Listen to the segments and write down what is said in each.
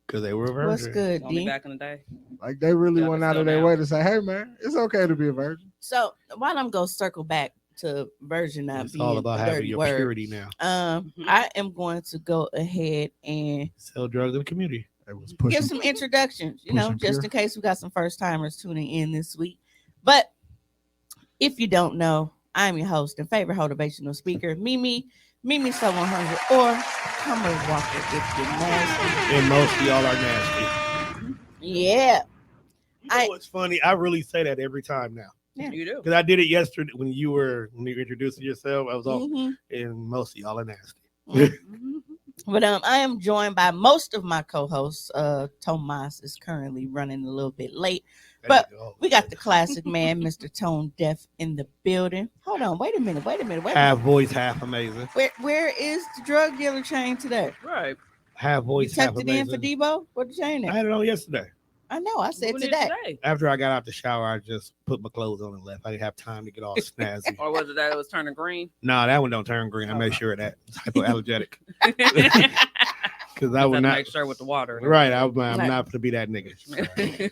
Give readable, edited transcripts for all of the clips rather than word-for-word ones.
Because they were a What's virgin. good, Only D? back in the day. Like they really Yeah, went but out still of their now. way to say, "Hey, man, it's okay to be a virgin." So while I'm gonna circle back to virgin not It's being all a about having dirty your word, purity now. I am going to go ahead and Sell drugs in the community. It was give pushing. some introductions, Pushing just pure. in case we got some first timers tuning in this week. But if you don't know, I'm your host and favorite motivational speaker, Mimi So 100, or Hummer Walker if you're nasty. And most of y'all are nasty. Yeah. You know what's funny? I really say that every time now. Yeah. You do. Because I did it yesterday when you were introducing yourself. I was off, Mhm. and most of y'all are nasty. Mhm. But I am joined by most of my co-hosts. Tomas is currently running a little bit late, but we got the classic man, Mr. Tone Deaf, in the building. Hold on, wait a minute. Half voice, half amazing. Where is the drug dealer chain today? Right. Half You voice, half tucked it in amazing. for Debo? What the chain I at? had it on yesterday. I know. I said When is today. After I got out the shower, I just put my clothes on and left. I didn't have time to get all snazzy. Or was it that it was turning green? No, that one don't turn green. I made sure of that. It's hypoallergenic. Because I I would would not. make sure with the water. and Right, I'm Right. not going to be that nigga. everything.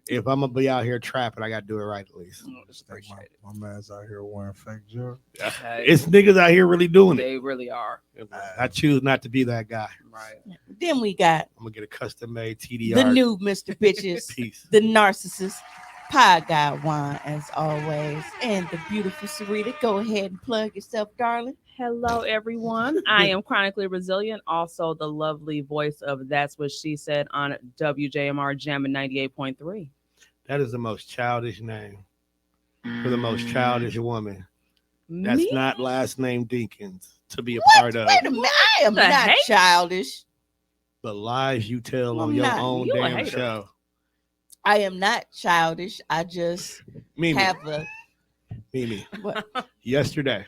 If I'm going to be out here trapping, I got to do it right at least. Appreciate it. My man's out here wearing fake jewelry. Okay. It's niggas out here really doing it. They really are. I choose not to be that guy. Right. Then we got I'm going to get a custom made TDR the new Mr. Bitches, piece. the narcissist, Pie Guy Juan, as always, and the beautiful Sarita. Go ahead and plug yourself, darling. Hello, everyone. I am chronically resilient. Also, the lovely voice of That's What She Said on WJMR Jammin' 98.3. That is the most childish name for the most childish woman. That's Me? not last name Dinkins to be a What? part of. Wait a minute. I am The not hate? childish. The lies you tell on I'm your not. own You a damn hater. show. I am not childish. I just Mimi, have a Mimi. what? Yesterday,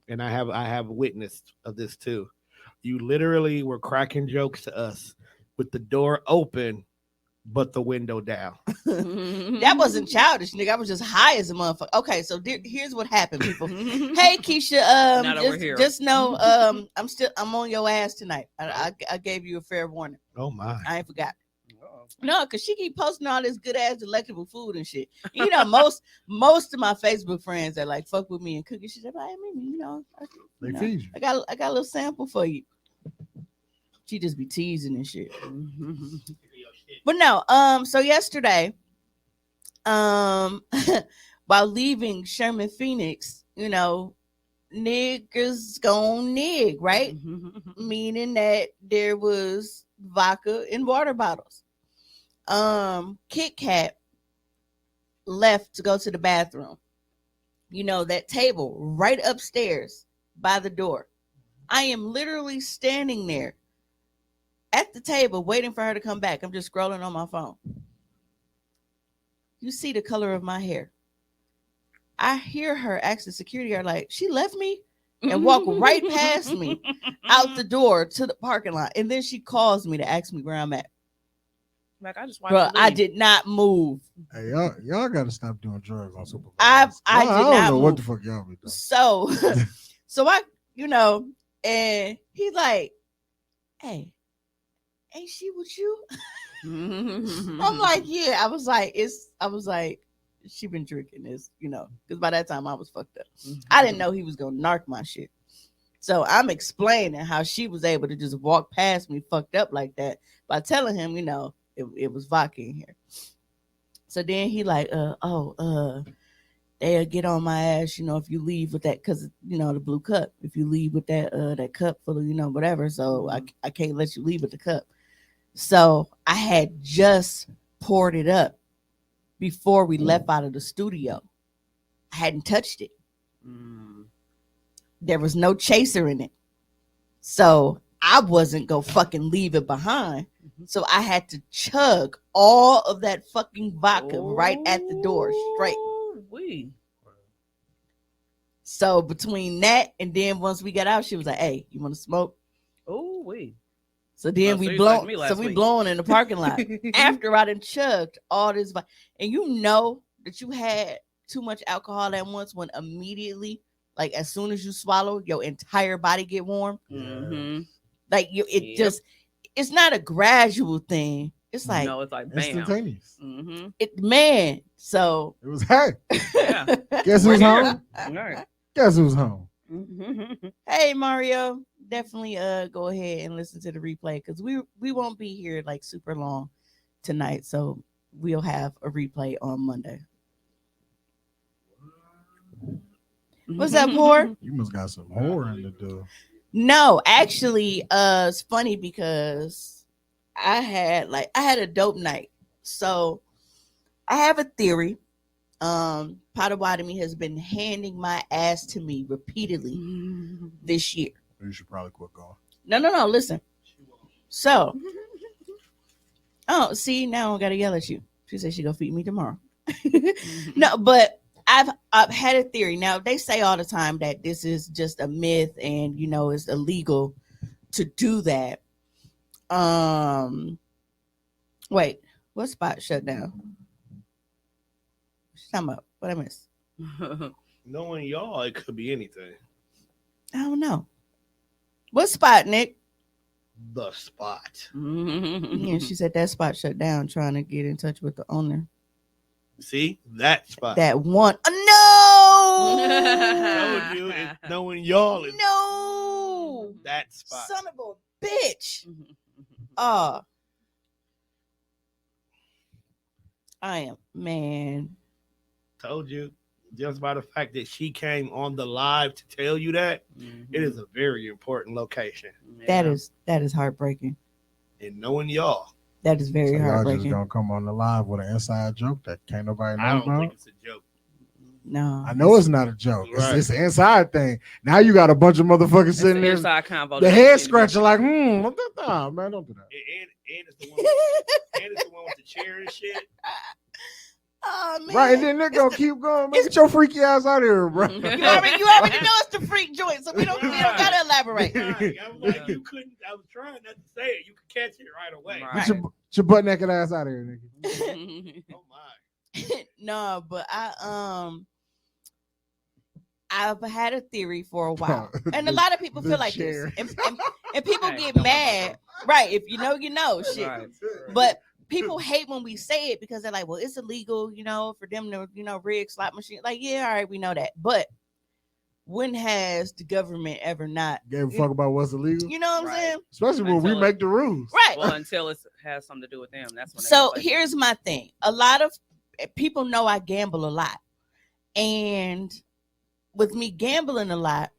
and I have witnessed of this too. You literally were cracking jokes to us with the door open, but the window down. That wasn't childish, nigga. I was just high as a motherfucker. Okay, so here's what happened, people. Hey, Keisha. Not over here. Just know, I'm on your ass tonight. I gave you a fair warning. Oh my! I ain't forgot. Oh. No, because she keep posting all this good ass delectable food and shit. You know, most of my Facebook friends that like fuck with me and cook and shit, they're like, hey, Mimi, They feed you. I got a little sample for you. She just be teasing and shit. But no, so yesterday, while leaving Sherman Phoenix, niggas gon' nig, right? Meaning that there was vodka in water bottles. Kit Kat left to go to the bathroom. That table right upstairs by the door. I am literally standing there at the table waiting for her to come back. I'm just scrolling on my phone. You see the color of my hair. I hear her ask the security guard, like, she left me and walk right past me out the door to the parking lot. And then she calls me to ask me where I'm at. Like, I just watched Bro, I did not move. Hey, y'all gotta stop doing drugs on Super Bowl. I did don't not know what move. the fuck y'all be doing. So I, and he's like, hey, ain't she with you? I'm like, yeah. I was like, she been drinking this, because by that time I was fucked up. I didn't know he was gonna narc my shit. So I'm explaining how she was able to just walk past me fucked up like that by telling him, it was vodka in here. So then he like, they'll get on my ass, if you leave with that, because the blue cup. If you leave with that cup full of whatever, so I can't let you leave with the cup. So I had just poured it up before we left out of the studio. I hadn't touched it. There was no chaser in it, so I wasn't gonna fucking leave it behind. So I had to chug all of that fucking vodka right at the door, straight. Wee. So between that and then once we got out, she was like, "Hey, you want to smoke?" Oh, wee. So then Oh, we so you blow. like me last So we week. blowing in the parking lot after I done chugged all this, and you know that you had too much alcohol at once when immediately, like as soon as you swallow, your entire body get warm. Mm-hmm. Like it Yep. just it's not a gradual thing. It's like No, it's like bam. Instantaneous. Mm-hmm. man. So It was, hey, Yeah. guess who's We're here. home? All right. Guess who's home? hey Mario, definitely go ahead and listen to the replay because we won't be here like super long tonight. So we'll have a replay on Monday. What's that, Poor? You must got some horror in the door. No, actually, it's funny because I had a dope night. So I have a theory. Potawatomi has been handing my ass to me repeatedly this year. You should probably quit going. No. Listen. So, oh, see, now I gotta yell at you. She said she gonna feed me tomorrow. No, but I've had a theory. Now they say all the time that this is just a myth and it's illegal to do that. Wait, what spot shut down? What's she talking about? What I missed? Knowing y'all, it could be anything. I don't know. What spot, Nick? The spot. Yeah, she said that spot shut down trying to get in touch with the owner. See? That spot. That one. Oh, I told you, it's knowing y'all is no! that spot. Son of a bitch. I am, man. Told you. Just by the fact that she came on the live to tell you that, it is a very important location. Yeah. That is heartbreaking. And knowing y'all, That is very So y'all just heartbreaking. gonna come on the live with an inside joke that can't nobody know I don't about? think it's a joke. No. I know it's not a joke. Right. It's an inside thing. Now you got a bunch of motherfuckers It's sitting an there. inside convo. The head scratching like, nah, man, don't do that. And it's the one with the chair and shit. Oh, man. Right, and then they're gonna keep going. Man, get your freaky ass out of here, bro. You already know it's the freak joint, so we don't gotta elaborate. Right. I was like, I was trying not to say it. You could catch it right away. Right. Get your butt naked ass out of here, nigga. Oh my. No, but I've had a theory for a while, and a lot of people The feel like chair. this, and people Hey, get don't mad, right? If you know, shit. Right. But people hate when we say it because they're like, well, it's illegal, for them to, rig slot machine. Like, yeah, all right, we know that. But when has the government ever not? Gave a fuck about what's illegal, You know what I'm Right. saying? especially when we Until make the rules. Right. Well, until it has something to do with them. That's when. So they here's my thing. A lot of people know I gamble a lot. And with me gambling a lot,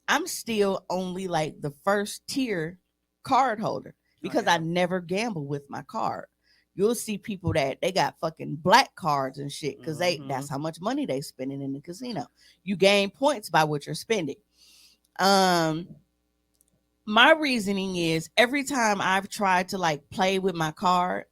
I'm still only like the first tier card holder because yeah. I never gamble with my card. You'll see people that they got fucking black cards and shit because that's how much money they spending in the casino. You gain points by what you're spending. My reasoning is every time I've tried to like play with my card,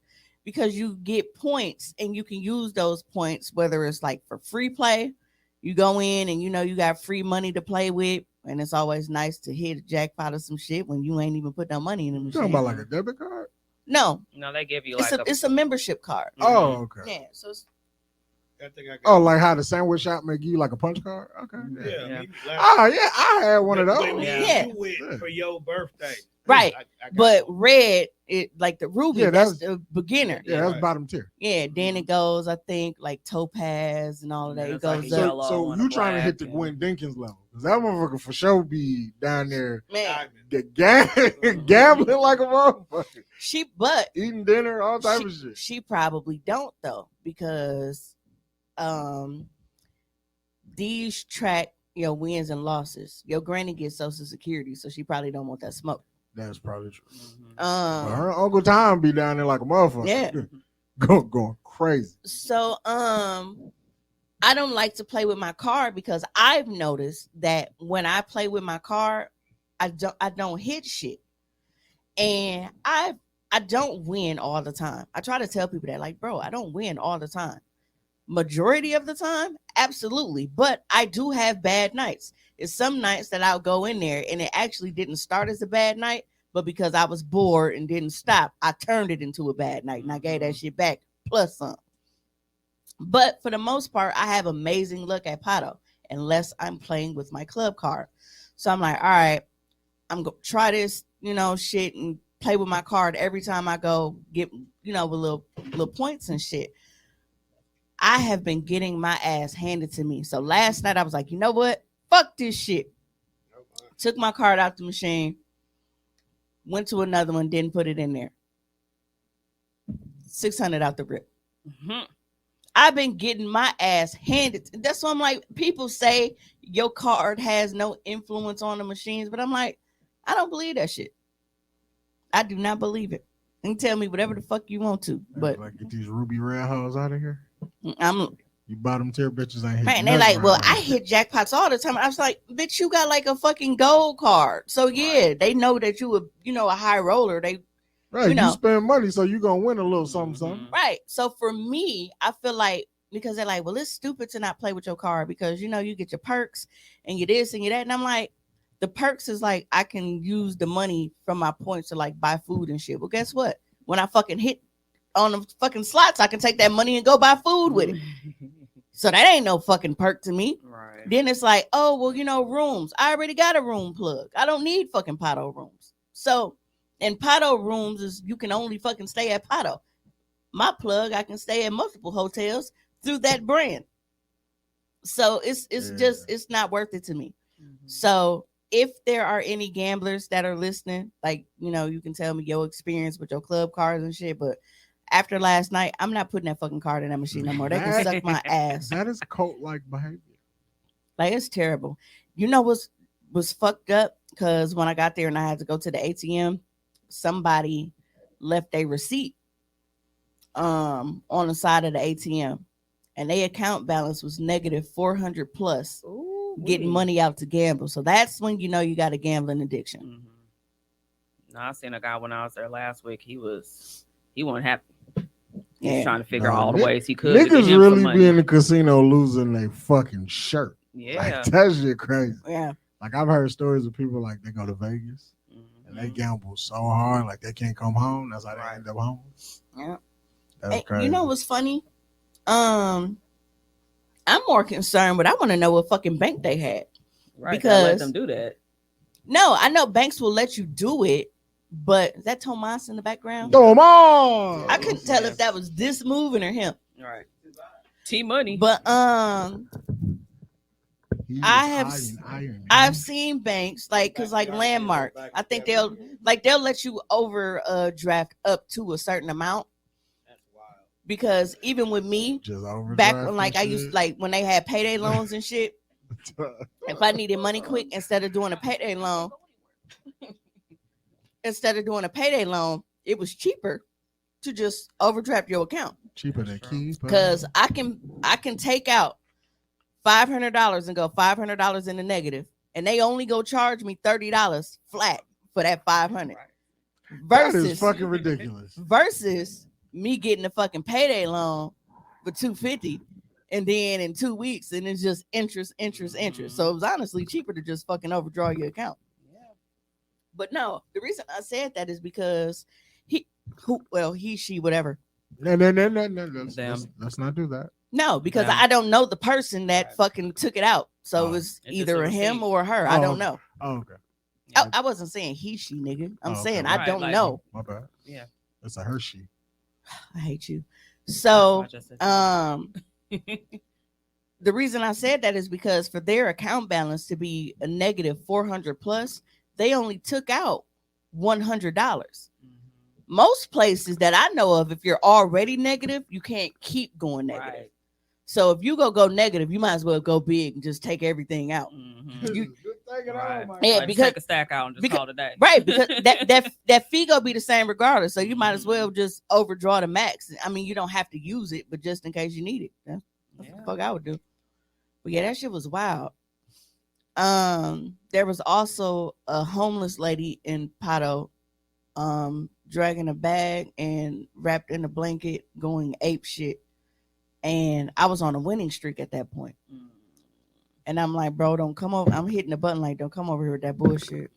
because you get points and you can use those points, whether it's like for free play, you go in and you got free money to play with, and it's always nice to hit a jackpot or some shit when you ain't even put no money in the You machine. talking about like a debit card? No, No, they give you like it's a membership card. Oh, okay. Yeah, so it's, I think I got Oh, like how the sandwich shop make you like a punch card? Okay. yeah. Yeah. maybe last- Oh yeah, I had one of those. When Yeah. you went for your birthday. Right. I got but red, it like the ruby, Yeah, that's that's- the beginner. Yeah, that's Right. bottom tier. Yeah, then it goes, I think, like topaz and all of that. Yeah, It it's like goes a up. yellow. So and you a trying to hit the black, Gwen Dinkins level? Because that motherfucker for sure be down there Man, gambling like a motherfucker, but eating dinner, all type of shit. she probably don't though, because these track your wins and losses. Your granny gets Social Security, so she probably don't want that smoke. That's probably true. Mhm. But her Uncle Tom be down there like a motherfucker. Yeah. going crazy. So I don't like to play with my card because I've noticed that when I play with my card, I don't hit shit. And I don't win all the time. I try to tell people that, like, bro, I don't win all the time. Majority of the time, absolutely. But I do have bad nights. It's some nights that I'll go in there and it actually didn't start as a bad night, but because I was bored and didn't stop, I turned it into a bad night and I gave that shit back plus some. But for the most part, I have amazing luck at Pato unless I'm playing with my club card. So I'm like, all right, I'm going to try this, shit and play with my card every time I go get, with little points and shit. I have been getting my ass handed to me. So last night I was like, you know what? Fuck this shit. Took my card out the machine, went to another one, didn't put it in there. 600 out the rip. Mm-hmm. I've been getting my ass handed. That's why I'm like, people say your card has no influence on the machines, but I'm like, I don't believe that shit. I do not believe it. You can tell me whatever the fuck you want to, but like get these ruby red hoes out of here. You bottom tier bitches ain't hit. Man, they like, well, I hit jackpots all the time. I was like, bitch, you got like a fucking gold card. So yeah, they know that you a high roller. They right, you spend money, so you gonna win a little something. Right. So for me, I feel like because they're like, well, it's stupid to not play with your card because you get your perks and you this and you that. And I'm like, the perks is like I can use the money from my points to like buy food and shit. Well, guess what? When I fucking hit on the fucking slots, I can take that money and go buy food with it. So that ain't no fucking perk to me. Right. Then it's like, oh, well, rooms. I already got a room plug. I don't need fucking Pato rooms. So, and Pato rooms is you can only fucking stay at Pato. My plug, I can stay at multiple hotels through that brand. So it's not worth it to me. Mm-hmm. So if there are any gamblers that are listening, like, you can tell me your experience with your club cards and shit, but after last night, I'm not putting that fucking card in that machine no more. They can suck my ass. That is cult-like behavior. Like, it's terrible. You know what's fucked up? Because when I got there and I had to go to the ATM, somebody left a receipt on the side of the ATM, and their account balance was negative 400 plus. Ooh, getting money out to gamble. So that's when you got a gambling addiction. Mm-hmm. No, I seen a guy when I was there last week. He wasn't happy. He's trying to figure all the ways he could. Niggas really be in the casino losing their fucking shirt. Yeah. Like, that shit crazy. Yeah. Like, I've heard stories of people like they go to Vegas and they gamble so hard, like they can't come home. That's how they end up homeless. Yeah. That's crazy. You know what's funny? I'm more concerned, but I want to know what fucking bank they had. Right. Because let them do that. No, I know banks will let you do it. But is that Tomas in the background? Tomas! I couldn't tell if that was this moving or him. Right. T-Money. But I've seen banks cause Landmark. I think they'll let you over draft up to a certain amount. That's wild. Because even with me, back when I used when they had payday loans and shit, if I needed money quick instead of doing a payday loan. It was cheaper to just overdraft your account. Cheaper than keys. Because I can take out $500 and go $500 in the negative, and they only go charge me $30 flat for that $500. Versus that is fucking ridiculous. Versus me getting a fucking payday loan for $250, and then in 2 weeks, and it's just interest. So it was honestly cheaper to just fucking overdraw your account. But no, the reason I said that is because she, whatever. No. Let's not do that. No, because I don't know the person that fucking took it out. So it's either him or her. I don't know. Oh, okay. I wasn't saying he, she, nigga. I'm saying I don't know. My bad. Yeah. It's a her, she. I hate you. So, the reason I said that is because for their account balance to be a negative 400 plus, they only took out $100. Mm-hmm. Most places that I know of, if you're already negative, you can't keep going negative. Right. So if you go negative, you might as well go big and just take everything out. Mm-hmm. Because take a stack out and just call it a day. Right, because that fee gonna be the same regardless. So you might as well just overdraw the max. I mean, you don't have to use it, but just in case you need it. That's what the fuck I would do. But yeah, that shit was wild. There was also a homeless lady in Pato, dragging a bag and wrapped in a blanket, going ape shit. And I was on a winning streak at that point. And I'm like, bro, don't come over. I'm hitting the button like, don't come over here with that bullshit.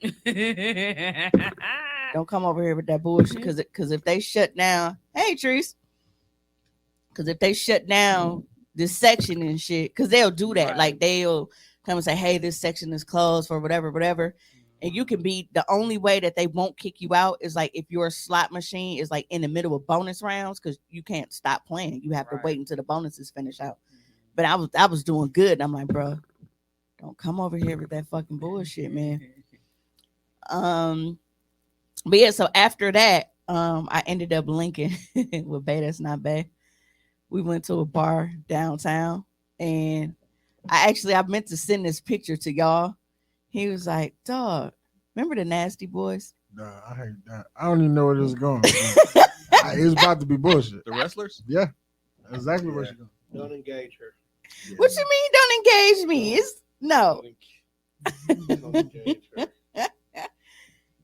Don't come over here with that bullshit. Because if they shut down, hey, Trees. Because if they shut down this section and shit, because they'll do that. Right. Like, they'll come and say, hey, this section is closed for whatever. And you can be the only way that they won't kick you out is like if your slot machine is like in the middle of bonus rounds because you can't stop playing. You have to wait until the bonuses finish out. But I was doing good. And I'm like, bro, don't come over here with that fucking bullshit, man. But yeah, so after that, I ended up linking with Bay That's Not Bay. We went to a bar downtown, and I meant to send this picture to y'all. He was like, dog, remember the Nasty Boys? Nah, I hate that. I don't even know where this is going. It's about to be bullshit. The wrestlers? Yeah. That's exactly where she's going. Don't engage her. Yeah. What you mean don't engage me? It's no. Don't engage her.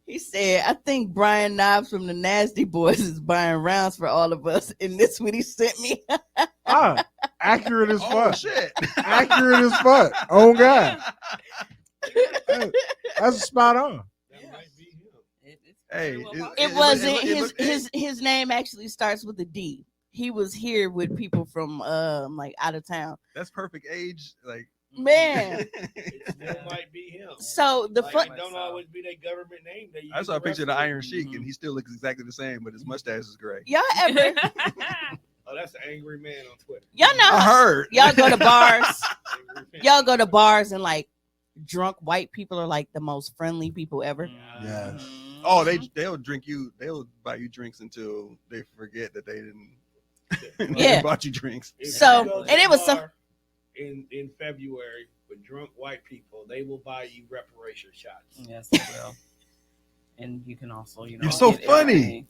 He said, I think Brian Knobs from the Nasty Boys is buying rounds for all of us. And this what he sent me. Accurate as Oh, fuck. shit. Accurate as fuck. Oh, God. That's spot on. That might be him. Hey, It wasn't his name actually starts with a D. He was here with people from like out of town. That's perfect age. Like, Man. It might be him. So the fun It don't always be their government name. They I use saw a picture of the wrestler. Iron Sheik, and he still looks exactly the same, but his mustache is gray. y'all ever Oh, that's an angry man on Twitter. y'all know I heard. y'all go to bars. Angry fan. Y'all go to bars and like drunk white people are like the most friendly people ever. Yes. Oh, they'll buy you drinks until they forget that they didn't. Yeah. They bought you drinks. If So, you go to and it a was some- bar in February with drunk white people, they will buy you reparation shots. Yes, it will. And you can also, You're so get funny. everything.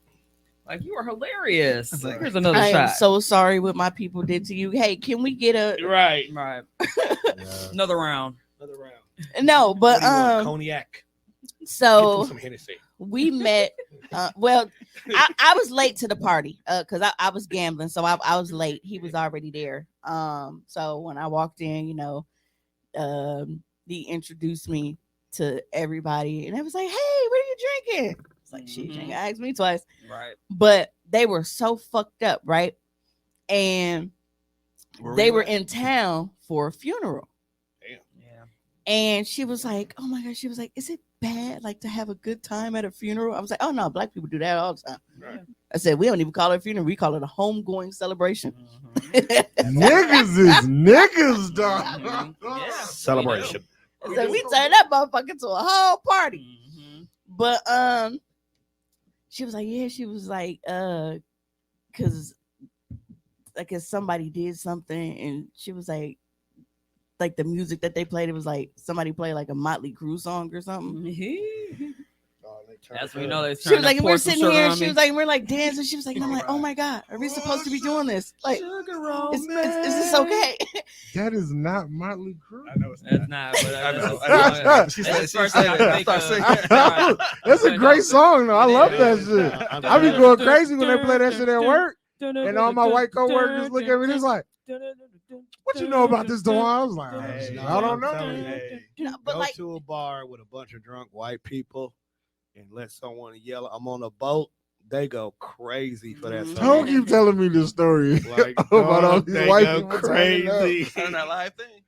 Like, you are hilarious. That's like- Here's another I am shot. so sorry what my people did to you. Hey, can we get a Right. Right. Yeah. Another round. Another round. no? What But do you want, cognac. Get so through some Hennessy. we met. Well, I was late to the party because I was gambling, so I was late. He was already there. So when I walked in, he introduced me to everybody, and I was like, "Hey, what are you drinking?" It's like, "Shit, you ain't gotta ask me twice." Right. But they were so fucked up, right? And they were in town for a funeral. Yeah. And she was like, "Oh my god!" She was like, "Is it bad like to have a good time at a funeral?" I was like, "Oh no, black people do that all the time." Right. I said, "We don't even call it a funeral; we call it a homegoing celebration." Niggas is niggas, dog. Mhm. Yeah. Celebration. So we turned that motherfucker to a whole party. Mhm. But she was like, "Yeah," she was like, because like if somebody did something, and she was like the music that they played, it was like somebody played like a Motley Crue song or something. Oh, they turn That's it when you up. know they. She was like, and we're sitting here, she was like, we're like dancing. She was like, and I'm like, oh my god, are we supposed to be doing this? Like, is this okay? That is not Motley Crue. I know it's That's not. not. But I know. that's- I know. She that's said the first thing I it. think Start of. singing. Right. That's a great song, though. I love Yeah. that shit. I be going crazy when they play that shit at work, and all my white coworkers look at me. It's like, what you know about this, Dewan? I was like, Hey, I don't know. I'm telling you, hey, No, but go like, to a bar with a bunch of drunk white people and let someone yell, "I'm on a boat." They go crazy for that Mhm. song. Don't keep telling me this story Like, about all dog, these they white go people turning up. crazy. Saturday Night Live thing.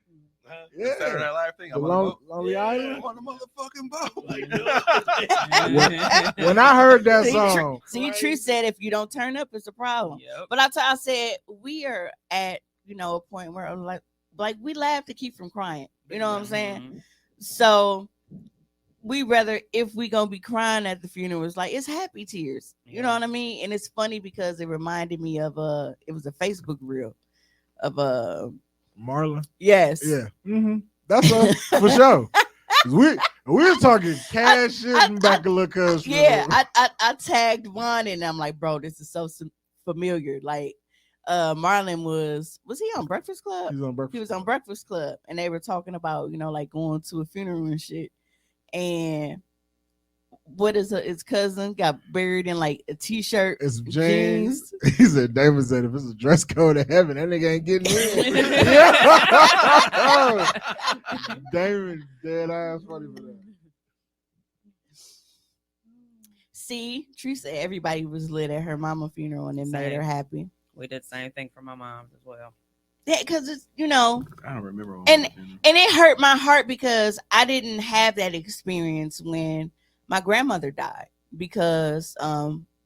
Huh? Saturday Yeah, Night Live thing. the I'm on a boat. Lonely Yeah. Island. I'm on a motherfucking boat. Like, no. When I heard that See, song, see, True said if you don't turn up, it's a problem. Yep. But I said we are at a point where I'm like we laugh to keep from crying. You know what I'm saying? Mhm. So we rather if we gonna be crying at the funeral, it's like it's happy tears. You know Yeah. what I mean? And it's funny because it reminded me of it was a Facebook reel of Marlon. yes. Yeah, that's all for sure. 'Cause we were talking cash shit and back a look us. Yeah, I tagged one and I'm like, bro, this is so familiar. Like Marlon was he on Breakfast Club? He's on Breakfast. He was on Breakfast Club and they were talking about, like going to a funeral and shit. And what is his cousin got buried in like a t-shirt, It's jeans. James. He said, Damon said, if it's a dress code in heaven, that nigga ain't getting in. Damon, dead ass funny for that. See, Tree said everybody was lit at her mama funeral and it made her Same. happy. We did the same thing for my mom as well. because it's, you know, I don't remember. and it hurt my heart because I didn't have that experience when my grandmother died, because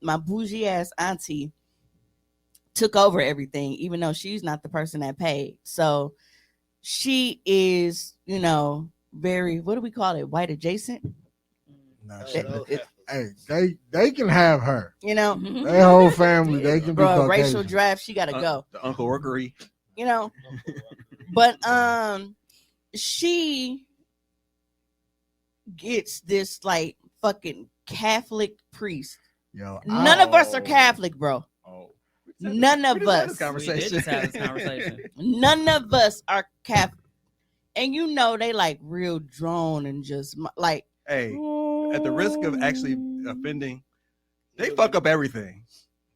my bougie ass auntie took over everything, even though she's not the person that paid. So she is, you know, very, what do we call it, white adjacent? Nah, It- hey, they can have her. you know, Their whole family, they can be bro, racial Caucasian. draft, she gotta go. The Uncle Workery. You know, but she gets this like fucking Catholic priest. Yo, None of us are Catholic, bro. Oh, None of we just had this us. conversation. We did just have this conversation. None of us are Catholic. And you know they like real drone and just like, Hey, at the risk of actually offending, they fuck up everything.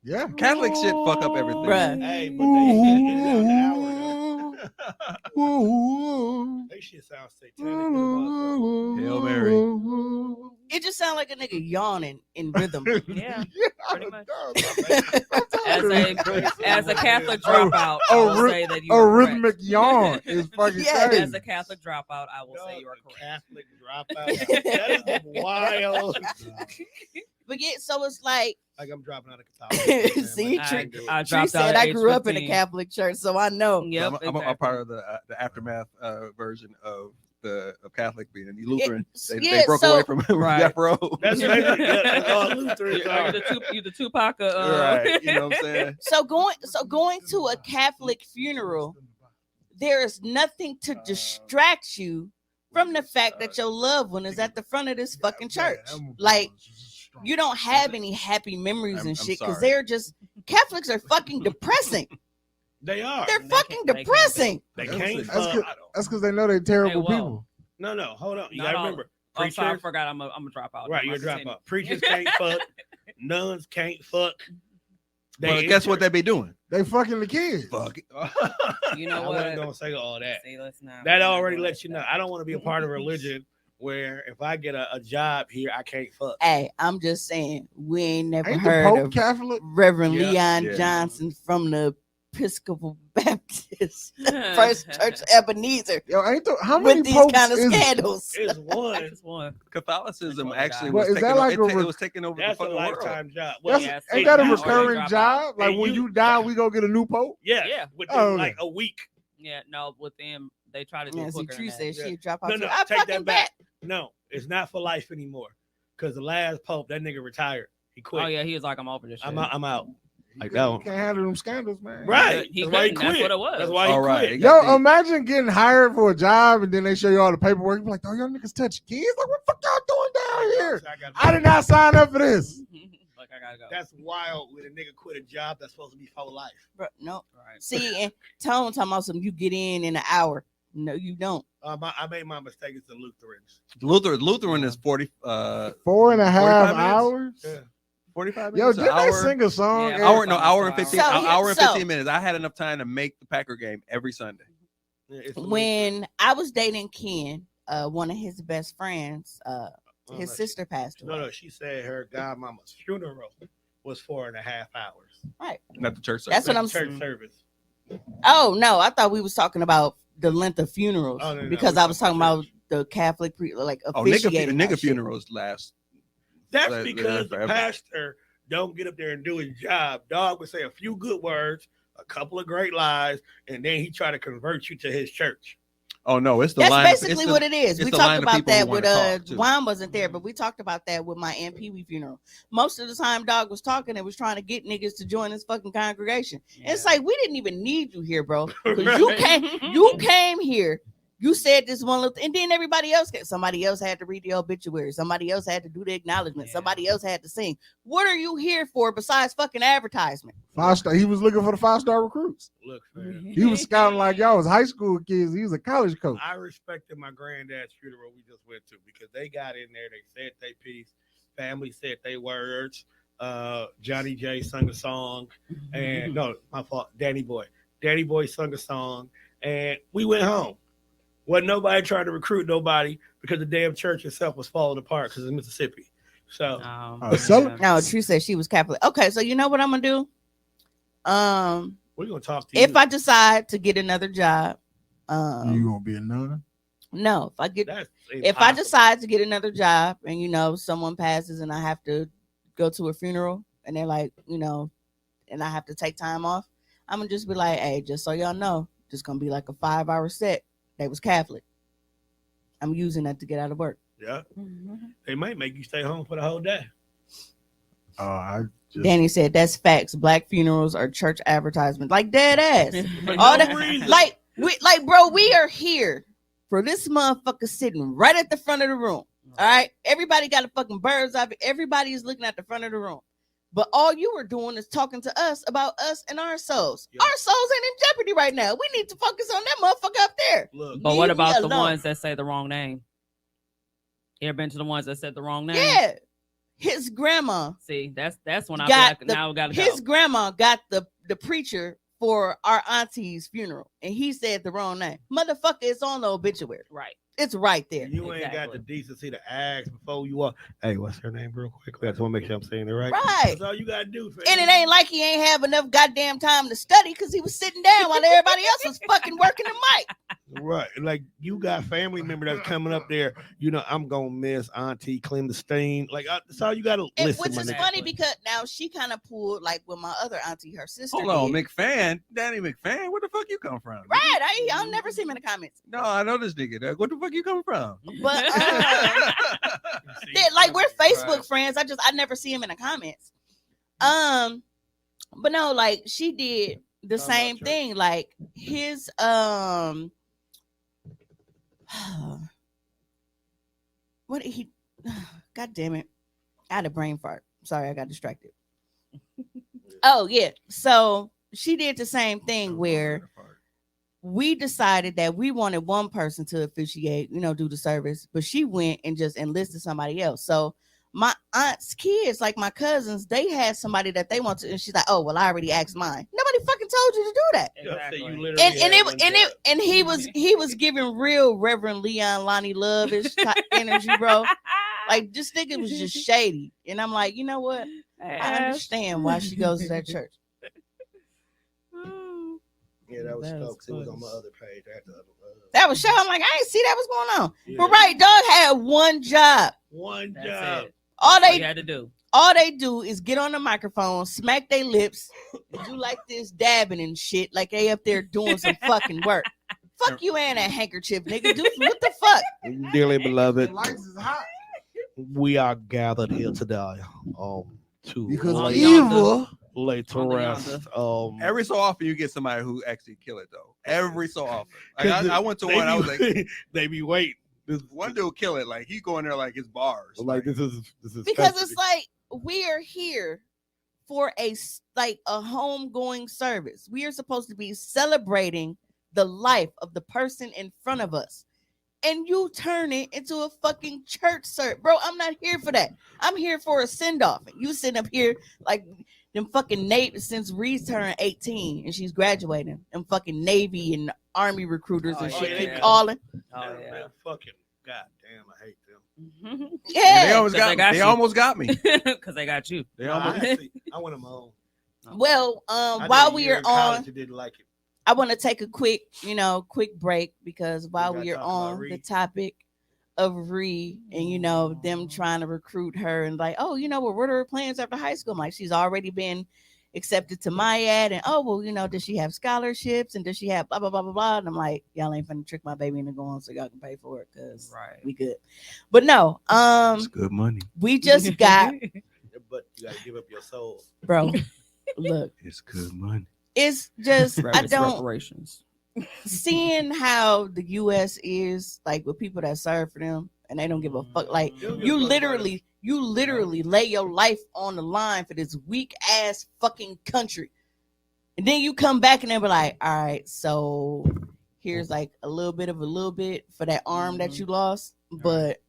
yeah. Catholic shit fuck up everything. bruh. Hey, but they shit is down the hour, though. Ooh. They shit sounds satanic. to the motherfucker. Hail Mary. It just sounds like a nigga yawning in rhythm. Yeah, pretty much. As As a Catholic dropout, I oh, will ry- say that you a are rhythmic yawn is fucking Yes. crazy. As a Catholic dropout, I will say you are A correct. Catholic dropout. That is wild. But yeah, so it's like, Like I'm dropping out of Catholicism. See, I, Tree- I Tree dropped out said at I age grew up in a 15. Catholic church, so I know. Yep, I'm a exactly. part of the aftermath version of Catholic being Lutheran. They yeah, broke so- away from Right. Jeff Rowe. That's basically that's all Lutherans You're are. the Tupac. Right. You know what I'm saying? So going to a Catholic funeral, there is nothing to distract you from the fact that your loved one is at the front of this fucking church. Like, you don't have any happy memories I'm and shit because sorry. they're just, Catholics are fucking depressing. They are. They're They fucking can't- they can't depressing. They That's can't good. fuck. That's because they know they're terrible Hey, whoa. people. No, hold on. You Not gotta all. remember. I'm sorry, I Preachers, forgot. I'm a dropout. right? You're a dropout. Preachers can't fuck. Nuns can't fuck. Well, guess what they be doing? They fucking the kids. Fuck. You know I what? wasn't gonna say all that. See, let's not. That already lets you know. I don't want to be a part of a religion where if I get a job here, I can't fuck. Hey, I'm just saying, we ain't never Ain't the heard Pope of Catholic? Reverend Yeah. Leon Yeah. Johnson from the Episcopal Baptist First Church Ebenezer Yo, ain't the how many with these popes kind of is scandals. It's one. Just one. Catholicism Well, actually is was that taking, like it was taking over That's the a fucking world. lifetime job. That's, Yes, ain't that a now or you recurring drop job? Like And when you- you die, we go get a new pope. Yeah, Yeah. within Oh, like okay. a week. Yeah, no, with them, they try to do Yeah, see, quicker Tree than said that. she'd drop out. No, too. no, I take fucking that back. bet. No, it's not for life anymore. Because the last pope, that nigga retired. He quit. Oh yeah, he was like, I'm over this shit. I'm out. You Like that one. can't handle them scandals, man. Right. He That's why he couldn't. That's quit. what it was. That's why he All quit. right. Yo, imagine getting hired for a job and then they show you all the paperwork. You be like, oh, y'all niggas touch kids? Like, what the fuck y'all doing down here? I did not sign up for this. Like I gotta go. That's wild when a nigga quit a job that's supposed to be for life. Bro, no. right. See, and Tone talking about something. You get in an hour. No, you don't. I made my mistake. It's the Lutherans. Lutheran is 40, 4.5 45 minutes? hours. Yeah. 45 Yo, minutes. didn't an they hour, sing a song? Yeah, Hey, hour and 15 So, hour and so- 15 minutes. I had enough time to make the Packer game every Sunday. Yeah, it's the When I was dating Ken, one of his best friends, Lutherans. his no, sister passed away. No, she said her godmama's funeral was 4.5 hours. Not the church service. That's what I'm Church saying. service. Oh no, I thought we was talking about the length of funerals Oh, no, because we I was talking about church. the Catholic like Oh, nigga, officiating that nigga shit. funerals last. That's Let- because the forever. pastor don't get up there and do his job. Dog would say a few good words, a couple of great lies, and then he try to convert you to his church. Oh no, it's the That's line. basically it's the, what it is. it's We the talked line of about people who that with wanna talk, too. Juan wasn't there, but we talked about that with my Aunt Pee Wee funeral. Most of the time, dog was talking and was trying to get niggas to join his fucking congregation. And it's like we didn't even need you here, bro. Because you came here. You said this one little, and then everybody else. Somebody else had to read the obituary. Somebody else had to do the acknowledgement. Yeah. Somebody else had to sing. What are you here for besides fucking advertisement? 5-star. He was looking for the 5-star recruits. Look, man, He was scouting like y'all was high school kids. He was a college coach. I respected my granddad's funeral we just went to because they got in there, they said their piece, family said their words. Johnny J sung a song, and no, my fault, Danny Boy sung a song, and we went home. Wasn't nobody trying to recruit nobody because the damn church itself was falling apart because it's Mississippi. So So- No, True said she was Catholic. Okay, so you know what I'm gonna do? We're gonna talk to you. If I decide to get another job, You gonna be a nun? no. That's If I impossible. decide to get another job, and someone passes, and I have to go to a funeral, and they're like, and I have to take time off, I'm gonna just be like, hey, just so y'all know, just gonna be like a 5-hour set. They was Catholic. I'm using that to get out of work. Yeah, they might make you stay home for the whole day. Danny said that's facts. Black funerals are church advertisements, like dead ass. For All no that, reason. bro, we are here for this motherfucker sitting right at the front of the room. All right, everybody got a fucking bird's eye. Everybody is looking at the front of the room, but all you were doing is talking to us about us and our souls. Yeah. Our souls ain't in jeopardy right now. We need to focus on that motherfucker up there. Look, But what Leave me about the alone. ones that say the wrong name? You ever been to the ones that said the wrong name? Yeah, his grandma. See, that's when I Got feel like now we gotta his go. grandma got the preacher for our auntie's funeral, and he said the wrong name. Motherfucker, it's on the obituary. Right. It's right there. you ain't got Exactly. the decency to ask before you walk. Hey, what's her name, real quickly? I just want to make sure I'm saying it right. Right. That's all you gotta do. And it ain't like he ain't have enough goddamn time to study because he was sitting down while everybody else was fucking working the mic. Right. Like you got family member that's coming up there. I'm gonna miss Auntie Clandestine. Like that's all you gotta And listen. which my is nigga. funny because now she kind of pulled like with my other auntie, her sister. Hold on, did. McFan, Danny McFan. Where the fuck you come from? Right. I'll never see him in the comments. No, I know this nigga. Where the fuck you come from? But like we're Facebook friends. I never see him in the comments. But no, like she did the Talking same about thing. Like his what he God damn it. I had a brain fart. Sorry, I got distracted. Oh yeah. So she did the same thing where we decided that we wanted one person to officiate, do the service, but she went and just enlisted somebody else. So my aunt's kids, like my cousins, they had somebody that they want to, and she's like, "Oh, well, I already asked mine." Nobody fucking told you to do that. Exactly. And he was giving real Reverend Leon Lonnie Love-ish type energy, bro. Like this nigga was just shady, and I'm like, you know what? I understand why she goes to that church. Yeah, that was That is Stokes. It was funny. on my other page. That was show. I'm like, I ain't see that was going on. Yeah. But right, dog had one job. One That's job. it. All That's they you had to do. all they do is get on the microphone, smack their lips, and do like this dabbing and shit, like they up there doing some fucking work. Fuck you and that handkerchief, nigga. Do what the fuck? Dearly beloved, Lights is hot. we are gathered here today to Because On evil. lay to On the rest. Every so often you get somebody who actually kill it though. Every so often. Like, 'Cause I went to one. I was like, they be waiting. This one dude kill it. Like he go in there like his bars. like this is Because festive. it's like we are here for a homegoing service. We are supposed to be celebrating the life of the person in front of us. And you turn it into a fucking church service. Bro, I'm not here for that. I'm here for a send-off. And you sitting up here like them fucking Navy since Reed's turned 18 and she's graduating. Them fucking Navy and Army recruiters and Oh, shit yeah. keep calling. Oh Man, yeah. fucking goddamn, I hate them. Yeah. They almost Because got. they got They you. almost got me. Because they got you. They No, almost. I want them on. Well, I did while a we year are in college on, and didn't like it. I want to take a quick break because while gotta we are talk about on the Ree. topic of Ree and them trying to recruit her and like, oh, what are her plans after high school? I'm like, she's already been accepted to MyAd and does she have scholarships and does she have blah blah blah blah blah? And I'm like, y'all ain't finna trick my baby into going so y'all can pay for it because Right. we good. But no, It's good money. we just got But you gotta give up your soul. bro. Look, It's good money. it's just I don't. reparations. Seeing how the U.S. is like with people that serve for them and they don't give a fuck. Like you literally lay your life on the line for this weak ass fucking country, and then you come back and they be like, "All right, so here's like a little bit for that arm that you lost, but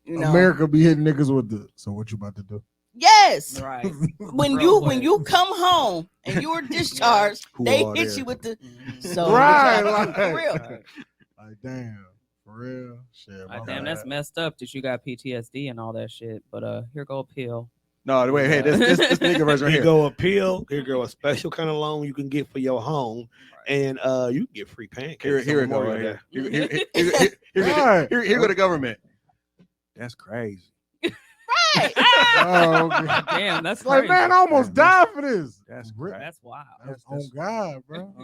America be hitting niggas with the. So what you about to do? Yes, Right. when Real you come home and you are discharged, Who they are hit there? you with the Mhm. so Right, for real. Like damn, for real. Shit. my Damn, bad. that's messed up that you got PTSD and all that shit. But here go a pill. No, wait, hey, this nigga version right Here here. go appeal. Here go a special kind of loan you can get for your home, and you can get free pancakes. Here on it go Memorial right Day. here. Here go the government. That's crazy. Right. Oh, okay. Damn, that's Like, crazy. man, I almost died for this. That's That's wild. That's on God, bro.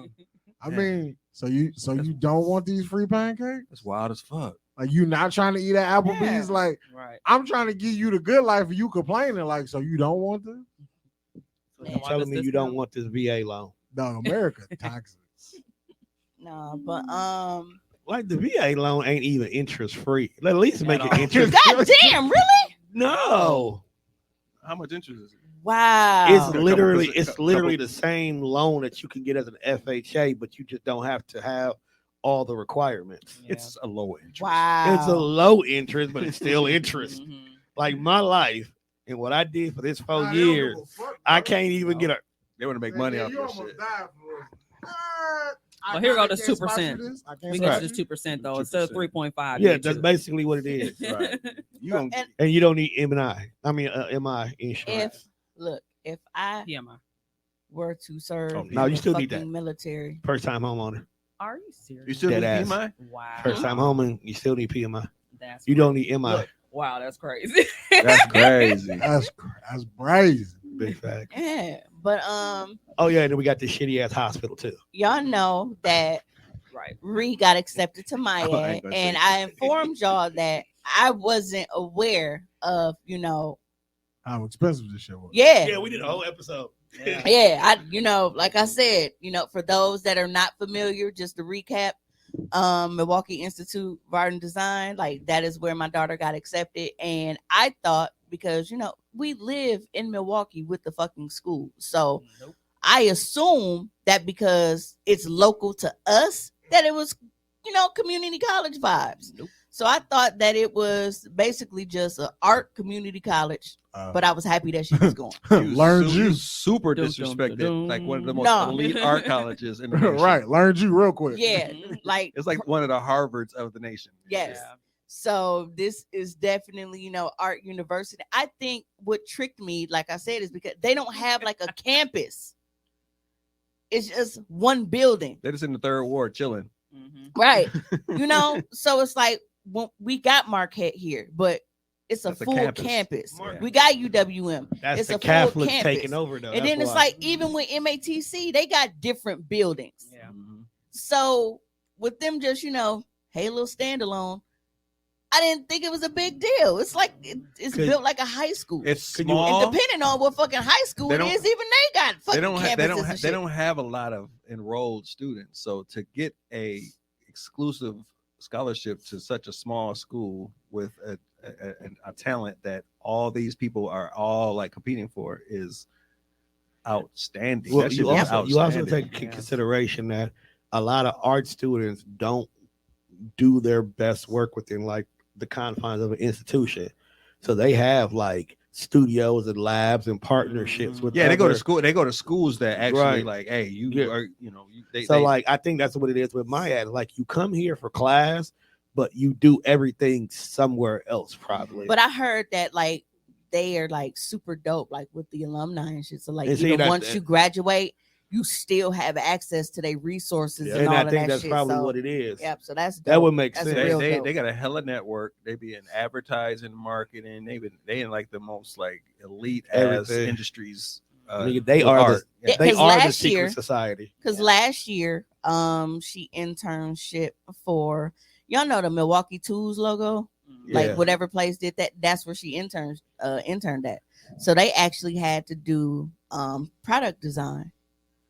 I Yeah. mean, so you don't want these free pancakes? That's wild as fuck. Like, you not trying to eat at Applebee's? Yeah. Like, Right. I'm trying to give you the good life, and you complaining like, so you don't want this? You're telling me you don't want this VA loan? No, America toxic. No, but Like the VA loan ain't even interest free. At least make it all. interest. God damn, really? No, How much interest is it? Wow. it's literally couple- the same loan that you can get as an FHA, but you just don't have to have all the requirements. Yeah. It's a low interest. Wow. It's a low interest, but it's still interest. Mhm. Like my life and what I did for this 4 Nah, they don't give years, a fuck, I bro. can't even get a. They want to make Yeah, money yeah, off you this almost shit. died for us. Well, here go the 2%. I We can't got spot this you. 2% though instead of 3.5. Yeah, that's basically what it is. Right. You gonna And And you don't need M&I. I mean, MI insurance. if I PMI. were to serve Oh, in no, you the still need fucking that. military, First time homeowner. Are you serious? you still need Dead ass. PMI? Wow. First time homeowner, you still need PMI. That's You don't need MI. Look, wow, that's crazy. That's crazy. That's crazy. Big fact. yeah. But Oh yeah, and then we got this shitty ass hospital too. y'all know that right. Ree got accepted to I my ain't gonna and say I shit. informed y'all that I wasn't aware of, How expensive this shit was. yeah. Yeah, we did a whole episode. Yeah. Yeah, like I said, for those that are not familiar, just to recap, Milwaukee Institute of Art and Design, like that is where my daughter got accepted. And I thought, because we live in Milwaukee with the fucking school, so Nope. I assume that because it's local to us, that it was, community college vibes. Nope. So I thought that it was basically just an art community college, but I was happy that she was going. Learned you. super Dum, dum, disrespected. dum. Like one of the most No. elite art colleges in the nation. Right, learned you real quick. Yeah, like It's like one of the Harvards of the nation. yes. Yeah. So this is definitely, art university. I think what tricked me, like I said, is because they don't have like a campus. It's just one building. They're just in the third ward chilling. Mhm. Right. So it's like we got Marquette here, but it's a That's a full campus. campus. Yeah. We got UWM. That's It's the a full Catholics campus. taking over though. And then it's like, even with MATC, they got different buildings. Yeah. So with them just, hey, little standalone, I didn't think it was a big deal. It's like it's Could- built like a high school. It's Could you- small. And depending on what fucking high school They it don't- is, even they got fucking campuses and they shit. don't have a lot of enrolled students. So to get a exclusive scholarship to such a small school with a talent that all these people are all like competing for is outstanding. Well, That shit you is also outstanding. take in Yeah. consideration that a lot of art students don't do their best work within like the confines of an institution. So they have like studios and labs and partnerships with Yeah, they go to other- school. They go to schools that actually Right. like, hey, you Yeah. are, So like I think that's what it is with my ad. Like you come here for class, but you do everything somewhere else probably. But I heard that like they are like super dope, like with the alumni and shit. So like And see, even that- once you graduate, you still have access to their resources and and all I of think that that's shit. probably So, what it is. Yep. So that's dope. That would make That's sense. real they dope. got a hella network. They be in advertising, marketing. They in like the most like elite ass Everything. industries. Nigga, they with are art. the, Yeah, they 'cause are the last secret year- society. Because last year, she internship for y'all know the Milwaukee Tools logo. Like Yeah. whatever place did that, that's where she interned at. So they actually had to do product design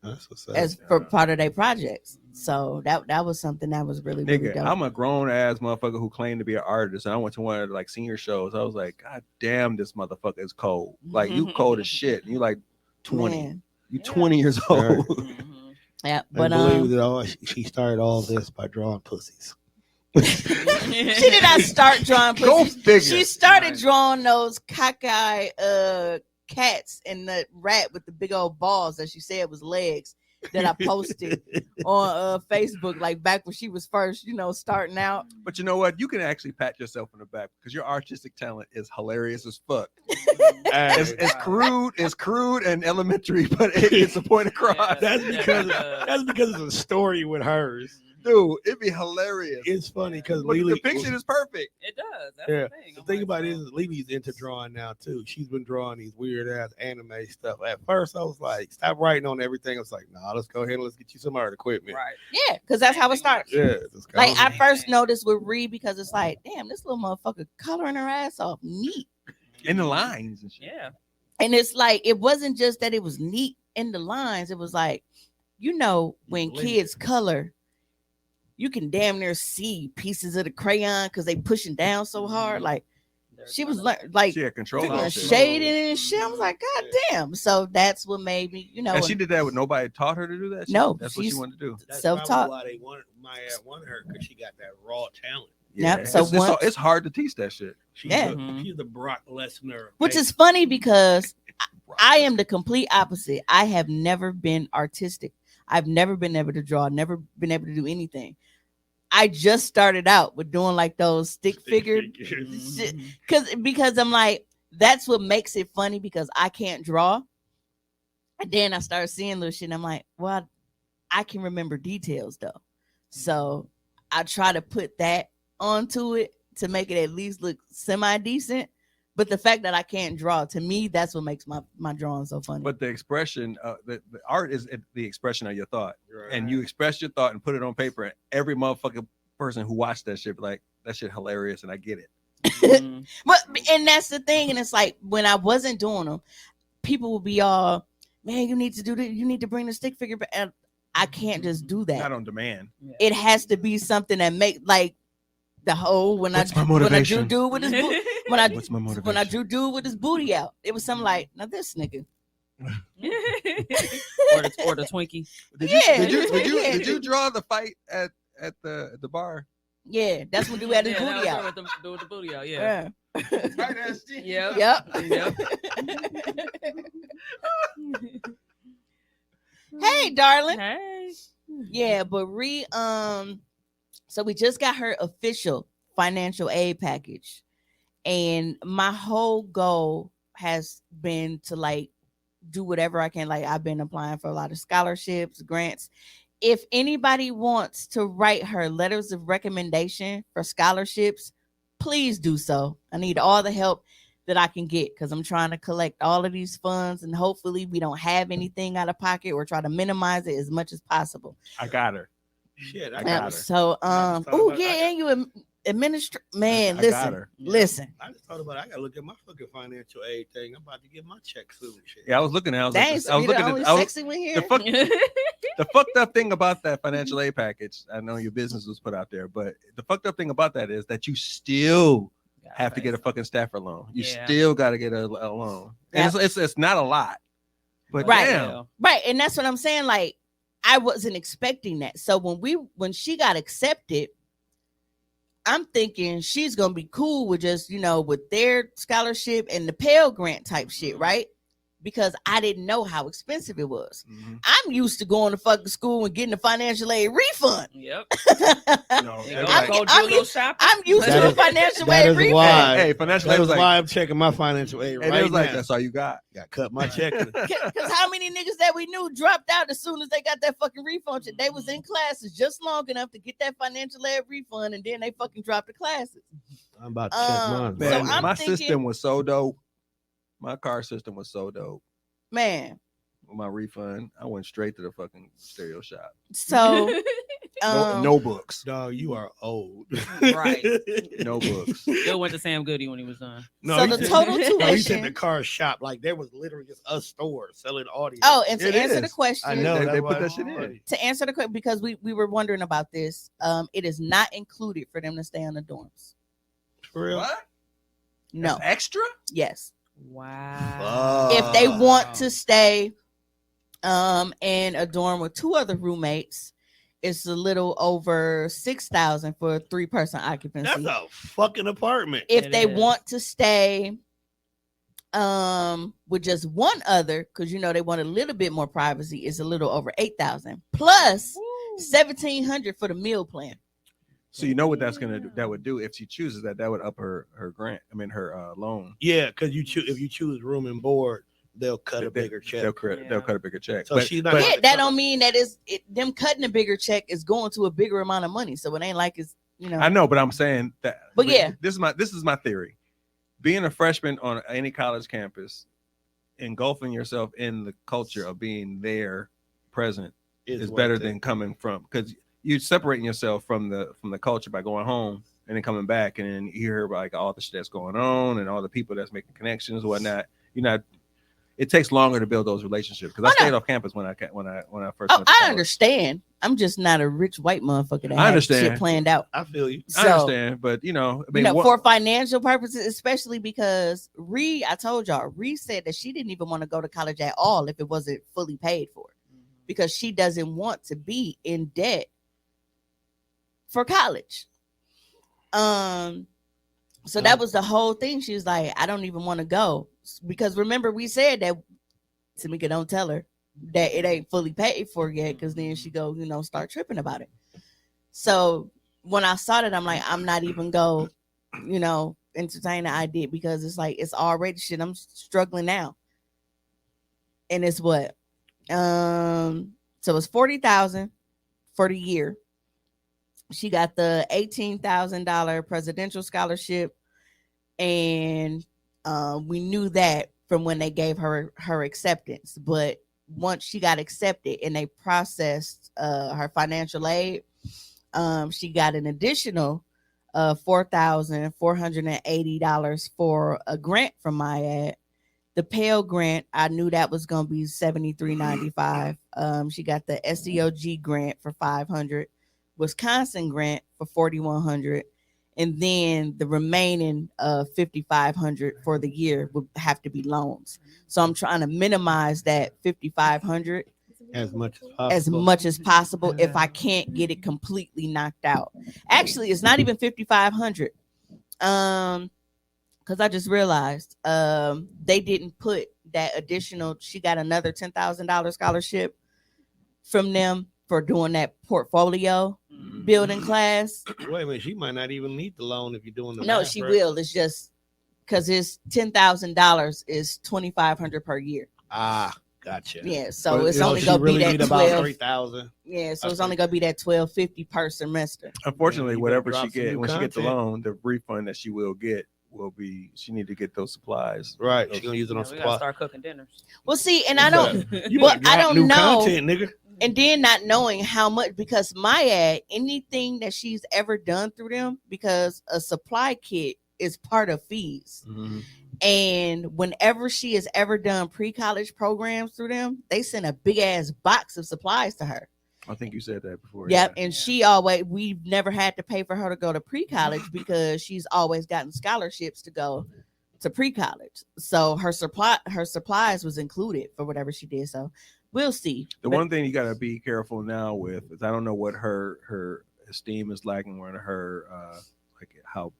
That's what's up. as for part of their projects. So that was something that was really Nigga, dope. I'm a grown ass motherfucker who claimed to be an artist, and I went to one of the like senior shows. I was like, God damn, this motherfucker is cold. Like you cold as shit. And you like 20. Man. You Yeah. 20 years old. Mhm. Yeah, But but believe it all, she started all this by drawing pussies. she did not start drawing Go pussies. figure. She started Right. drawing those cockeye cats and the rat with the big old balls that she said was legs. that I posted on Facebook, like back when she was first, starting out. But you know what? You can actually pat yourself on the back because your artistic talent is hilarious as fuck. It's crude and elementary, but it's a point across. That's because it's a story with hers. Dude, it'd be hilarious. It's funny because But the Lily depiction is perfect. It does. That's Yeah. the thing. The thing about it is Lili's into drawing now too. She's been drawing these weird ass anime stuff. At first, I was like, stop writing on everything. I was like, nah, let's go ahead and let's get you some art equipment. Right. Yeah, because that's how it starts. Yeah. Just go Like on. I first noticed with Ree because it's like, damn, this little motherfucker coloring her ass off neat. In the lines and shit. Yeah. And it's like, it wasn't just that it was neat in the lines. It was like, when kids color, you can damn near see pieces of the crayon because they pushing down so hard. Like she was like She had control of shit. shading and shit. I was like, God damn. So that's what made me, And she did that with nobody taught her to do that? No, That's what she she's- wanted to do. That's self-taught. probably why they wanted her because she got that raw talent. Yep, so it's hard to teach that shit. She's Yeah. she's the Brock Lesnar. Which is funny because I am the complete opposite. I have never been artistic. I've never been able to draw, never been able to do anything. I just started out with doing like those stick figure shit. Because I'm like, that's what makes it funny because I can't draw. And then I started seeing little shit and I'm like, well, I can remember details though. So I try to put that onto it to make it at least look semi-decent. But the fact that I can't draw, to me, that's what makes my drawing so funny. But the expression, the art is the expression of your thought. Right. And you express your thought and put it on paper. And every motherfucking person who watched that shit be like, that shit hilarious and I get it. But and that's the thing. And it's like when I wasn't doing them, people would be all, man, you need to do that. You need to bring the stick figure back. And I can't just do that. Not on demand. It has to be something that make like the whole when What's my I drew motivation? dude with his What's my motivation? when I drew dude with his booty out, it was something like, now this nigga. or the Twinkie. Did you draw the fight at the bar? Yeah, that's when dude had his Yeah, booty that out. was with the booty out. Yeah. Yeah. Yep. Yep. Yep. Hey, darling. Hey. Yeah, but so we just got her official financial aid package. And my whole goal has been to like do whatever I can. Like I've been applying for a lot of scholarships, grants. If anybody wants to write her letters of recommendation for scholarships, please do so. I need all the help that I can get because I'm trying to collect all of these funds and hopefully we don't have anything out of pocket or try to minimize it as much as possible. I got her. Shit, I got her. So, thought oh about- yeah, and you administer, man. I got her. Listen. I just thought about it. I gotta look at my fucking financial aid thing. I'm about to get my check soon and shit. Yeah, I was looking at. I was, Dang, like, so I was you the looking only at. I was, sexy one here. the fucked up thing about that financial aid package. I know your business was put out there, but the fucked up thing about that is that you still have to get a fucking staffer loan. You Yeah. still got to get a loan, and it's not a lot, but Right. damn, Right, and that's what I'm saying. Like, I wasn't expecting that. So when she got accepted, I'm thinking she's gonna be cool with just with their scholarship and the Pell Grant type shit, right? Because I didn't know how expensive it was. Mhm. I'm used to going to fucking school and getting a financial aid refund. Yep. No, You everybody- go do a little shopping. I'm used That to a is- financial that aid is refund. why- hey, financial That aid was was like, why I'm checking my financial aid and right it was like, now. that's all you got. Got cut my check. Because how many niggas that we knew dropped out as soon as they got that fucking refund? They was in classes just long enough to get that financial aid refund, and then they fucking dropped the classes. I'm about to check mine. So Man, I'm my thinking- system was so dope. My car system was so dope. Man, With my refund, I went straight to the fucking stereo shop. so No books. Dog, you are old. Right. No books. Still went to Sam Goody when he was done. No, So he the said- total no, he said tuition- the car shop. Like there was literally just a store selling audio. oh, and to It answer the is. question, I know They that's put why that it's shit in. funny. to answer the question, because we were wondering about this, it is not included for them to stay on the dorms. For real? What? No, That's extra? yes, Wow. if they want to stay in a dorm with two other roommates, it's a little over $6,000 for a 3-person occupancy. That's a fucking apartment. If It they is. want to stay with just one other, because they want a little bit more privacy, is a little over 8,000 plus 1,700 for the meal plan. So you know what that's gonna do? That would do if she chooses that. That would up her grant. I mean her loan. Yeah, because if you choose room and board, they'll cut a bigger check. They'll cut a bigger check. So she's not. Yeah, that don't mean that them cutting a bigger check is going to a bigger amount of money. So it ain't like it's I know, but I'm saying that. But yeah, this is my theory. Being a freshman on any college campus, engulfing yourself in the culture of being there, present, is better than coming from, because you're separating yourself from the culture by going home and then coming back and then you hear about like all the shit that's going on and all the people that's making connections and whatnot. It takes longer to build those relationships, because I stayed off campus when I first went to college. I understand. I'm just not a rich white motherfucker that I has understand. shit planned out. I feel you. So, I understand, but for financial purposes, especially because I told y'all, Ree said that she didn't even want to go to college at all if it wasn't fully paid for, because she doesn't want to be in debt for college. So that was the whole thing. She was like, I don't even want to go, because remember we said that Tamika, don't tell her that it ain't fully paid for yet, because then she go, start tripping about it. So when I saw that, I'm like, I'm not even go, entertain the idea, because it's like, it's already shit. I'm struggling now. And it's what? So it's $40,000 for the year. She got the $18,000 presidential scholarship, and we knew that from when they gave her acceptance. But once she got accepted and they processed her financial aid, she got an additional $4,480 for a grant from MyAd. The Pell grant, I knew that was going to be $73.95. She got the SEOG grant for $500. Wisconsin grant for $4,100, and then the remaining $5,500 for the year would have to be loans. So I'm trying to minimize that $5,500 as much as possible if I can't get it completely knocked out. Actually, it's not even $5,500, because I just realized they didn't put that additional. She got another $10,000 scholarship from them for doing that portfolio building class. Wait a minute, she might not even need the loan if you're doing the No, math, she right? will. It's just because it's $10,000 is $2,500 per year. Ah, gotcha. Yeah, so But it's so only she gonna really be need that about 12. 3,000. Yeah, so That's it's only gonna be that $1,250 per semester. Unfortunately, You whatever better she drop some get new when she gets the content. loan, the refund that she will get will be, she need to get those supplies. Right, she's gonna use it on We gotta supply. start cooking dinners. Well, see, and I don't, You but better I drop don't new know. content, nigga. And then not knowing how much, because MyAd, anything that she's ever done through them, because a supply kit is part of fees. Mm-hmm. And whenever she has ever done pre-college programs through them, they send a big ass box of supplies to her. I think you said that before. Yep. And we've never had to pay for her to go to pre-college because she's always gotten scholarships to go to pre-college. So her supplies was included for whatever she did. So we'll see. One thing you got to be careful now with is, I don't know what her esteem is like and what her like how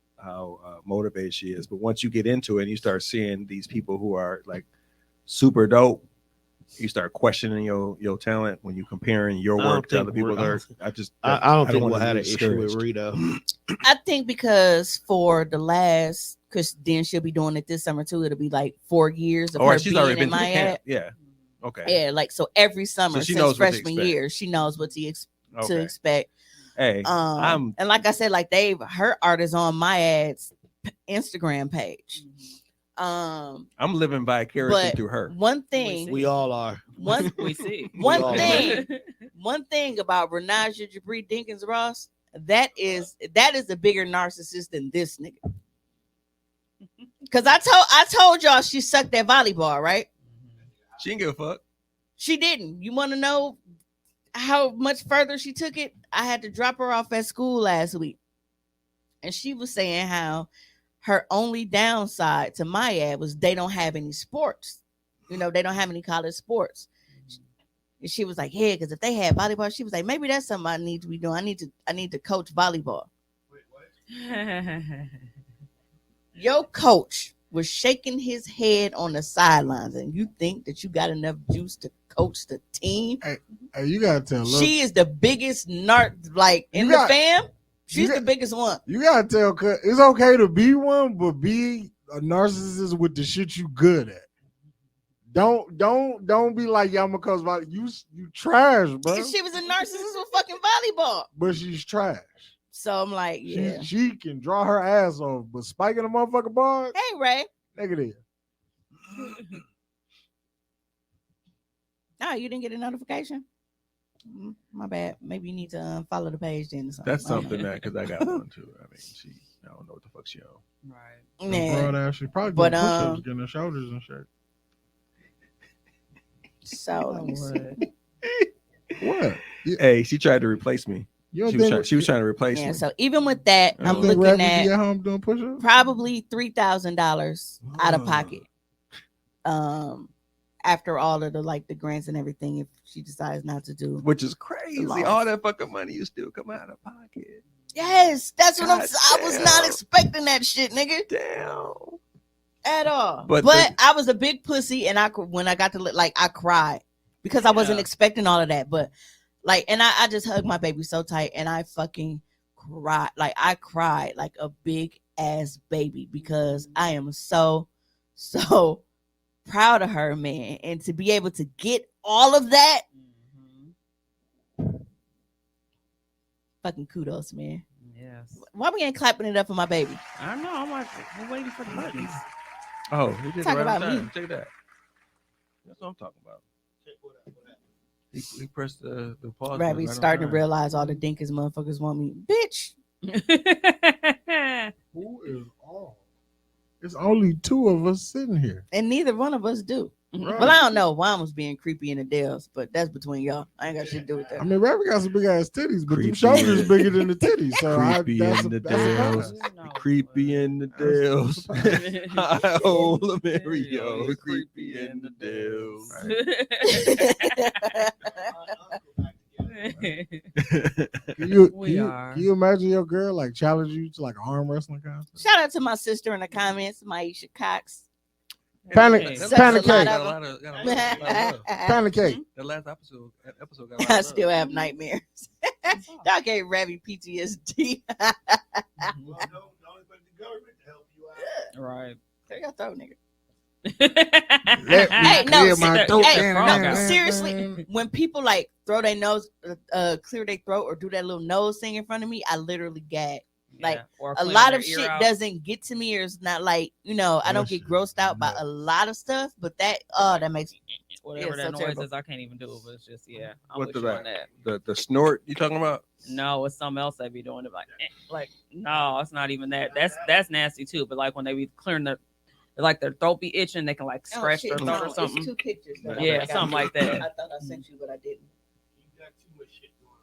motivated she is, but once you get into it and you start seeing these people who are like super dope, you start questioning your talent when you comparing your work to other people. I don't think we'll have an issue with Rita. I think because for the last, because then she'll be doing it this summer too. It'll be like 4 years of her she's being already in been to the my camp. ad. Yeah. Okay. Yeah, like so every summer So she since knows what to freshman expect. year, she knows what to Okay. expect. Hey, And like I said, like her art is on my ad's Instagram page. I'm living vicariously through her. One thing We all are. We see. One all thing about Renaja Jabri Dinkins Ross, that is a bigger narcissist than this nigga. Cause I told y'all she sucked that volleyball, right? She didn't give a fuck. She didn't. You want to know how much further she took it? I had to drop her off at school last week, and she was saying how her only downside to my ad was they don't have any sports. They don't have any college sports. And she was like, yeah, because if they had volleyball, she was like, maybe that's something I need to be doing. I need to coach volleyball. Your coach was shaking his head on the sidelines, and you think that you got enough juice to coach the team? Hey, you gotta tell. Look, She is the biggest like in the fam. She's the biggest one. You gotta tell. Cause it's okay to be one, but be a narcissist with the shit you good at. Don't be like Yamako's about you trash, bro. She was a narcissist with fucking volleyball, but she's trash. So I'm like, yeah, she can draw her ass off, but spiking a motherfucking ball. Hey Ray, Negative. No, you didn't get a notification. My bad. Maybe you need to follow the page then. Or something. That's something that because I got one too. I mean, I don't know what the fuck she on. Right. Yeah. Broad ass, she probably But, doing push-ups, getting her shoulders and shit. So let me see. What? Hey, she tried to replace me. She was trying to replace me. So even with that, I'm think looking at at home doing push-ups? probably $3,000 out of pocket. After all of the grants and everything, if she decides not to do, which is crazy. All that fucking money you still come out of pocket. Yes, that's what I was not expecting that shit, nigga. Damn. At all. But I was a big pussy, and when I got to I cried because I wasn't expecting all of that. But and I just hugged my baby so tight, and I fucking cried. I cried like a big ass baby because I am so proud of her, man, and to be able to get all of that. Fucking kudos, man. Yes. Why we ain't clapping it up for my baby? I don't know. I'm like, we're waiting for the buttons. Oh, he did Talk it right about on time. me. Check that. That's what I'm talking about. He pressed the pause. Right, we starting to realize all the dinkers motherfuckers want me. Bitch. Who is all? It's only two of us sitting here. And neither one of us do. Right. Well, I don't know. Juan was being creepy in the Dells, but that's between y'all. I ain't got shit to do with that. I mean, Rabbit got some big ass titties, but Creepy. them shoulders bigger than the titties. So Creepy that's in the that's a Dells. bonus. Creepy in the Dells. Hi, old Mario. Creepy in the Dells. Can you are. can you imagine your girl challenge you to an arm wrestling contest? Shout out to my sister in the comments, Maisha Cox. Panic Such a cake. lot Got of a lot of love. Panic cake. That last episode got a lot of I love. still have nightmares. Y'all gave Ravi PTSD. Well, no, but the government to help you out. Right. Clear your throat, nigga. Let me Hey, no, clear my throat. hey, no, seriously, when people throw their nose, clear their throat, or do that little nose thing in front of me, I literally gag. Or A cleaning lot their of ear shit out. doesn't get to me, or it's not I don't get grossed out by a lot of stuff, but that makes whatever Yeah, that so noise terrible. is, I can't even do it. But it's just I'm What with the you on that. the snort you talking about? No, it's something else they be doing. No, it's not even that. That's nasty too. But when they be clearing their throat be itching, they can scratch their throat or something. It's 2 pictures. That Yeah, I something like that. I thought I sent you, but I didn't. You got too much shit going on.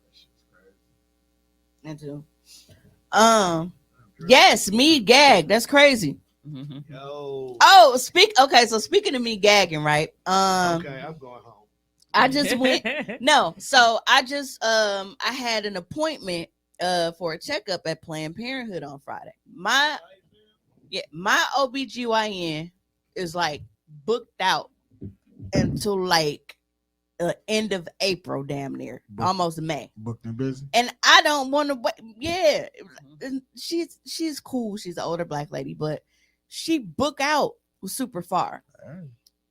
That shit's crazy. And yes, me gag. That's crazy. Mm-hmm. Yo. Oh, so speaking of me gagging, right? Okay, I'm going home. I just went. No, so I just I had an appointment for a checkup at Planned Parenthood on Friday. My OBGYN is booked out until end of April, damn near almost May. Booked and busy. And I don't want to wait. Yeah, and she's cool. She's an older black lady, but she book out super far,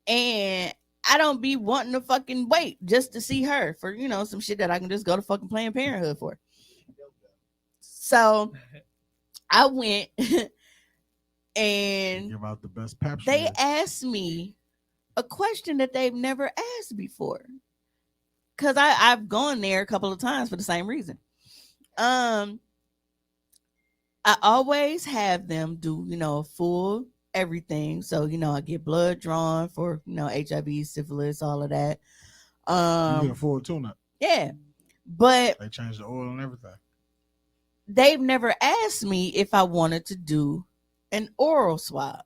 and I don't be wanting to fucking wait just to see her for some shit that I can just go to fucking Planned Parenthood for. So I went and Give out the best pap they smear. asked me a question that they've never asked before, because I've gone there a couple of times for the same reason. I always have them do a full everything, so I get blood drawn for HIV, syphilis, all of that. You get a full tune-up. Yeah, but They changed the oil and everything. they've never asked me if I wanted to do an oral swab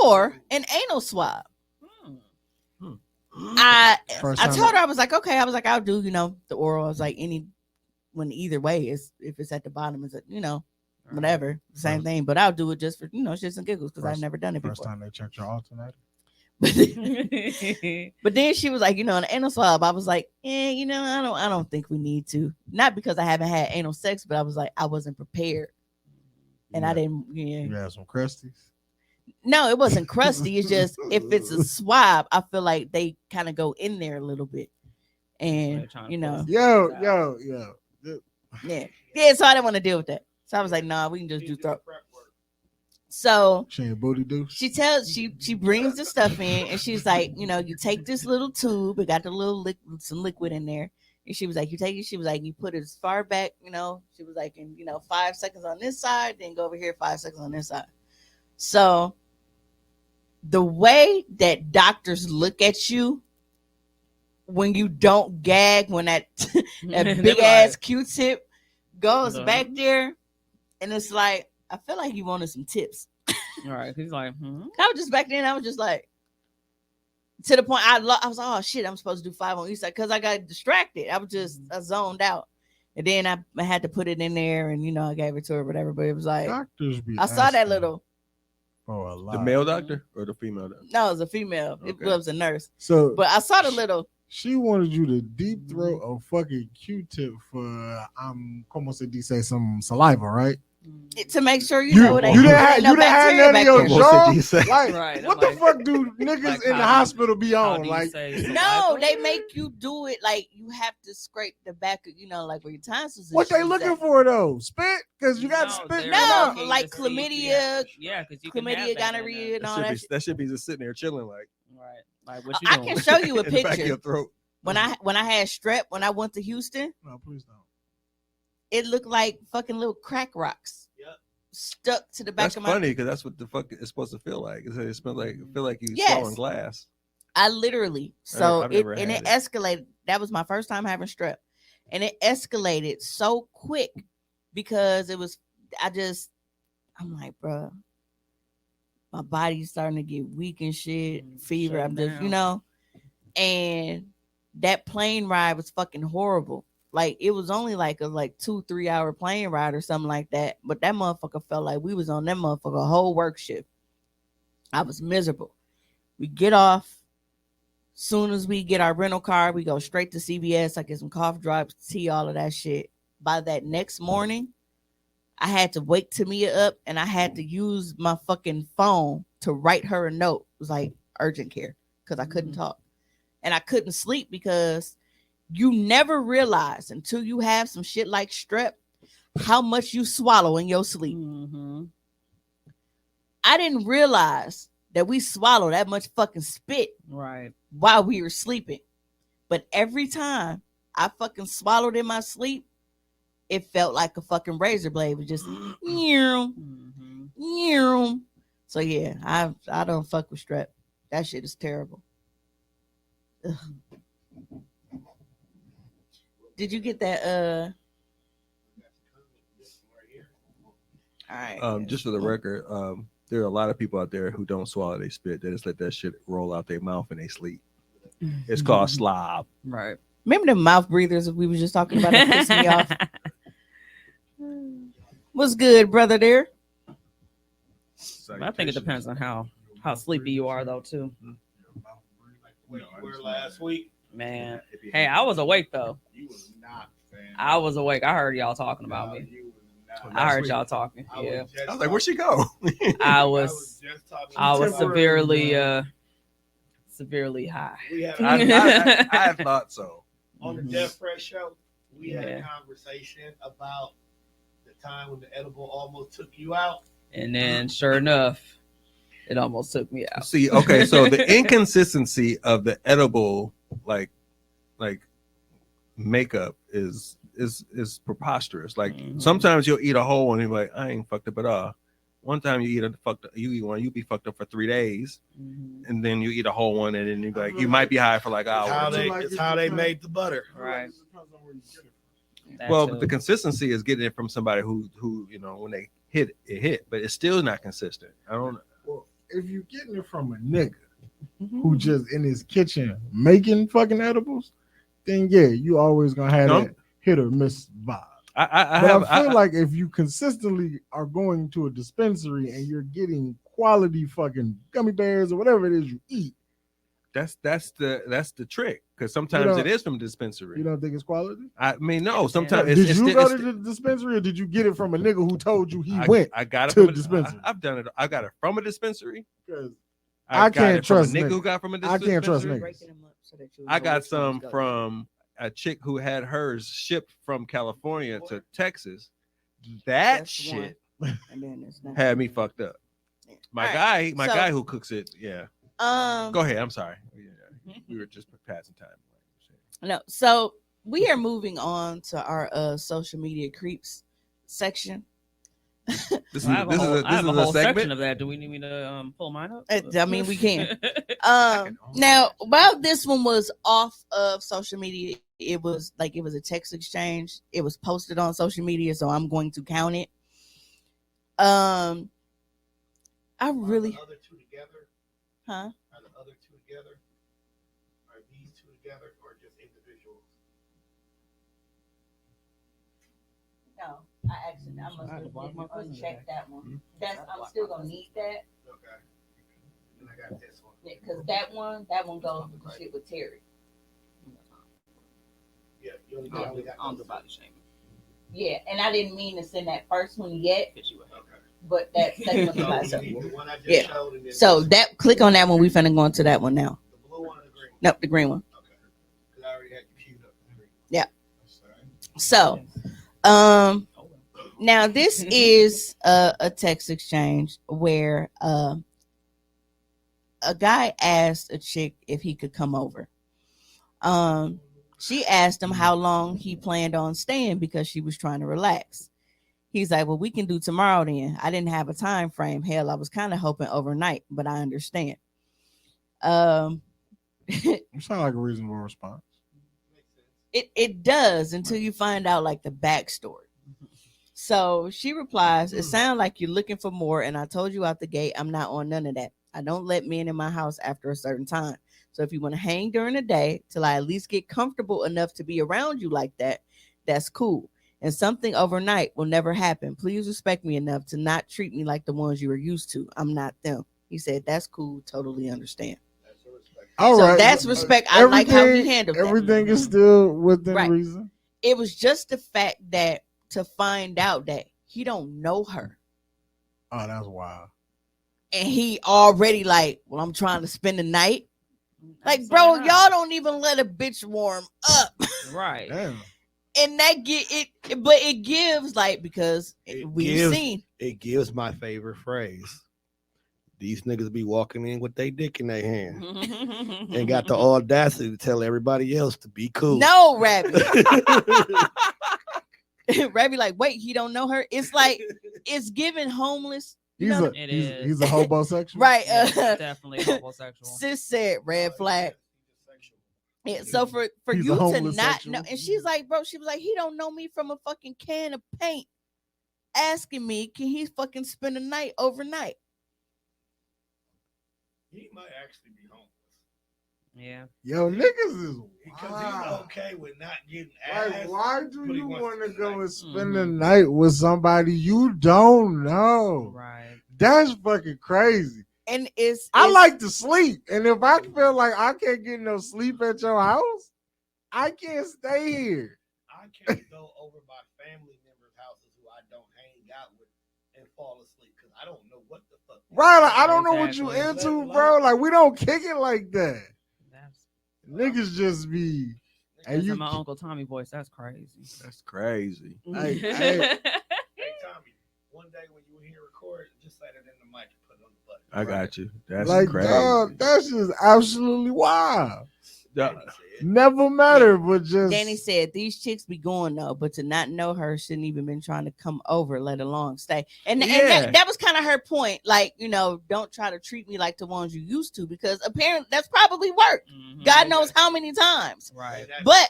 or an anal swab. I told her, I was like, okay, I'll do the oral. I was like, when either way is, if it's at the bottom, is it whatever, same thing. But I'll do it just for shits and giggles because I've never done it First before. time they checked your alternator. But then she was like, an anal swab. I was like, I don't think we need to. Not because I haven't had anal sex, but I was like, I wasn't prepared, and I didn't. Yeah. You had some crusties. No, it wasn't crusty. It's just if it's a swab, I feel like they kind of go in there a little bit, and Yo. yeah. So I didn't want to deal with that. So I was like, nah, we can just do throat. So she ain't booty do. She brings the stuff in, and she's like, you take this little tube, it got the little some liquid in there, and she was like, you take it. She was like, you put it as far back, She was like, and 5 seconds on this side, then go over here 5 seconds on this side. So the way that doctors look at you when you don't gag, when that big ass Q-tip goes back there, and it's like, I feel like you wanted some tips. All right, he's like, I was just back then. I was just like, to the point I was like, oh shit, I'm supposed to do 5 on each side because I got distracted. I was just zoned out, and then I had to put it in there, and I gave it to her, whatever. But it was like, doctors be I saw that little. Oh, a lot. The male doctor or the female doctor? No, it was a female. Okay. It was a nurse. So, but I saw the little. She wanted you to deep throat a fucking Q-tip for como se dice, some saliva, right? To make sure you didn't have none of your jaw. Like, right, what the fuck do niggas in the hospital be on? Like, no, they make you do it. Like, you have to scrape the back of, like where your tonsils. What they looking for though? Spit? Because you got spit. No, like chlamydia. Yeah, because you chlamydia, gonorrhea, and all that. That should be just sitting there chilling, like. Right. Like what you I doing? can show you a In the back of picture. your throat. When I had strep, when I went to Houston. No, please don't. It looked like fucking little crack rocks. Yep. Stuck to the back That's of my. funny because that's what the fuck it's supposed to feel like. It feel like you swallowing glass. I literally it escalated. That was my first time having strep, and it escalated so quick because it was. I'm like, bro, my body's starting to get weak and shit, fever. I'm just, and that plane ride was fucking horrible. Like, it was only like a 2-3 hour plane ride or something like that. But that motherfucker felt like we was on that motherfucker whole work shift. I was miserable. We get off. Soon as we get our rental car, we go straight to CVS. I get some cough drops, tea, all of that shit. By that next morning, I had to wake Tamia up and I had to use my fucking phone to write her a note. It was like urgent care because I couldn't talk. And I couldn't sleep because you never realize until you have some shit like strep how much you swallow in your sleep. Mm-hmm. I didn't realize that we swallow that much fucking spit while we were sleeping. But every time I fucking swallowed in my sleep, it felt like a fucking razor blade. It was just So yeah, I don't fuck with strep. That shit is terrible. Ugh. Did you get that? All right. Just for the record, there are a lot of people out there who don't swallow their spit. They just let that shit roll out their mouth and they sleep. It's called slob. Right. Remember the mouth breathers we were just talking about? That pissed me off. What's good, brother? There. I think it depends on how sleepy you are, though, too. Where you were last week, man. Hey, I was awake though. You was not, man. I was awake. I heard y'all talking about me. I heard y'all talking. Yeah. I was like, where'd she go? I was severely high. I thought so. On the Death Press show, we had a conversation about the time when the edible almost took you out. And then, sure enough, it almost took me out. See, okay, so the inconsistency of the edible, like makeup is preposterous. Like sometimes you'll eat a whole one and you're like, I ain't fucked up at all. One time you eat one, you be fucked up for 3 days, and then you eat a whole one, and then you like you might be high for like hours. It's how they made the butter, right? Well, but the consistency is getting it from somebody who when they hit it, but it's still not consistent. I don't know. Well, if you're getting it from a nigga who just in his kitchen making fucking edibles, then yeah, you always gonna have that hit or miss vibe. I feel like if you consistently are going to a dispensary and you're getting quality fucking gummy bears or whatever it is you eat, that's the trick, because sometimes it is from dispensary. You don't think it's quality? I mean, no. Sometimes did you go to the dispensary, or did you get it from a nigga who told you he went? I got it to from a dispensary. I've done it. I got it from a dispensary. I can't trust a nigga niggas. who got from a dispensary. I can't trust niggas. I got some from a chick who had hers shipped from California to Texas. That shit had me fucked up. My guy who cooks it, yeah. Go ahead. I'm sorry. Yeah, we were just passing time. No, so we are moving on to our social media creeps section. I have a whole section of that. Do we need me to pull mine up? I mean, we can. Now, while this one was off of social media, it was a text exchange. It was posted on social media, so I'm going to count it. I really. Are the other two together? Huh? Are the other two together? Are these two together, or just individuals? No, I must have unchecked that one. I'm still gonna need that. Okay. And I got this one. Yeah, because that one goes with the shit with Terry. Yeah, you only got on the body shaming. Yeah, and I didn't mean to send that first one yet. Okay. But that second one by itself. Yeah. So that click on that one. We finna go into that one now. The blue one or the green one? Nope, the green one. Okay. Because I already had you queued up. Yeah. So, now this is a text exchange where a guy asked a chick if he could come over. She asked him how long he planned on staying because she was trying to relax. He's like, well, we can do tomorrow then. I didn't have a time frame. Hell, I was kind of hoping overnight, but I understand. You sound like a reasonable response. It does until you find out like the backstory. So she replies, it sounds like you're looking for more, and I told you out the gate, I'm not on none of that. I don't let men in my house after a certain time. So if you want to hang during the day till I at least get comfortable enough to be around you like that, that's cool. And something overnight will never happen. Please respect me enough to not treat me like the ones you were used to. I'm not them. He said, that's cool. Totally understand. All right. That's respect. I like how he handled everything is still within reason. It was just the fact that to find out that he don't know her. Oh, that's wild. And he already like, well, I'm trying to spend the night. Like, bro, y'all don't even let a bitch warm up. Right. Damn. And that but it gives like, because we've seen. It gives my favorite phrase. These niggas be walking in with their dick in their hand and got the audacity to tell everybody else to be cool. No, Rabbi. Rabbi like, wait, he don't know her. It's like, it's giving homeless. He's a homosexual. Right. Definitely homosexual. Sis said red flag. Yeah, so for He's you to not know, and she's like, bro, she was like, he don't know me from a fucking can of paint, asking me, can he fucking spend a night overnight? He might actually be homeless. Yeah. Yo, niggas is because he's okay with not getting asked. Like, why do you want to go and spend the night with somebody you don't know? Right. That's fucking crazy. And I like to sleep, and if I feel like I can't get no sleep at your house, I can't stay here. I can't go over my family members' houses who I don't hang out with and fall asleep because I don't know what the fuck. Right, like, I don't know what you into, bro. Like, we don't kick it like that. Niggas just be. And you my Uncle Tommy voice. That's crazy. That's crazy. Hey, Tommy. One day when you hear record, just say it in the mic and put it on the button. I got you. That's like, crazy. Dog, that's just absolutely wild. Never matter, but just. Danny said these chicks be going though, but to not know her shouldn't even been trying to come over, let alone stay. And that was kind of her point. Like, you know, don't try to treat me like the ones you used to, because apparently that's probably worked. Mm-hmm. God knows how many times. Right. But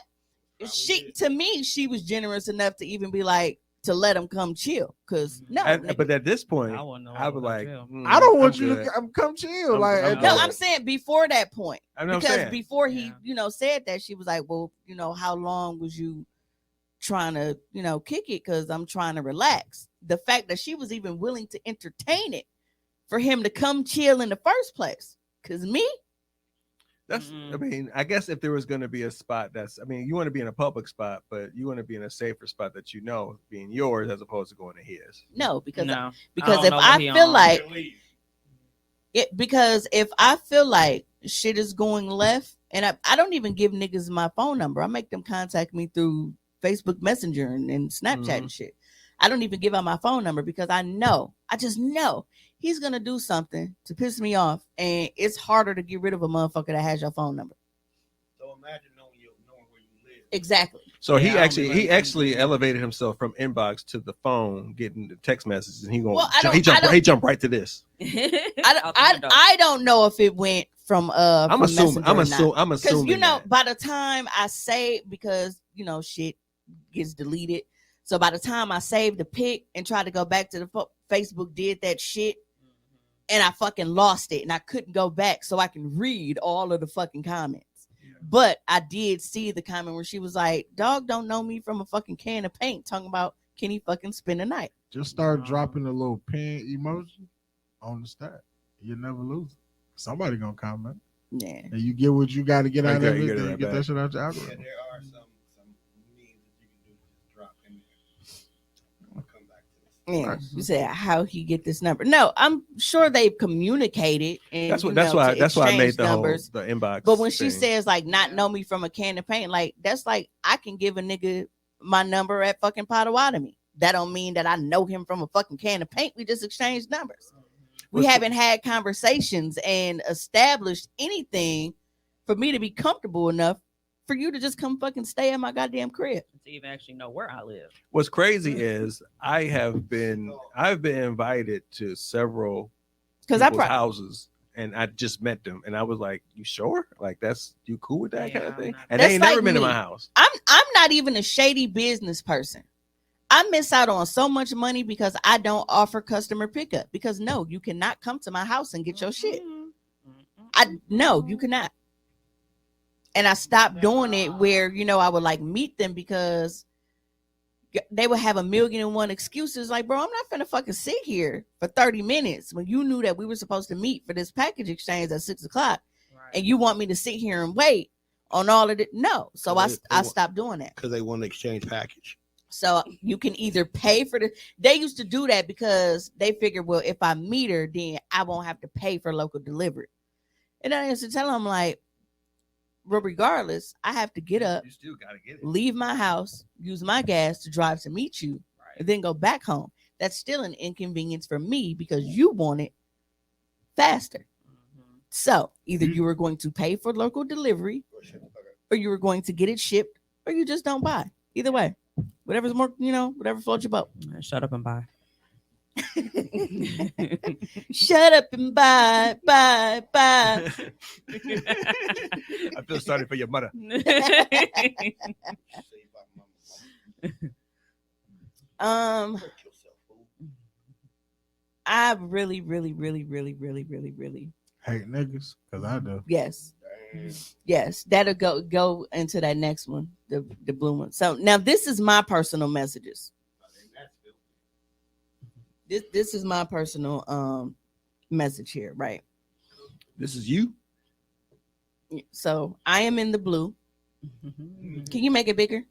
to me, she was generous enough to even be like, to let him come chill, because but at this point, I was like, I don't want you to come chill. I'm saying before that point, because before he, said that, she was like, well, how long was you trying to, kick it because I'm trying to relax. The fact that she was even willing to entertain it for him to come chill in the first place. Because me, That's, I mean, I guess if there was going to be a spot you want to be in a public spot, but you want to be in a safer spot that being yours as opposed to going to his. no, because No, if I feel like shit is going left, and I don't even give niggas my phone number. I make them contact me through Facebook Messenger and Snapchat and shit. I don't even give out my phone number because I just know he's gonna do something to piss me off, and it's harder to get rid of a motherfucker that has your phone number. So imagine knowing where you live. Exactly. So he actually elevated himself from inbox to the phone, getting the text messages, and he jumped right to this. I don't know if it went from I'm assuming because by the time I say, because shit gets deleted, so by the time I saved the pic and tried to go back to the Facebook, did that shit, and I fucking lost it, and I couldn't go back so I can read all of the fucking comments. But I did see the comment where she was like, "Dog don't know me from a fucking can of paint," talking about can he fucking spend a night. Just start dropping a little pen emoji on the stat. You never lose it. Somebody gonna comment. Yeah. And you get what you got to get out of it. You Then get that shit out your Yeah, algorithm. there are some means that you can do to just drop in there. I'll come back to this. Yeah, you said how he get this number. No, I'm sure they've communicated, and That's why I made the numbers. the inbox. But when she thing. says like not know me from a can of paint, like that's like I can give a nigga my number at fucking Potawatomi. That don't mean that I know him from a fucking can of paint. We just exchanged numbers. We haven't had conversations and established anything for me to be comfortable enough for you to just come fucking stay at my goddamn crib. To even actually know where I live. What's crazy is I've been invited to several houses, and I just met them, and I was like, "You sure? Like you cool with that kind of thing?" And they ain't never been in my house. I'm not even a shady business person. I miss out on so much money because I don't offer customer pickup. Because no, you cannot come to my house and get your shit. No, you cannot. And I stopped doing it where, I would like meet them because they would have 1,000,001 excuses. Like, bro, I'm not finna fucking sit here for 30 minutes when you knew that we were supposed to meet for this package exchange at 6:00, right, and you want me to sit here and wait on all of it. No. So I stopped doing that. Because they want to exchange package. So you can either pay for they used to do that because they figured, well, if I meet her, then I won't have to pay for local delivery. And I used to tell them, like, well, regardless, I have to get up, You still gotta get it. leave my house, use my gas to drive to meet you, and then go back home. That's still an inconvenience for me because you want it faster. So either you were going to pay for local delivery, or you were going to get it shipped, or you just don't buy. Either way. Whatever's more, whatever floats your boat. Shut up and buy. Shut up and buy. I feel sorry for your mother. I really, really, really, really, really, really, really hate niggas because I do. Yes, that'll go into that next one, the blue one. So now this is my personal messages. This is my personal message here, right? This is you. So I am in the blue. Can you make it bigger?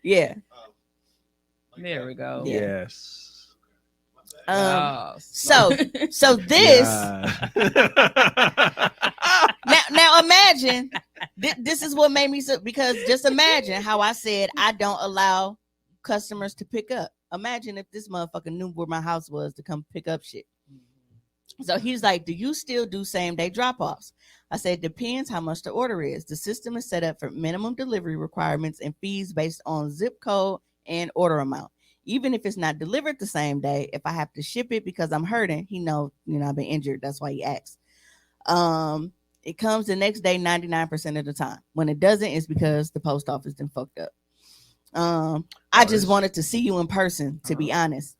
Yeah. There we go. Yes. So this now imagine this is what made me so, because just imagine how I said I don't allow customers to pick up. Imagine if this motherfucker knew where my house was to come pick up shit. So he's like, do you still do same day drop-offs? I said, depends how much the order is. The system is set up for minimum delivery requirements and fees based on zip code and order amount. Even if it's not delivered the same day, if I have to ship it because I'm hurting, he knows, I've been injured. That's why he asks. It comes the next day 99% of the time. When it doesn't, it's because the post office done fucked up. I just wanted to see you in person, to be honest.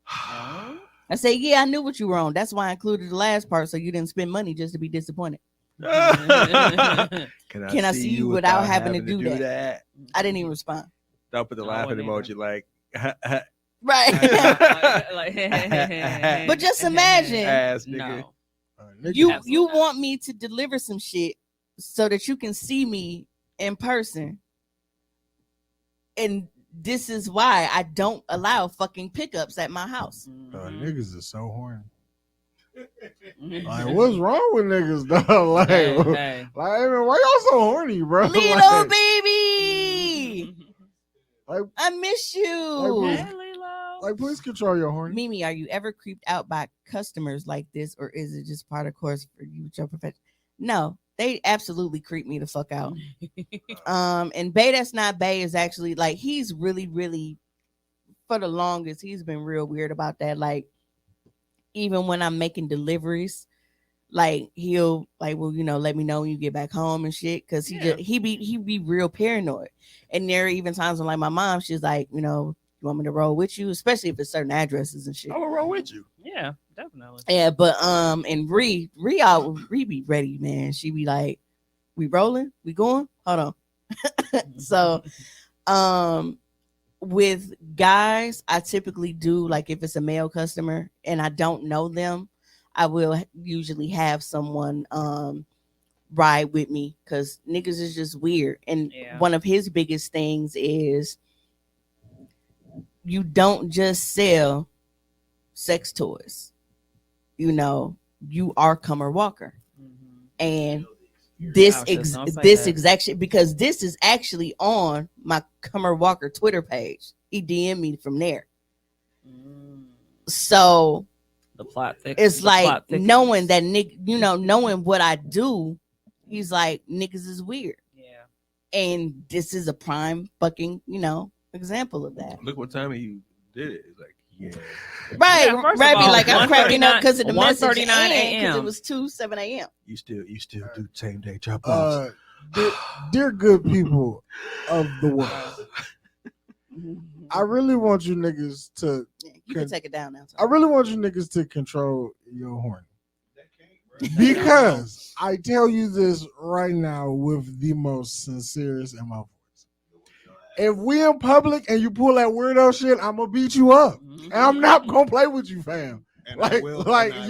I said, yeah, I knew what you were on. That's why I included the last part so you didn't spend money just to be disappointed. Can Can I see you without having to do that? that? I didn't even respond. Don't put the I laughing wouldn't emoji like. Right. But just imagine Ass nigga. No. you want me to deliver some shit so that you can see me in person. And this is why I don't allow fucking pickups at my house. Niggas is so horny. Mhm. Like, what's wrong with niggas, though? Like, Hey. like, man, why y'all so horny, bro? Little Like, baby, like, I miss you. Like, Hey, Lilo. like, please control your horny. Mimi, are you ever creeped out by customers like this, or is it just part of course for you with your profession? No, they absolutely creep me the fuck out. And Bay That's Not Bay is actually like, he's really, really, for the longest, he's been real weird about that. Like, even when I'm making deliveries, like he'll like, well, let me know when you get back home and shit, because he be real paranoid. And there are even times when like my mom, she's like, you want me to roll with you, especially if it's certain addresses and shit. I will roll with you. Yeah, definitely. Yeah, but and Ree be ready, man. She be like, we rolling, we going, hold on. So with guys, I typically do, like, if it's a male customer and I don't know them, I will usually have someone ride with me, because niggas is just weird. And one of his biggest things is you don't just sell sex toys. You are Comer Walker. And this exact shit, because this is actually on my Comer Walker Twitter page. He DM'd me from there. So the plot it's like knowing that knowing what I do, he's like, niggas is weird. Yeah. And this is a prime fucking, example of that. Look what time you did it. It's like, yeah. Right, Yeah, first right. of all, Like, I'm cracking up because of the message 1:39 because it was 2:07 a.m. You still do same day drop offs. Dear good people of the world, I really want you niggas to. You can take it down now. I really want you niggas to control your horny. Because I tell you this right now with the most sincerest in my voice. If we in public and you pull that weirdo shit, I'm gonna beat you up. And I'm not gonna play with you, fam. And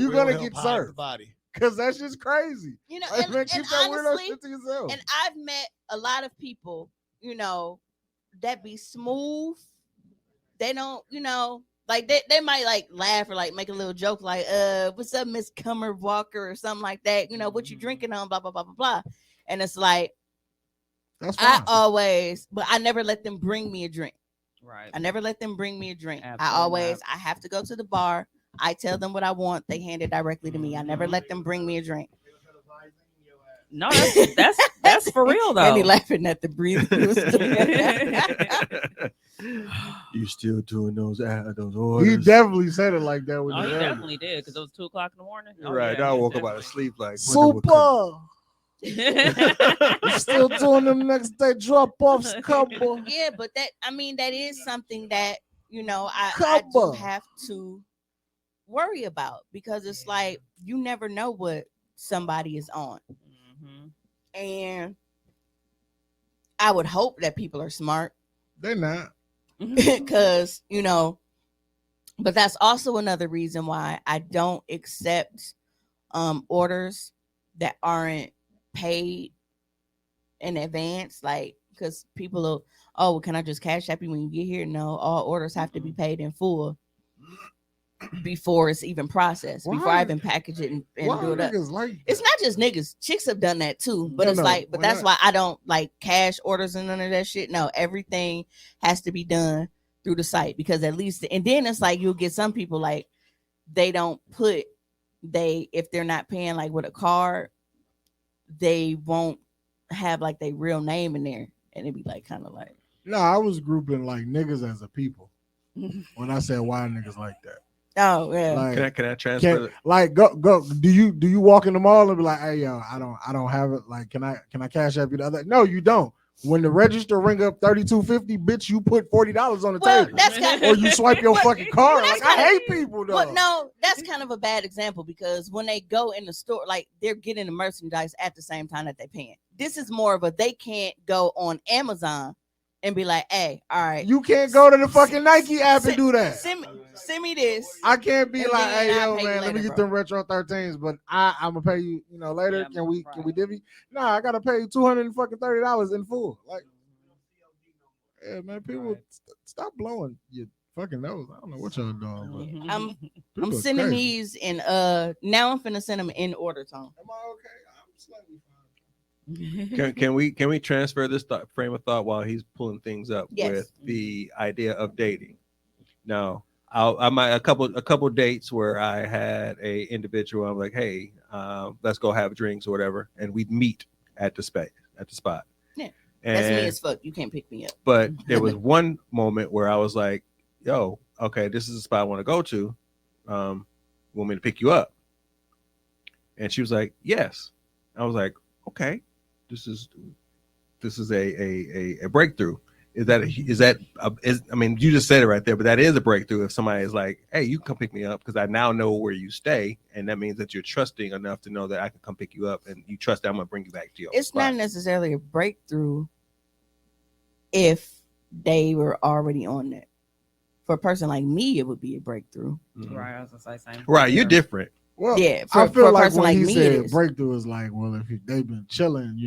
You're gonna get hide served. the body. Cause that's just crazy. Like, man, keep that weirdo honestly, shit to yourself. And I've met a lot of people, that be smooth. They don't, like they might like laugh or like make a little joke like, what's up, Miss Comer Walker, or something like that. What you drinking on, blah, blah, blah, blah, blah. And it's like, that's fine. but I never let them bring me a drink. Right. I never let them bring me a drink. Absolutely I have to go to the bar. I tell them what I want. They hand it directly to me. I never let them bring me a drink. No, that's for real though. And he laughing at the breathing. You still doing those orders? He definitely said it like that. Oh, he definitely did, because it was 2:00 in the morning. Oh, right. yeah, I woke up out of sleep like super. You still doing them next day drop offs, couple. Yeah, but that is something that I do have to worry about, because it's like you never know what somebody is on. And I would hope that people are smart. They're not. Because, but that's also another reason why I don't accept orders that aren't paid in advance. Like, because people will, well, can I just cash app you when you get here? No, all orders have to be paid in full before it's even processed, before I even package it and do it up. It's not just niggas. Chicks have done that too. But that's why I don't like cash orders and none of that shit. No, everything has to be done through the site, because at least, and then it's like you'll get some people like they don't put, if they're not paying like with a card, they won't have like their real name in there, and it'd be like kind of like. No, I was grouping like niggas as a people when I said why niggas like that. Oh yeah. Like, can I transfer? Go. Do you walk in the mall and be like, hey yo, I don't have it. Like, can I cash app you the other? No, you don't. When the register ring up $32.50, bitch, you put $40 on the Well, table, that's kind or you swipe your Well, fucking card. that's Like I kinda- hate people though. Well, no, that's kind of a bad example because when they go in the store, like they're getting the merchandise at the same time that they're paying. This is more of a they can't go on Amazon and be like, hey, all right, You can't go to the fucking Nike app and do that. Send me this. I can't be And like, then hey, I'll yo, pay you man, let me later, get bro. them retro 13s, but I'm gonna pay you, later. Yeah, Can we divvy? Nah, I gotta pay you $230 in full. Like, yeah, man, people stop blowing your fucking nose. I don't know what y'all doing, but I'm people are sending crazy. these in now I'm finna send them in order, Tom. Am I okay? I'm slightly fine. Can we transfer this frame of thought while he's pulling things up Yes. with the idea of dating? No, I might a couple dates where I had a individual. I'm like, hey, let's go have drinks or whatever, and we'd meet at the spot. Yeah. And, That's me as fuck. You can't pick me up. but there was one moment where I was like, yo, okay, this is the spot I want to go to. Want me to pick you up? And she was like, yes. I was like, okay, this is a breakthrough. I mean, you just said it right there, but that is a breakthrough. If somebody is like, hey, you can come pick me up because I now know where you stay, and that means that you're trusting enough to know that I can come pick you up, and you trust that I'm gonna bring you back to your It's spot. not necessarily a breakthrough if they were already on that. For a person like me, it would be a breakthrough. Mhm. Right, I was gonna say same. Right, you're here. different. Well, Yeah, I for feel a like person when like he me, it said is. breakthrough is like, well, if they've been chilling,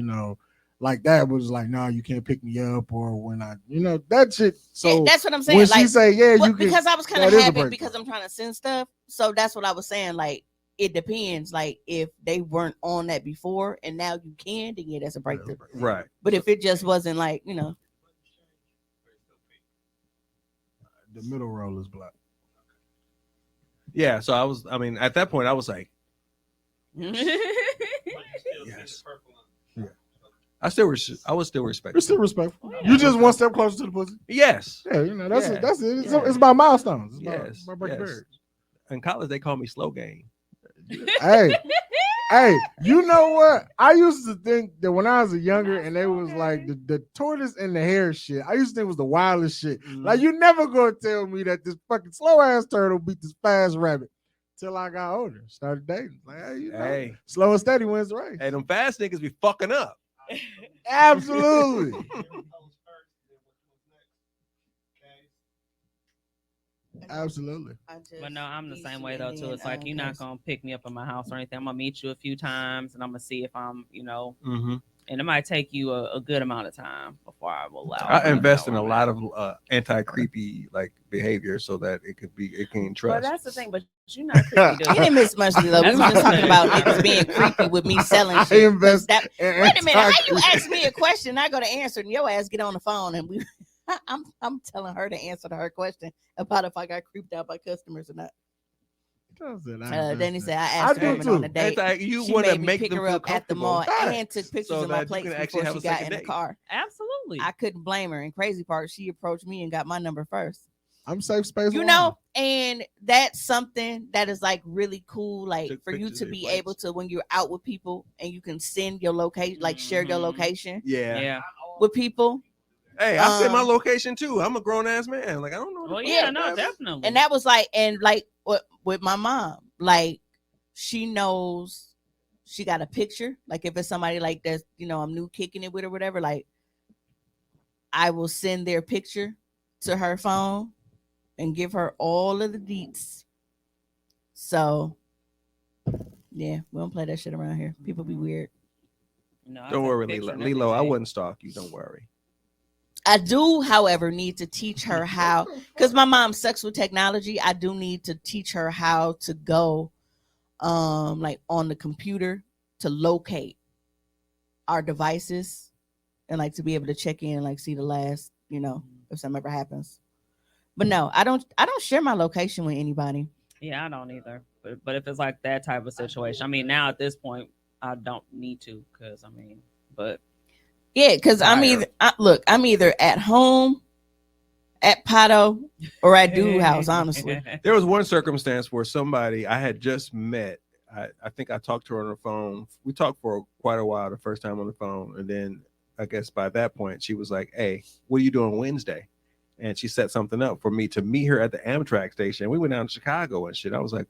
like that was like, no, you can't pick me up, or when I, that shit. So Yeah, that's what I'm saying. when Like, she say, yeah, well, you can, because I was kind that of is a happy breakthrough. because I'm trying to send stuff. So that's what I was saying. Like, it depends. Like, if they weren't on that before and now you can, then yeah, that's a breakthrough. Right. But if it just wasn't like, the middle roll is black. Yeah. So at that point, I was like, yes. Yeah. I was still respectful. It's still respectful. You just one step closer to the pussy. Yes. Yeah, that's Yeah. it. That's it. It's, Yeah. it's about milestones. It's Yes. about breaking Yes. barriers. In college, they call me slow game. Hey, you know what? I used to think that when I was younger and they was like the tortoise and the hare shit, I used to think it was the wildest shit. Like, you never gonna tell me that this fucking slow ass turtle beat this fast rabbit. Till I got older, started dating. Like, hey, slow and steady wins the race. Hey, them fast niggas be fucking up. Absolutely. Absolutely. But no, I'm the same way though too. It's like you're not gonna pick me up in my house or anything. I'm gonna meet you a few times and I'm gonna see if I'm, Mm-hmm. and it might take you a good amount of time before I will allow. I invest in a lot of anti-creepy like behavior so that it can But trust. that's the thing. But you're not creepy, dude. you didn't miss much, though. We That's was what just I'm talking saying. about niggas being creepy with me selling I shit. invest Wait a minute, how you anti-creepy. ask me a question? I go to answer, and your ass get on the phone, and I'm telling her to answer to her question about if I got creeped out by customers or not. Then he said I asked I a do woman on too. a date. You She want to made me make pick them her feel up at the comfortable. mall Right. and took pictures So of my that you plates can actually before have she a got second in the date. car. Absolutely. I couldn't blame her. And crazy part, she approached me and got my number first. I'm safe space. You know, and that's something that is like really cool, like Took for you pictures to of be your able plates. to, when you're out with people and you can send your location, like share your Mhm. location Yeah. with people. Hey, I send my Um, location too. I'm a grown ass man. Like, I don't know. Well, the yeah, fuck no, that is. definitely. And that was like, and like with my mom, like she knows she got a picture. Like if it's somebody like that's, I'm new kicking it with or whatever, like I will send their picture to her phone and give her all of the deets. So yeah, we don't play that shit around here. People be weird. No, I Don't take worry, picture Lilo. and Lilo, I everything. wouldn't stalk you. Don't worry. I do, however, need to teach her how, because my mom sucks with technology. I do need to teach her how to go, like on the computer to locate our devices and like to be able to check in and like see the last, if something ever happens. But no, I don't share my location with anybody. Yeah, I don't either. But if it's like that type of situation, I mean, now at this point, I don't need to because but Yeah, because I'm either at home, at Pato, or at Dude House, honestly. There was one circumstance where somebody I had just met. I think I talked to her on the phone. We talked for quite a while the first time on the phone, and then I guess by that point she was like, "Hey, what are you doing Wednesday?" And she set something up for me to meet her at the Amtrak station. We went down to Chicago and shit. I was like,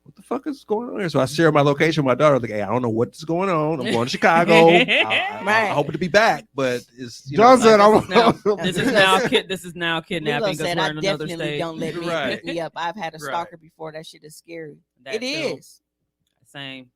what the fuck is going on here? So I shared my location with my daughter. Like, hey, I don't know what's going on. I'm going to Chicago. I hope to be back, but it's John said, this is now kidnapping because said, we're I in another definitely state. don't let me Right. pick me up. I've had a Right. stalker before. That shit is scary. That It too. is. Same.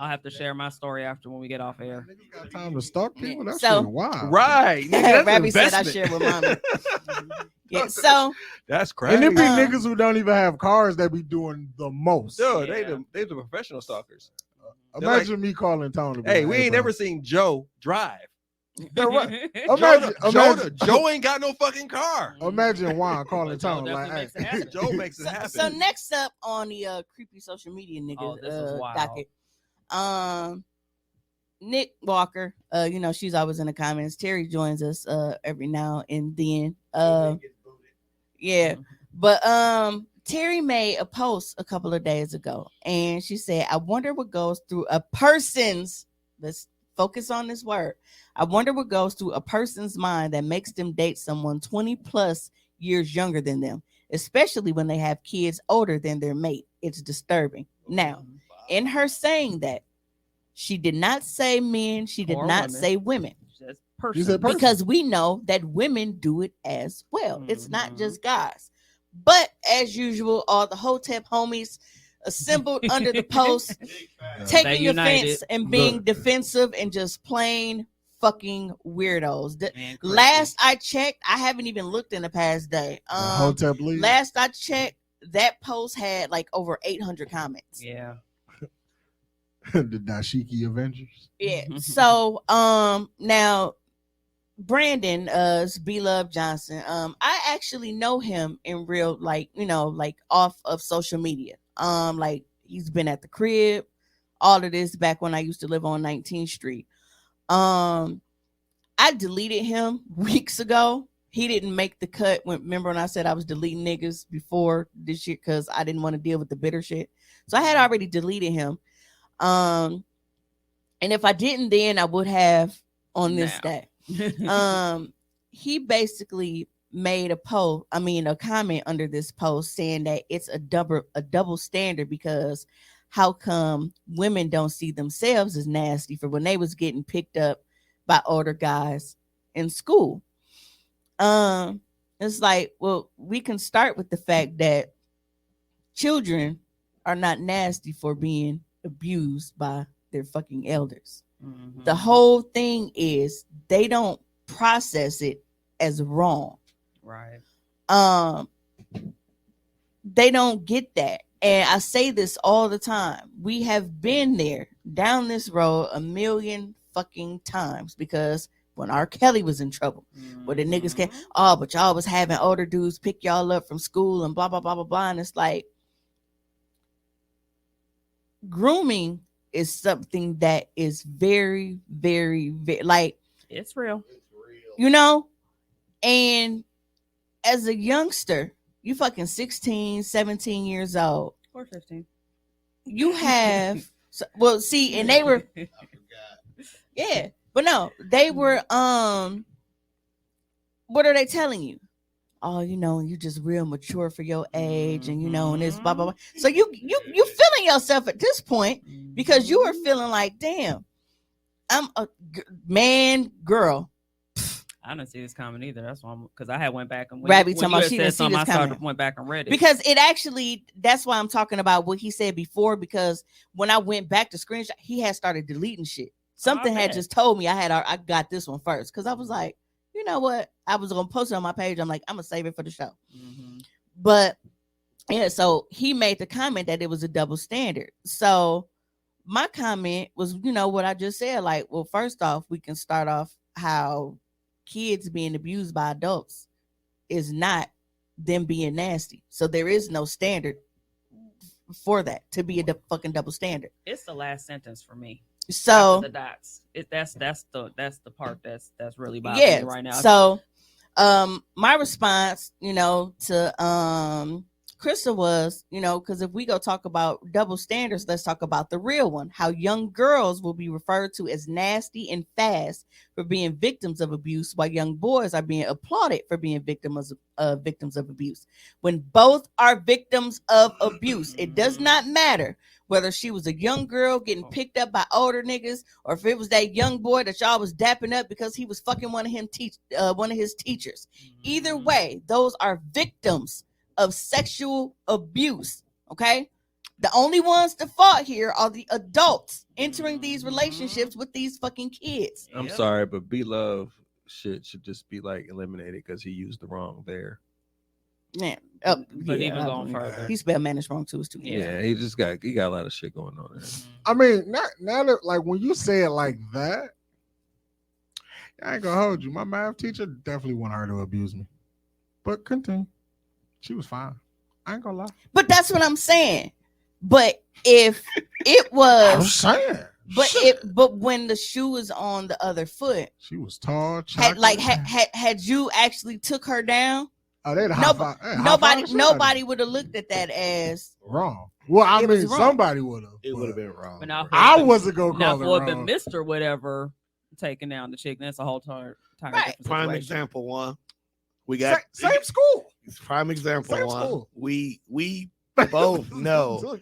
I'll have to share my story after when we get off air. Niggas got time to stalk people. That's So- wild. right. Nigga, that's Rabbi said I investment. share with mommy. Yeah. So That's crazy. And it be Uh, niggas who don't even have cars that be doing the most. Dude, Yeah. they the professional stalkers. Imagine me calling Tony. Hey, we ain't never seen Joe drive. Imagine, Joe ain't got no fucking car. imagine Juan calling But Joe Tony like, definitely makes it hey. happen. Joe makes it happen. So next up on the creepy social media nigga Oh, this is wild. docket, Nick Walker, you know, she's always in the comments. Terry joins us every now and then. Yeah. But Terry made a post a couple of days ago and she said, I wonder what goes through a person's, let's focus on this word. I wonder what goes through a person's mind that makes them date someone 20 plus years younger than them, especially when they have kids older than their mate. It's disturbing. Now, in her saying that, she did not say men, she did Or not women. say women. Just You said person. person. Because we know that women do it as well. It's not Mhm. just guys. But as usual, all the Hotep homies assembled under the post, Stay taking united. offense and being defensive and just plain fucking weirdos. Man, crazy. Last I checked, I haven't even looked in the past day. Hotep League. Last I checked, that post had like over 800 comments. Yeah. The Dashiki Avengers. Yeah. So now Brandon B Love Johnson, I actually know him in real, like, you know, like off of social media. Like he's been at the crib, all of this back when I used to live on 19th Street. I deleted him weeks ago. He didn't make the cut remember when I said I was deleting niggas before this shit because I didn't want to deal with the bitter shit. So I had already deleted him. And if I didn't then I would have on this day. He basically made a comment under this post saying that it's a double standard because how come women don't see themselves as nasty for when they was getting picked up by older guys in school. It's like, well, we can start with the fact that children are not nasty for being abused by their fucking elders. Mhm. The whole thing is they don't process it as wrong. Right. They don't get that. And I say this all the time. We have been there down this road a million fucking times because when R. Kelly was in trouble, where the niggas came, oh, but y'all was having older dudes pick y'all up from school and blah, blah, blah, blah, blah. And it's like, grooming is something that is very, very, very, like, It's real. you know, and as a youngster, you fucking 16, 17 years old, Or 15. you have, well, see, and they were, yeah, but no, they were, what are they telling you? Oh, you know, you just real mature for your age, and you know, and this blah blah blah. So you feeling yourself at this point because you are feeling like, damn, I'm a man, girl. I didn't see this coming either. That's why, because I had went back and Rabbi talking about she said didn't see something, this I started, coming. went back and read it Because it actually, that's why I'm talking about what he said before. Because when I went back to screenshot, he had started deleting shit. Something had bet. just told me I got this one first because I was like, you know what? I was gonna post it on my page. I'm like, I'm gonna save it for the show. Mhm. But yeah, so he made the comment that it was a double standard. So my comment was, you know, what I just said. Like, well, first off, we can start off how kids being abused by adults is not them being nasty. So there is no standard for that to be a fucking double standard. It's the last sentence for me. So After the dots. That's the part that's really bothering yeah. me right now. So my response, you know, to Krista was, because if we go talk about double standards, let's talk about the real one. How young girls will be referred to as nasty and fast for being victims of abuse, while young boys are being applauded for being victims of abuse. When both are victims of abuse, it does not matter whether she was a young girl getting picked up by older niggas, or if it was that young boy that y'all was dapping up because he was fucking one of his teachers. Either way, those are victims of sexual abuse. Okay, the only ones to fault here are the adults entering these relationships with these fucking kids. I'm sorry, but B Love should just be like eliminated because he used the wrong there. Yeah, But even going further, he spelled managed wrong too. Yeah, he got a lot of shit going on there. I mean, now that, like, when you say it like that, I ain't gonna hold you. My math teacher definitely wanted her to abuse me. But continue. She was fine. I ain't gonna lie. But that's what I'm saying. But if it was, I'm saying. But when the shoe is on the other foot, she was tall. Had you actually took her down? Oh, they'd nobody would have looked at that as wrong. Well, I mean, somebody would have. It would have been wrong. I wasn't gonna call it wrong. wrong. Mr. Whatever taking down the chick, that's a whole time. Right. Prime example one. We got same school. Prime example Same one. school. We both know So,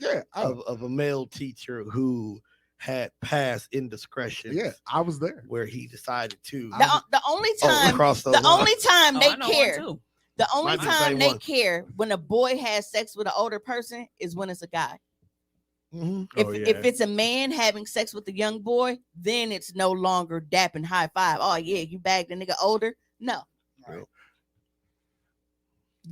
of a male teacher who had past indiscretions. Yeah, I was there where he decided to the only time they care. The only time they care when a boy has sex with an older person is when it's a guy. Mm-hmm. If it's a man having sex with a young boy, then it's no longer dap and high five. Oh yeah, you bagged a nigga older. No. Right.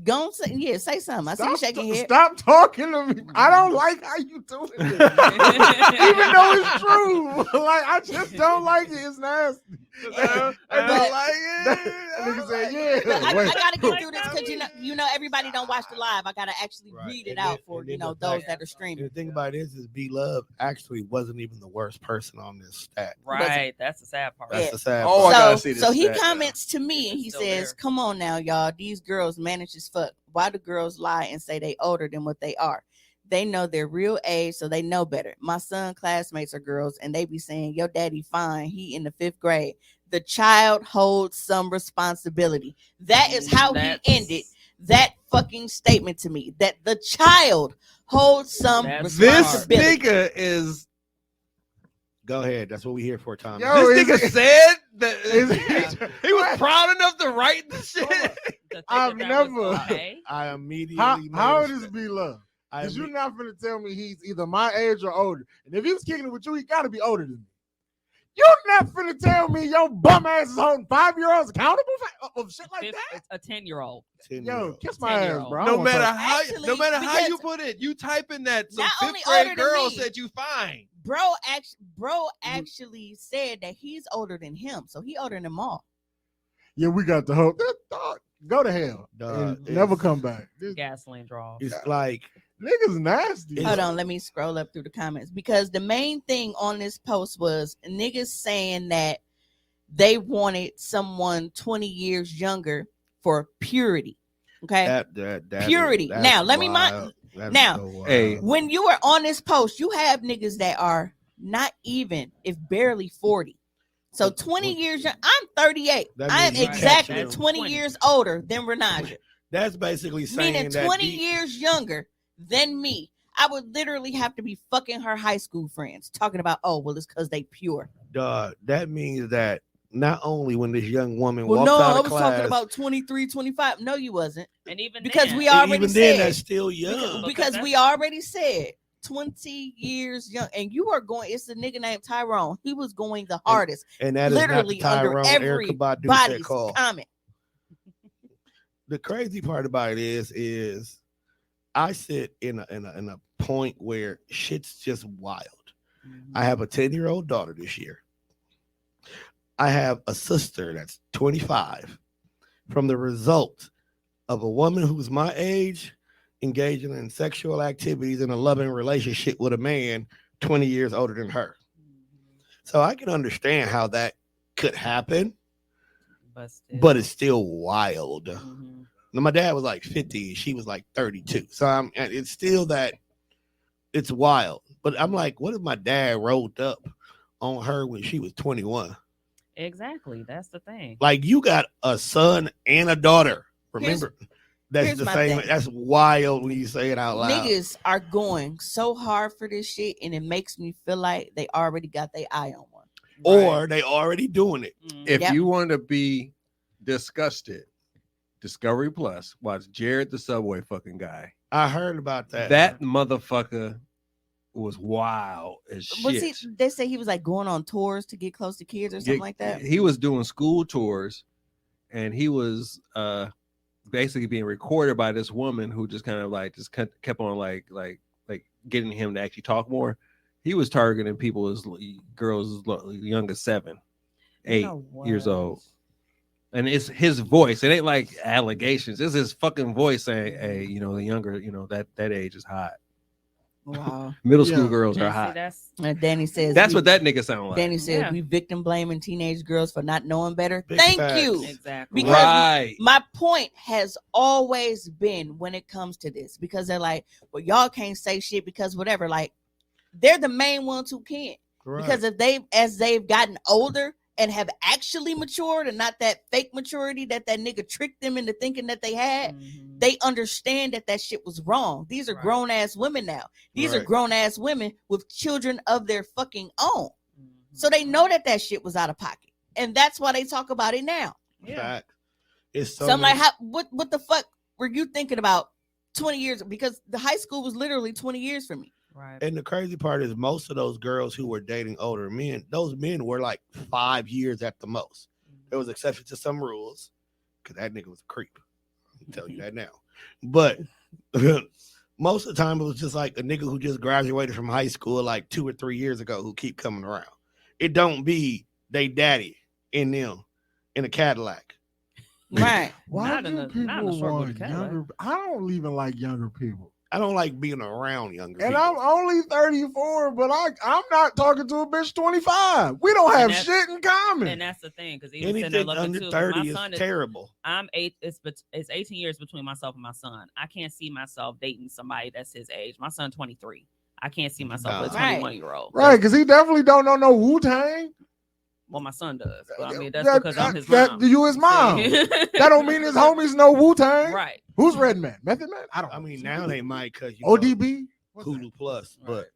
Go on, say something. I see you shaking your head. Stop talking to me. I don't like how you doing it. Even though it's true. Like, I just don't like it. It's nasty. I don't like it. Nigga said, yeah. I gotta get through this because you know everybody don't watch the live. I gotta actually read it out for those that are streaming. The thing about it is B Love actually wasn't even the worst person on this stat. Right, that's the sad part. That's the sad part. part. I gotta see this So he stat comments to me and he says, "Come on now, y'all. These girls manage as fuck. Why do girls lie and say they older than what they are? They know their real age, so they know better. My son classmates are girls, and they be saying, your daddy fine. He in the 5th grade. The child holds some responsibility." That is how he ended that fucking statement to me. That the child holds some responsibility. This nigga is. Go ahead. That's what we here for, Tommy. Yo, this nigga said that he was proud enough to write the shit. I've never. I immediately. How old is B Love? Because you're not going to tell me he's either my age or older. And if he was kicking it with you, he got to be older than me. You're not going to tell me your bum ass is holding 5-year-olds accountable for shit like that? A 10-year-old. Yo, kiss my ass, bro. No matter how you put it, you type in that some 5th grade girl said you fine. Bro actually said that he's older than him, so he older than them all. Yeah, we got the hope. Go to hell. Never come back. Gasoline draw. It's like niggas nasty. Hold on, let me scroll up through the comments because the main thing on this post was niggas saying that they wanted someone 20 years younger for purity. Okay, that purity. Now let me mind. Now, when you are on this post, you have niggas that are not even, if barely 40. So 20 years young. I'm 38. I am exactly 20 years older than Renaja. That's basically saying meaning 20 years younger than me. I would literally have to be fucking her high school friends talking about, oh, well, it's because they pure. That means that not only when this young woman walked out of class. I was talking about 23, 25. No, you wasn't. And even because then, we already even said then, that's still young. Because we already said 20 years young, and you are going. It's a nigga named Tyrone. He was going the hardest, and that literally is not the Tyrone under everybody's comment. The crazy part about it is I sit in a point where shit's just wild. Mm-hmm. I have a 10-year-old daughter this year. I have a sister that's 25 from the result of a woman who's my age engaging in sexual activities in a loving relationship with a man 20 years older than her. So I can understand how that could happen, but it's still wild. Mm-hmm. Now, my dad was like 50, she was like 32. So it's still that it's wild. But I'm like, what if my dad rolled up on her when she was 21? Exactly. That's the thing. Like, you got a son and a daughter. Remember, that's here's the my same. thing. That's wild when you say it out loud. Niggas are going so hard for this shit, and it makes me feel like they already got their eye on one. Or they already doing it. If Yep. you want to be disgusted, Discovery Plus, watch Jared the Subway fucking guy. I heard about that. That motherfucker was wild as shit. Was he? They say he was like going on tours to get close to kids or something like that. He was doing school tours, and he was basically being recorded by this woman who just kind of like just kept on like getting him to actually talk more. He was targeting people as girls as young as 7, 8 years old. And it's his voice. It ain't like allegations. It's his fucking voice saying, "Hey, you know, the younger, you know, that age is hot. Wow. Middle school girls are hot." And Danny says That's what that nigga sound like. Danny says Yeah. we victim blaming teenage girls for not knowing better. Big Thank facts. you. Exactly. Because Right. my point has always been when it comes to this, because they're like, well, y'all can't say shit because whatever. Like, they're the main ones who can't. Right. Because as they've gotten older and have actually matured and not that fake maturity that nigga tricked them into thinking that they had, Mhm. they understand that shit was wrong. These are Right. grown ass women now. These are Right. grown ass women with children of their fucking own. Mhm. So they know that shit was out of pocket. And that's why they talk about it now. Yeah. Fact. It's So I'm many- like, what the fuck were you thinking about 20 years? Because the high school was literally 20 years for me. Right. And the crazy part is most of those girls who were dating older men, those men were like 5 years at the most. There was exceptions to some rules because that nigga was a creep. I can tell you that now. But most of the time it was just like a nigga who just graduated from high school like 2 or 3 years ago who keep coming around. It don't be they daddy in them in a Cadillac. Right. Why Not in do a- people not in a short want booty Cadillac. younger? I don't even like younger people. I don't like being around younger And people. I'm only 34, but I'm not talking to a bitch 25. We don't have that's- shit in common. And that's the thing, because even sitting there Anything looking under too, 30 my is son is terrible. I'm 8. It's 18 years between myself and my son. I can't see myself dating somebody that's his age. My son 23. I can't see myself with a Right. 21-year-old. Right, because he definitely don't know no Wu-Tang. Well, my son does. But I mean, that's That- because I'm his that- mom. You his mom. That don't mean his homies know Wu-Tang. Right. Who's Redman? Method Man? I don't I know. mean, now they might because ODB? What's Hulu Plus, but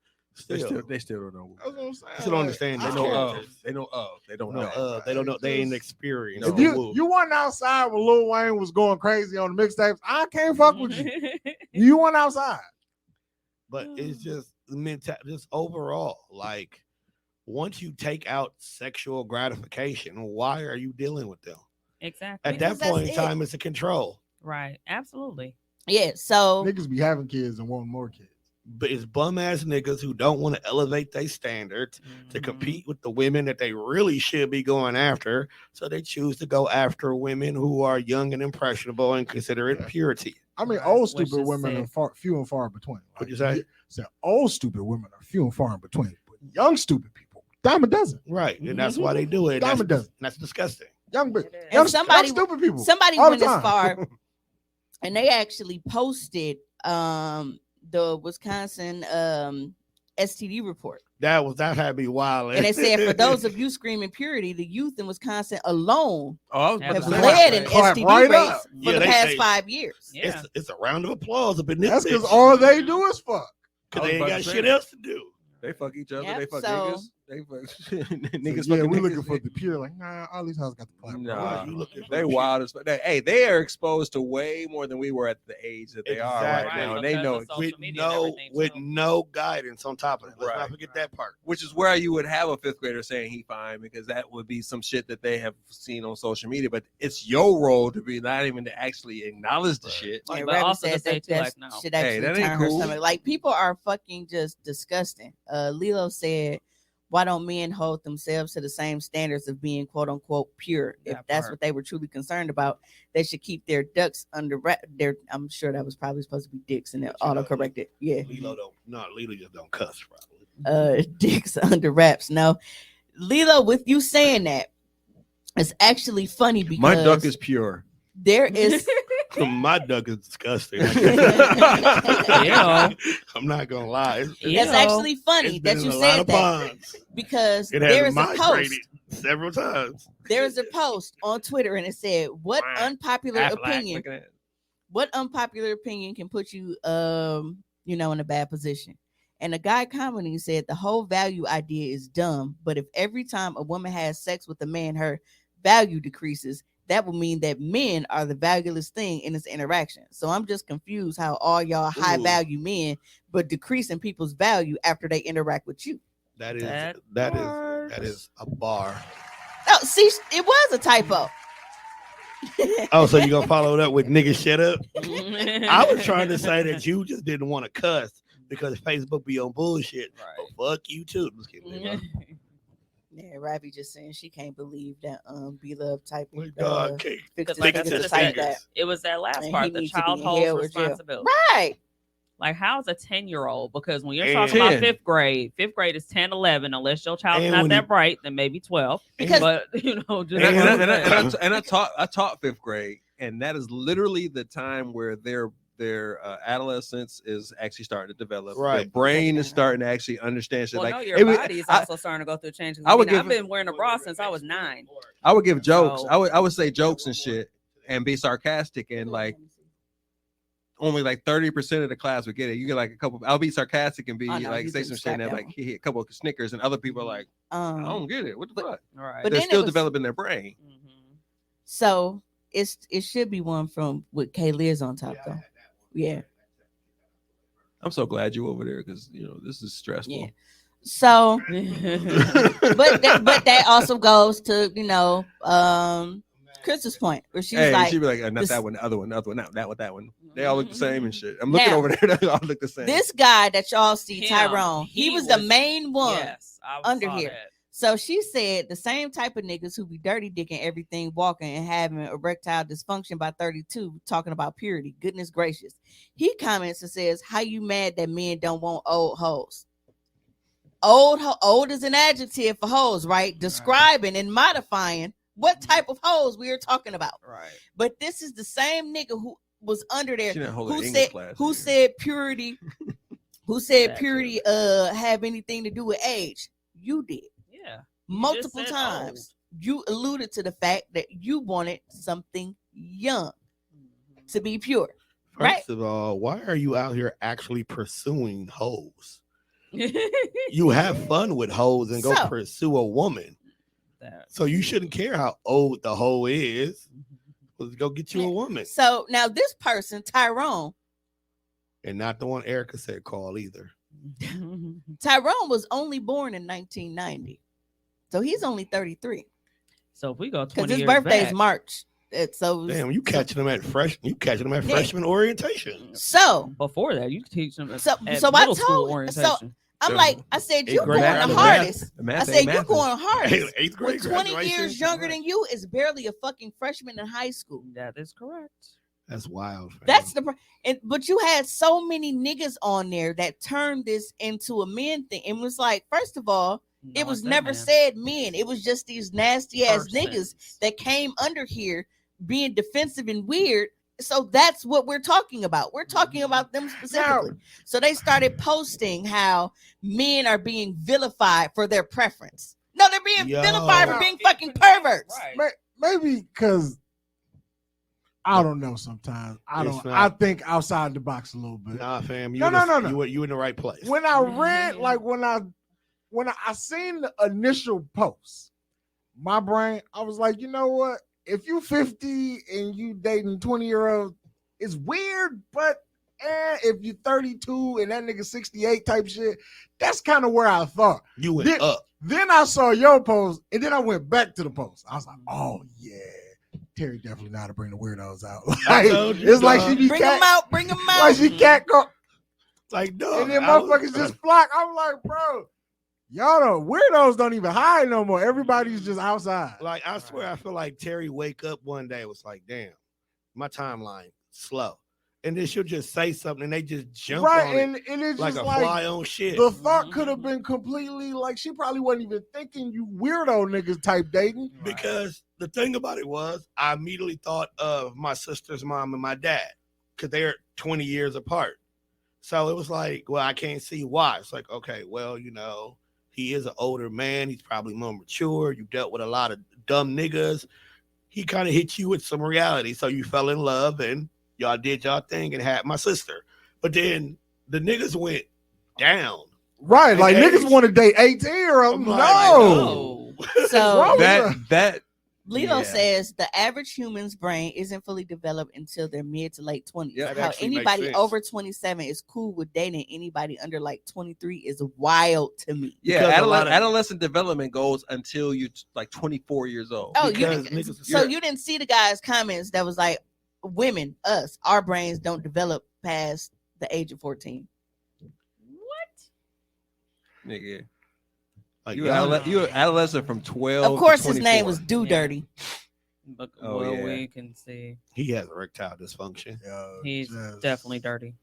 They still, still don't know. That's what I'm saying. I still don't understand. They These know characters. of. They know of. They don't No, know. they don't know. They ain't experienced. If the you Wu. you went outside when Lil Wayne was going crazy on the mixtapes, I can't fuck with you. You went outside. But it's just just overall, like once you take out sexual gratification, why are you dealing with them? Exactly. At that Because point in that's it. time, it's a control. Right. Absolutely. Yeah. So Niggas be having kids and wanting more kids. But it's bum ass niggas who don't want to elevate their standards to Mhm. compete with the women that they really should be going after. So they choose to go after women who are young and impressionable and consider it purity. I mean, Right, old which stupid is women sick. are few and far between. What'd you say? So old stupid women are few and far in between. But young stupid people, dime a dozen. Right. And that's why they do it. Dime a dozen. That's disgusting. Young, It is. young, And somebody- young stupid people. somebody all went the as time. far and they actually posted the Wisconsin STD report. That had to be wild. And they said for those of you screaming purity, the youth in Wisconsin alone Oh, I was about have to say. led in Clap STD right rates up. for Yeah, the they- past they- 5 years. Yeah. It's a round of applause up in this. That's because bitch. all they do is fuck. Cause they ain't I was got about to shit say. else to do. They fuck each other. Yep, They fuck so- niggas. They fuck niggas. Yeah, fucking we niggas. looking for the pure. Like, nah, all these houses got the clap. Nah. Right, you looking for They the wild as fuck. Hey, they are exposed to way more than we were at the age that they are right Exactly. now. Right, They because know of it, social with media and everything, with too. no guidance on top of it. Let's Right. not forget that part. which is where you would have a fifth grader saying he fine because that would be some shit that they have seen on social media. But it's your role to be not even to actually acknowledge the shit. Like, And but Raven also to said say that too, that like, no. should Hey, actually that ain't turn her cool. stomach. Like, people are fucking just disgusting. Lilo said, why don't men hold themselves to the same standards of being quote unquote pure? If That that's part. what they were truly concerned about, they should keep their ducks under wrap. I'm sure that was probably supposed to be dicks and they're But you know, auto corrected. Yeah. Lilo just don't cuss probably. Dicks under wraps. No, Lilo, with you saying that, it's actually funny because My duck is pure. there is My duck is disgusting. Yeah. I'm not gonna lie. Yeah. That's actually funny It's been that in you a lot said of that ponds. because It there has is a post. migrated several times. There is a post on Twitter and it said, "What unpopular Aflac, opinion? look at that. What unpopular opinion can put you, in a bad position?" And a guy commenting said, "The whole value idea is dumb, but if every time a woman has sex with a man, her value decreases, that will mean that men are the valueless thing in this interaction. So I'm just confused how all y'all high value men, but decreasing people's value after they interact with you." That is That that is a bar. Oh, see, it was a typo. Oh, so you gonna follow it up with nigga shut up? I was trying to say that you just didn't want to cuss because Facebook be on bullshit. Right. But fuck you too. Just kidding, bro. Yeah, Ravi just saying she can't believe that Be Love type Like, dog, can't fixed like his I fingers said, to type that. it was that last And he part, the needs to be child in holds hell or jail. responsibility. Right. Like, how's a 10-year-old? Because when you're And talking about 10. fifth grade is 10, 11, unless your child's And not when that you- bright, then maybe 12. Because- But, just And I taught fifth grade, and that is literally the time where their adolescence is actually starting to develop. Their Right. brain is starting to actually understand shit. well, like no, your it would- body is I- also starting to go through changes. I would I've give- been wearing a bra since I was 9. I would give jokes. So- I would say jokes and shit, and be sarcastic, and like only like 30% of the class would get it. You get like a couple. I'll be sarcastic and be Oh, no, like you say didn't some shit, scrap and then that like one. hit a couple of Snickers, and other people are like, I don't get it. What the fuck? All right. But They're then it still was- developing their brain. Mhm. So it should be one from with K Liz on top though. Yeah. I'm so glad you over there because this is stressful. Yeah. So but that also goes to Crystal's point where she's Hey, like, she'd be like, not this- that one, the other one, not that one, that one. They all look the same and shit. I'm looking Now, over there, they all look the same. this guy that y'all see, Him, Tyrone, he was the main one. Yes, I under saw here. that. So she said the same type of niggas who be dirty dicking everything, walking and having erectile dysfunction by 32, talking about purity. Goodness gracious. He comments and says, "How you mad that men don't want old hoes?" Old is an adjective for hoes, right? Describing and modifying what type of hoes we are talking about. Right. But this is the same nigga who was under there She didn't hold an who English said class who in said purity who said That purity have anything to do with age. You did Yeah. multiple said times. You alluded to the fact that you wanted something young to be pure. First Right. of all, why are you out here actually pursuing hoes? Old. You have fun with hoes and go So- pursue a woman. So you shouldn't care how old the hoe is. Let's go get you a woman. So now this person, Tyrone And not the one Erica said call either. was only born in 1990. So he's only 33 So if we go 20 because his years birthday's back, March. So Damn, you catching them at freshman orientation. So before that, you teach them So- at so I middle school told- orientation. I'm like, I said, you Eighth going grade, the math, hardest. The math I said, ain't you mathing. going hardest. Eighth grade With 20 graduation. years younger than you is barely a fucking freshman in high school. That is correct. That's wild. Fam. That's but you had so many niggas on there that turned this into a men thing. And was like, first of all, it was never said men. It was just these nasty ass niggas that came under here being defensive and weird. So that's what we're talking about. We're talking about them specifically. So they started posting how men are being vilified for their preference. No, they're being Yo. vilified for being fucking perverts. Right. Maybe because I don't know. Sometimes It's not. I think outside the box a little bit. Nah, fam. No. You in the right place. When I read, like when I seen the initial post, my brain, I was like, you know what? If you 50 and you dating 20-year-olds, it's weird, but if you're 32 and that nigga 68 type shit, that's kind of where I thought. You went up. Then I saw your post, and then I went back to the post. I was like, oh yeah, Terry definitely know how to bring the weirdos out. I Like, told you, it's like dog. she be Bring them out. Bring them out. like she cat go, Like, dog. and then I was- motherfuckers just flock. I'm like, bro, y'all don't weirdos don't even hide no more. Everybody's just outside. Like, I swear, I feel like Terry wake up one day was like, damn, my timeline slow. and then she'll just say something, and they just jump Right, on and it it's like just a like fly on shit. the thought could have been completely like she probably wasn't even thinking you weirdo niggas type dating. Because the thing about it was, I immediately thought of my sister's mom and my dad because they're 20 years apart. So it was like, well, I can't see why. It's like, okay, well, he is an older man. He's probably more mature. You dealt with a lot of dumb niggas. He kind of hit you with some reality. So you fell in love and y'all did y'all thing and had my sister. But then the niggas went down. Right, like Age. niggas want to date 18-year-olds. I'm No. like, no. So that Lito yeah. says the average human's brain isn't fully developed until their mid to late 20s. Yeah, that How actually makes anybody sense. over 27 is cool with dating anybody under like 23 is wild to me. Yeah, Because a lot of- adolescent development goes until you like 24 years old. Oh, Because didn't, niggas- so you didn't see the guy's comments that was like, women, us, our brains don't develop past the age of 14. Nigga. Like, You y'all- an adolescent from 12. Of course, to his name 24. was Do Yeah. Dirty. But Oh, well, yeah. we can see he has erectile dysfunction. he's definitely dirty.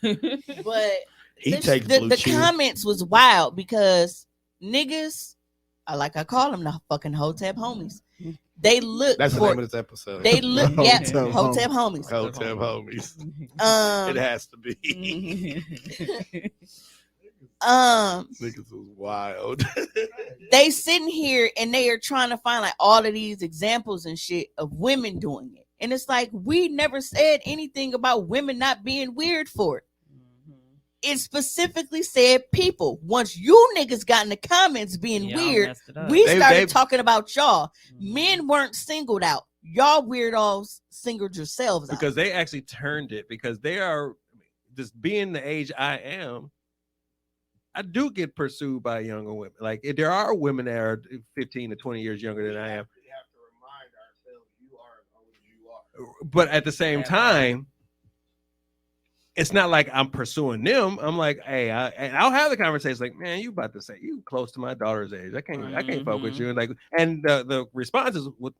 But He the, takes the, blue the chew. comments was wild because niggas, I call them the fucking Hotep Homies. They look That's the for name of this episode. they look yeah Hotep Hotep Homies. Hotep Homies. Um, It has to be. Niggas was wild. they sitting here and they are trying to find like all of these examples and shit of women doing it. And it's like, we never said anything about women not being weird for it. It specifically said people. Once you niggas got in the comments being Y'all weird, messed it up. we They- started they- talking about y'all. Men weren't singled out. Y'all weirdos singled yourselves out. Because they actually turned it because they are just being the age I am. I do get pursued by younger women. Like there are women that are 15 to 20 years younger than I am. We have to remind ourselves you are as old as you are. But at the same Yeah. time, it's not like I'm pursuing them. I'm like, hey, and I'll have the conversation like, man, you about to say you close to my daughter's age. I can't fuck with you. And like, and the response is, what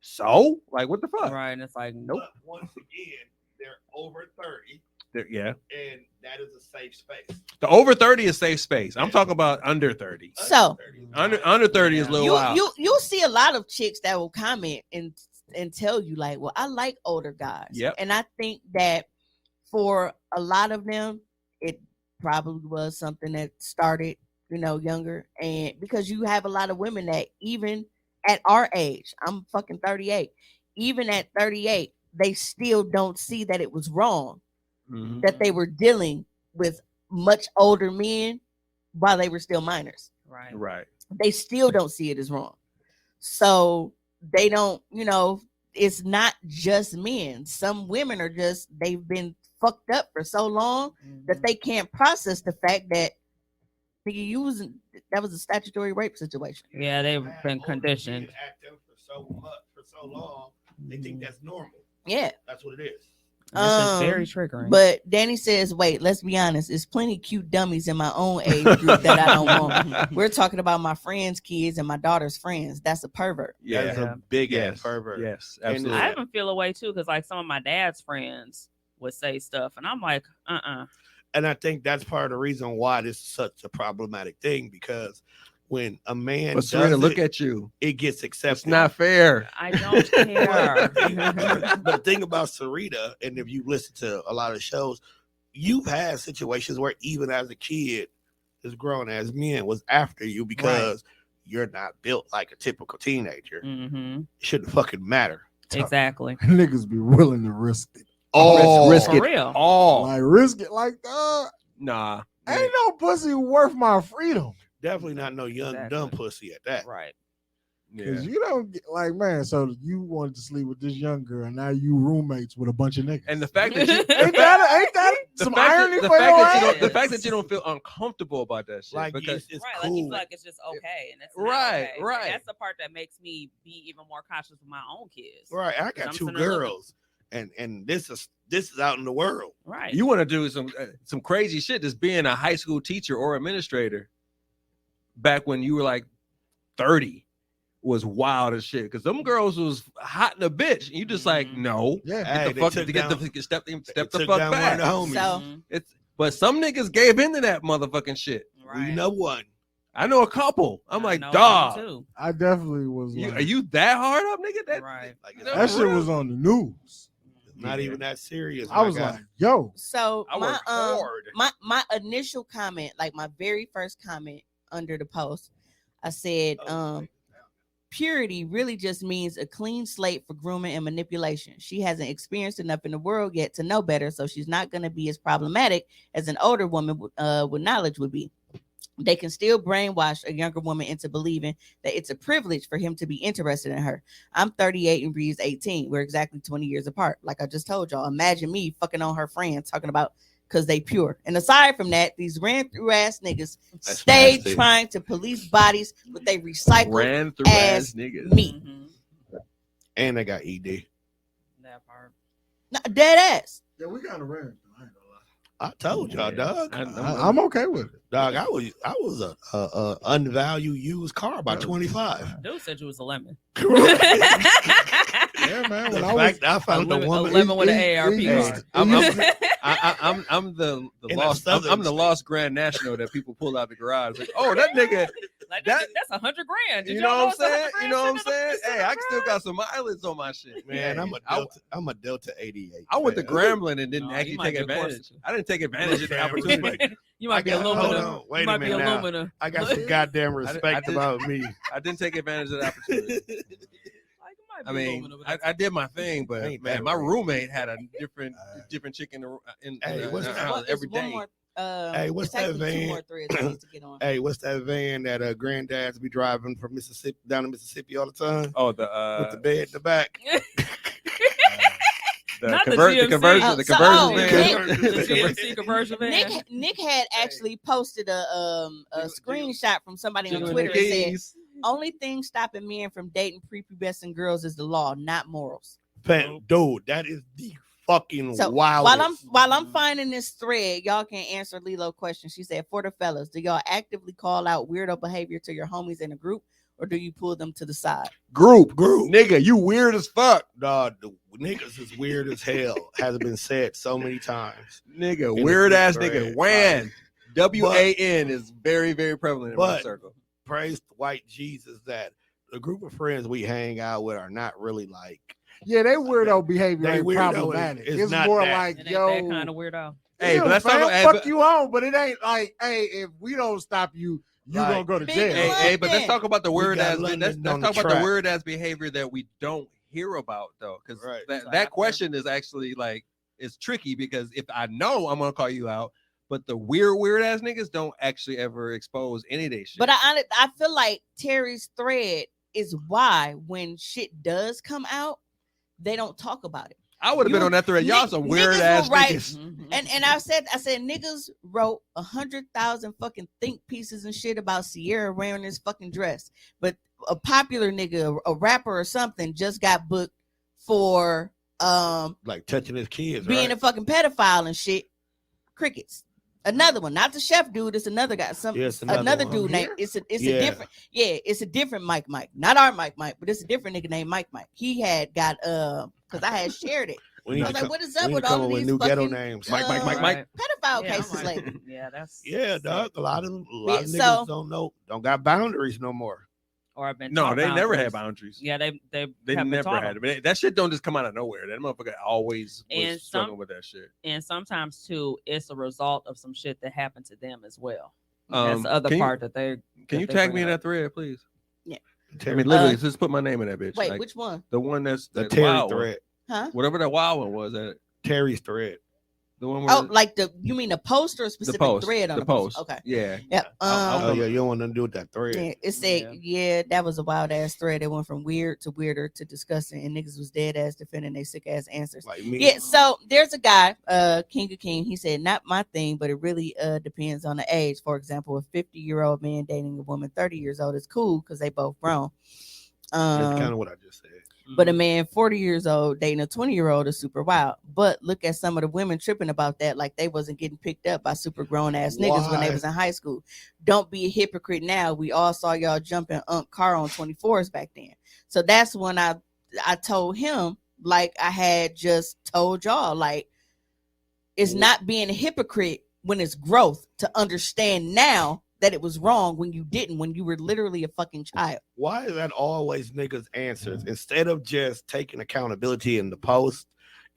so like, what the fuck? Right, and it's like, nope. But once again, they're over 30, Yeah, and that is a safe space. the over 30 is safe space. I'm talking about under 30. So Under 30 is a little wild. you'll see a lot of chicks that will comment and tell you like, well, I like older guys. Yep. And I think that for a lot of them, it probably was something that started, younger. And because you have a lot of women that even at our age, I'm fucking 38, even at 38, they still don't see that it was wrong Mhm. that they were dealing with much older men while they were still minors. Right. Right. They still don't see it as wrong. So they don't, it's not just men. Some women are just, they've been fucked up for so long that they can't process the fact that that was a statutory rape situation. Yeah, they've Had been older conditioned. men at them for so long, they think that's normal. Yeah. That's what it is. This is very triggering. But Danny says, wait, let's be honest. There's plenty cute dummies in my own age group that I don't want. We're talking about my friends' kids and my daughter's friends. That's a pervert. That is a big Yes. ass pervert. Yes. And Absolutely. I even feel a way too, because like some of my dad's friends would say stuff, and I'm like, And I think that's part of the reason why this is such a problematic thing, because when a man But does Serena, look it, at you. it gets accepted. It's not fair. I don't care. But the thing about Sarita, and if you listen to a lot of shows, you've had situations where even as a kid, as grown as men, was after you because you're not built like a typical teenager. Mm-hmm. It shouldn't fucking matter. Exactly. Niggas be willing to risk it. Risk For it real. all. Like risk it like Nah. ain't no pussy worth my freedom. Definitely not no young Exactly. dumb pussy at that. Right. Cause you don't get like, man, so you wanted to sleep with this young girl and now you roommates with a bunch of niggas. And the fact that you, ain't that the some fact that- irony the for fact your that you ass? don't, the fact that you don't feel uncomfortable about that shit, Like because it's Right, cool. like you feel like it's just okay, and it's not Right, okay. right. That's the part that makes me be even more conscious of my own kids. Right, I I'm got two sitting there looking. girls, and this is out in the world. Right. you want to do some crazy shit, just being a high school teacher or administrator back when you were like 30. was wild as shit because them girls was hot in a bitch. And you just like, no, Yeah. Hey, get they the fuck took get down- the step They the took fuck down back. one of the homies. So It's but some niggas gave into that motherfucking shit. We know one. I know a couple. I'm like, I know dog, one too. I definitely was you, like, are you that hard up, nigga? That, Right. Like, you know, that for shit real. was on the news. Not Yeah. even that serious. I was like, yo, So I my worked hard. my initial comment, like my very first comment under the post, I said, purity really just means a clean slate for grooming and manipulation. She hasn't experienced enough in the world yet to know better, so she's not going to be as problematic as an older woman with knowledge would be. They can still brainwash a younger woman into believing that it's a privilege for him to be interested in her. I'm 38 and Bree's 18. We're exactly 20 years apart. Like I just told y'all, imagine me fucking on her friends talking about because they pure. And aside from that, these ran through ass niggas That's stayed nasty. trying to police bodies with they recycled Ran through ass ass niggas. meat. And they got ED. That part. Dead ass. yeah, we got a ran. I told y'all, dog. I'm okay with it. Dog, I was a unvalued used car by 25. Dude said you was a lemon. Yeah, man. The When I was, fact that I found the A woman. lemon with an it ARP. used- card. I'm the In a lost southern I'm the state. lost Grand National that people pull out the garage. Like, oh, that nigga, Like, that- that's $100,000. Did you y'all know what I'm it's $100,000 saying? You know what I'm sitting in saying? the- Hey, I still got some mileage on my shit. Man, I- I'm a Delta 88. I went to man. Grambling and didn't No, actually you might take be a advantage. Corsican. I didn't take advantage of the Man, opportunity. You might be got- hold aluminum. on, wait You a might be minute now. aluminum. I got some goddamn I respect did- about me. I didn't take advantage of the opportunity. Like, it might be I mean, aluminum, but I did my thing, but Ain't man, that my right? roommate had a different chick in the Hey, what's the that? house every One day. more, Hey, what's it's that actually two van? more threads I need to get on. Hey, what's that van that granddads be driving from Mississippi down to Mississippi all the time Oh, with the the bed in the back? Not the the conversion, GMC. the So, conversion Nick- van. the GMC conversion van. Nick had actually posted a screenshot from somebody on Jiggle Twitter the and said, keys. only thing stopping men from dating prepubescent girls is the law, not morals. Dude, that is the fucking So wildest. while I'm finding this thread, y'all can answer Lilo's question. She said, for the fellas, do y'all actively call out weirdo behavior to your homies in a group, or do you pull them to the side? Group, nigga, you weird as fuck, Dog, the niggas is weird as hell. Has been said so many times. nigga, In weird the ass group nigga. thread, WAN, right. WAN is very, very prevalent in my But- circle. Praise the white Jesus that the group of friends we hang out with are not really like. yeah, they weirdo behavior They ain't weirdo is- problematic. is It's not more that. like, It ain't yo, that kind of weirdo. Hey, yeah, but that's fam, not hey, fuck but- you on, but it ain't like, hey, if we don't stop you, you Like, gonna go to big jail. Hey, London. hey, but let's talk about the We weird got ass. Let's London talk on the about the track. weird ass behavior that we don't hear about though, because Right. So that after- question is actually like it's tricky because if I know I'm gonna call you out, but the weird ass niggas don't actually ever expose any of their shit. But I feel like Terry's thread is why when shit does come out, they don't talk about it. I would have been you- on that thread. Y'all Nick- some niggas weird ass will write- niggas. Mhm. And I said niggas wrote 100,000 fucking think pieces and shit about Sierra wearing this fucking dress, but a popular nigga, a rapper or something, just got booked for Like touching his kids, being right? a fucking pedophile and shit. Crickets. Another one, not the chef dude. It's another guy. Yeah, it's Another another dude one. named. It's a Yeah. different. Yeah, it's a different Mike. Not our Mike, but it's a different nigga named Mike. He had got because I had shared it. We I need was to like, come, what is we up need with to come all up of with these new ghetto fucking names. Mike. Right. pedophile Yeah, I'm cases like, lately? yeah, that's Yeah, sick. dog. A lot of Yeah, niggas so- don't got boundaries no more. Or I've been No, taught they never had boundaries. boundaries. Yeah, they They have been never taught had them. it. But that shit don't just come out of nowhere. That motherfucker always was And struggling with that shit. And sometimes too, it's a result of some shit that happened to them as well. That's the other can you- part that they Can you they tag bring me in up. that thread, please? I Terry, mean, literally, just put my name in that bitch. Wait, Like, which one? the one that's the that Terry wild one. thread. Huh? Whatever that wild one was. That Terry's thread. the one where Oh, like you mean a post or a the specific post. thread on the post. Okay. Yeah. Yep. I'll Oh yeah, you don't want nothing to do with that thread. Yeah, it said, yeah, that was a wild ass thread. It went from weird to weirder to disgusting, and niggas was dead ass defending their sick ass answers. Like me. Yeah, so there's a guy, King of King. He said, not my thing, but it really depends on the age. For example, a 50-year-old man dating a woman 30 years old is cool because they both grown. That's kind of what I just said. But a man 40 years old dating a 20-year-old is super wild. But look at some of the women tripping about that, like they wasn't getting picked up by super grown ass niggas when they was in high school. Don't be a hypocrite now. We all saw y'all jumping car on 24s back then. So that's when I told him, like I had just told y'all, like it's not being a hypocrite when it's growth to understand now that it was wrong when you didn't, when you were literally a fucking child. Why is that always niggas' answers? Instead of just taking accountability in the post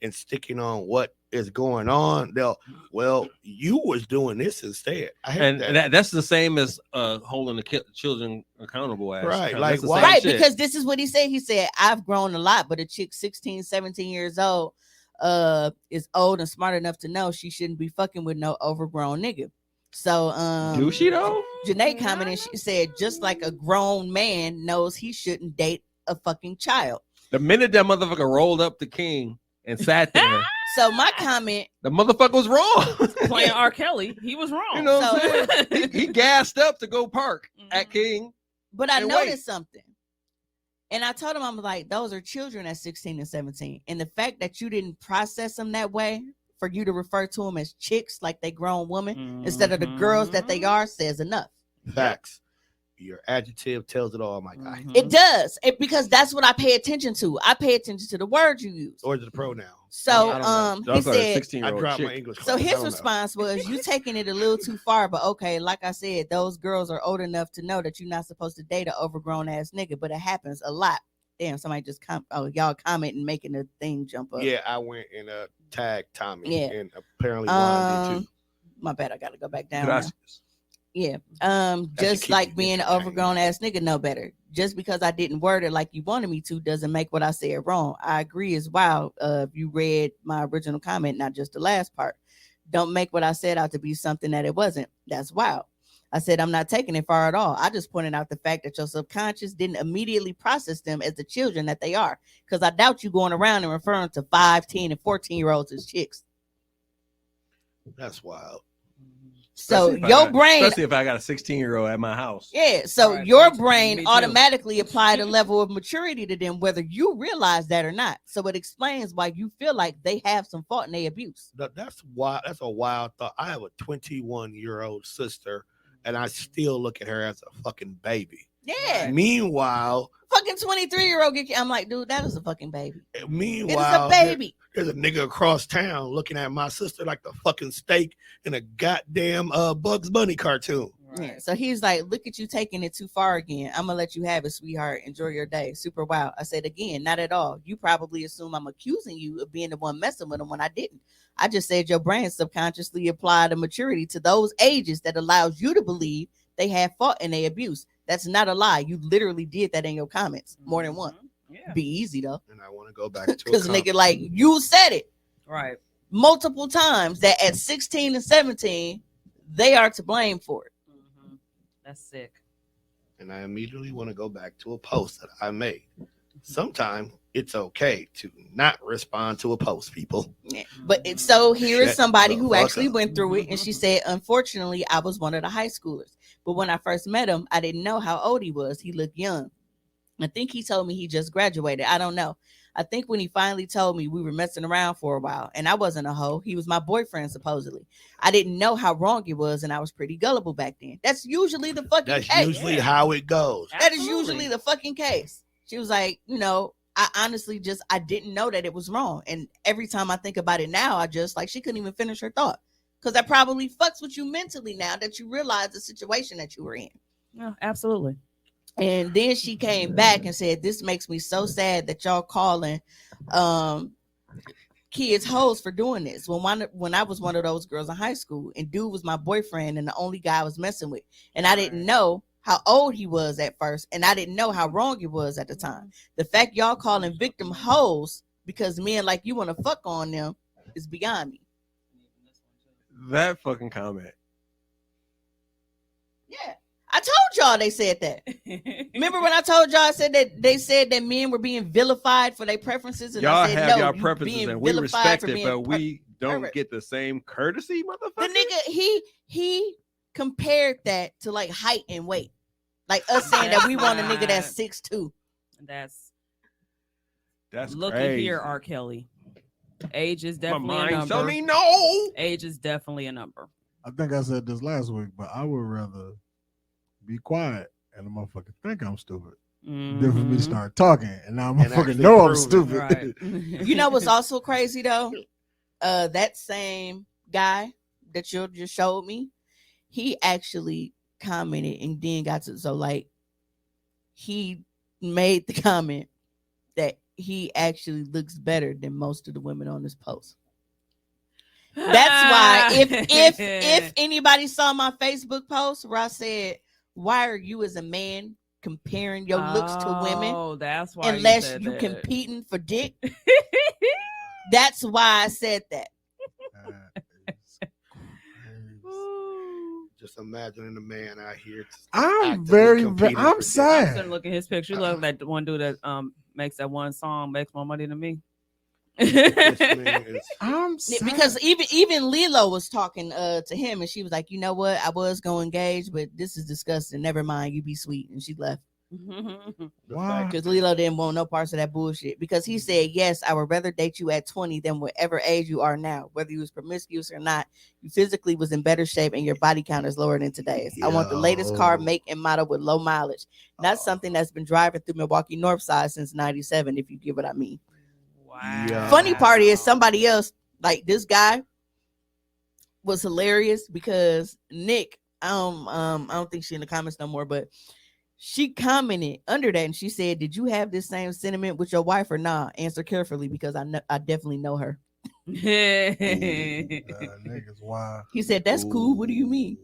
and sticking on what is going on, well, you was doing this instead. I hate that. That's the same as holding the children accountable. Right, like why? Right, because this is what he said. He said, I've grown a lot, but a chick 16, 17 years old is old and smart enough to know she shouldn't be fucking with no overgrown nigga. So do she though? Janae commented, she said, just like a grown man knows he shouldn't date a fucking child. The minute that motherfucker rolled up to King and sat there, so my comment, the motherfucker was wrong. Playing R. Kelly, he was wrong. You know what I'm saying? He gassed up to go park at King. But I noticed something. And I told him, I'm like, those are children at 16 and 17. And the fact that you didn't process them that way, for you to refer to them as chicks like they grown women instead of the girls that they are, says enough. Facts. Your adjective tells it all, my guy. It does. Because that's what I pay attention to. I pay attention to the words you use. Or the pronoun. So he said, I dropped my English so class. his response was, you taking it a little too far, but okay, like I said, those girls are old enough to know that you're not supposed to date an overgrown ass nigga, but it happens a lot. Damn, somebody just y'all commenting, making the thing jump up. Yeah, I went and tagged Tommy. Yeah. And apparently Juan did too. My bad, I gotta go back down. Gracias. Yeah. Just like being an overgrown ass nigga, no better. Just because I didn't word it like you wanted me to doesn't make what I said wrong. I agree as well. If you read my original comment, not just the last part, don't make what I said out to be something that it wasn't. That's wild. I said, I'm not taking it far at all. I just pointed out the fact that your subconscious didn't immediately process them as the children that they are. Because I doubt you going around and referring to 5, 10, and 14-year-olds as chicks. That's wild. So your brain, especially if I got a 16-year-old at my house. Yeah. So your brain automatically applied a level of maturity to them, whether you realize that or not. So it explains why you feel like they have some fault in their abuse. That's wild. That's a wild thought. I have a 21-year-old sister, and I still look at her as a fucking baby. Yeah. Meanwhile, fucking 23-year-old, I'm like, dude, that is a fucking baby. Meanwhile, it's a baby. There's a nigga across town looking at my sister like the fucking steak in a goddamn Bugs Bunny cartoon. Right. Yeah. So he's like, look at you taking it too far again. I'm gonna let you have it, sweetheart. Enjoy your day. Super wild. I said again, not at all. You probably assume I'm accusing you of being the one messing with him when I didn't. I just said your brain subconsciously applied a maturity to those ages that allows you to believe they have fault in their abuse. That's not a lie. You literally did that in your comments more than one. Yeah. Be easy though. And I want to go back to because nigga, like you said it right multiple times that at 16 and 17 they are to blame for it. That's sick. And I immediately want to go back to a post that I made. Sometimes it's okay to not respond to a post, people. Yeah. But so here is somebody who actually went through it, and she said, unfortunately, I was one of the high schoolers. But when I first met him, I didn't know how old he was. He looked young. I think he told me he just graduated. I don't know. I think when he finally told me, we were messing around for a while, and I wasn't a hoe. He was my boyfriend, supposedly. I didn't know how wrong it was, and I was pretty gullible back then. That's usually the fucking case. That's usually how it goes. That is usually the fucking case. She was like, you know, I honestly I didn't know that it was wrong. And every time I think about it now, I just like, she couldn't even finish her thought. Because that probably fucks with you mentally now that you realize the situation that you were in. Yeah, absolutely. And then she came back and said, this makes me so sad that y'all calling kids hoes for doing this. When I was one of those girls in high school, and dude was my boyfriend and the only guy I was messing with. And I didn't know how old he was at first, and I didn't know how wrong it was at the time. The fact y'all calling victim hoes because men like you want to fuck on them is beyond me. That fucking comment. Yeah. I told y'all they said that. Remember when I told y'all I said that they said that men were being vilified for their preferences? And y'all I said, have no, y'all preferences and we respect it, but we don't get the same courtesy, motherfucker. The nigga, he compared that to like height and weight. Like us saying that we want a nigga that's 6'2". That's That's looky here, R. Kelly. Age is My definitely a mind number. tell me no. Age is definitely a number. I think I said this last week, but I would rather be quiet and the motherfucker think I'm stupid than for me to start talking and now I'm And fucking actually know I'm prove it. stupid. Right. You know what's also crazy though? That same guy that you just showed me, he actually commented and then got to he made the comment that he actually looks better than most of the women on this post. That's why if anybody saw my Facebook post where I said, "Why are you as a man comparing your looks to women Oh, that's why unless you you said competing for dick?" That's why I said that. Just imagining the man out here. I'm I'm sad. sitting looking at his picture. You look like the one dude that makes that one song makes more money than me. I'm sad. Because even Lilo was talking to him and she was like, you know what, I was going to engage, but this is disgusting. Never mind, you be sweet. And she left. Why? Because Lilo didn't want no parts of that bullshit. Because he said, yes, I would rather date you at 20 than whatever age you are now. Whether you was promiscuous or not, you physically was in better shape and your body count is lower than today's. I want the latest car, make, and model with low mileage. That's something that's been driving through Milwaukee North Side since 97, if you get what I mean. Wow. Funny part is somebody else, like this guy, was hilarious because Nick, I don't think she's in the comments no more, but she commented under that and she said, "Did you have this same sentiment with your wife or nah? Answer carefully because I definitely know her." Niggas, why? He said, "That's cool. What do you mean?"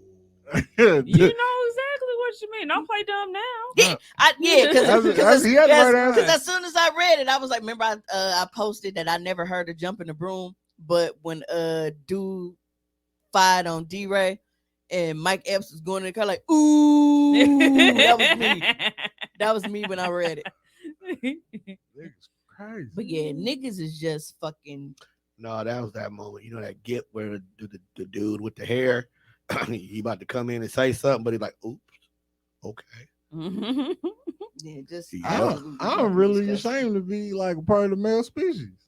You know exactly what you mean. Don't play dumb now. Yeah, because he had the right answer. as soon as I read it, I was like, remember I posted that I never heard a jump in the broom, but when dude fired on D-Ray and Mike Epps was going in the car like, ooh, that was me. That was me when I read it. Niggas crazy. But yeah, niggas is just fucking. No, that was that moment. You know that get where the dude with the hair, he about to come in and say something, but he's like, oops, okay. Yeah, just I'm really ashamed to be like a part of the male species.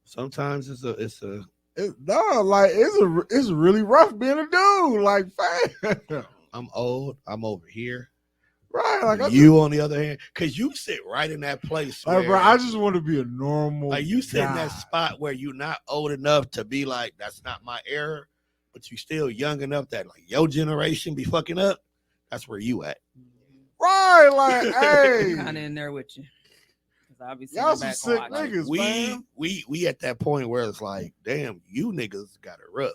Sometimes it's really rough being a dude. Like, fam. I'm old. I'm over here. Right. Like you on the other hand, because you sit right in that place. Like, bro, I just want to be a normal. Like you sit in guy. that spot where you're not old enough to be like, that's not my era, but you still young enough that like your generation be fucking up. That's where you at. Right. Like, hey. Kind of in there with you. Obviously y'all some sick niggas, man. We at that point where it's like, damn, you niggas got it rough.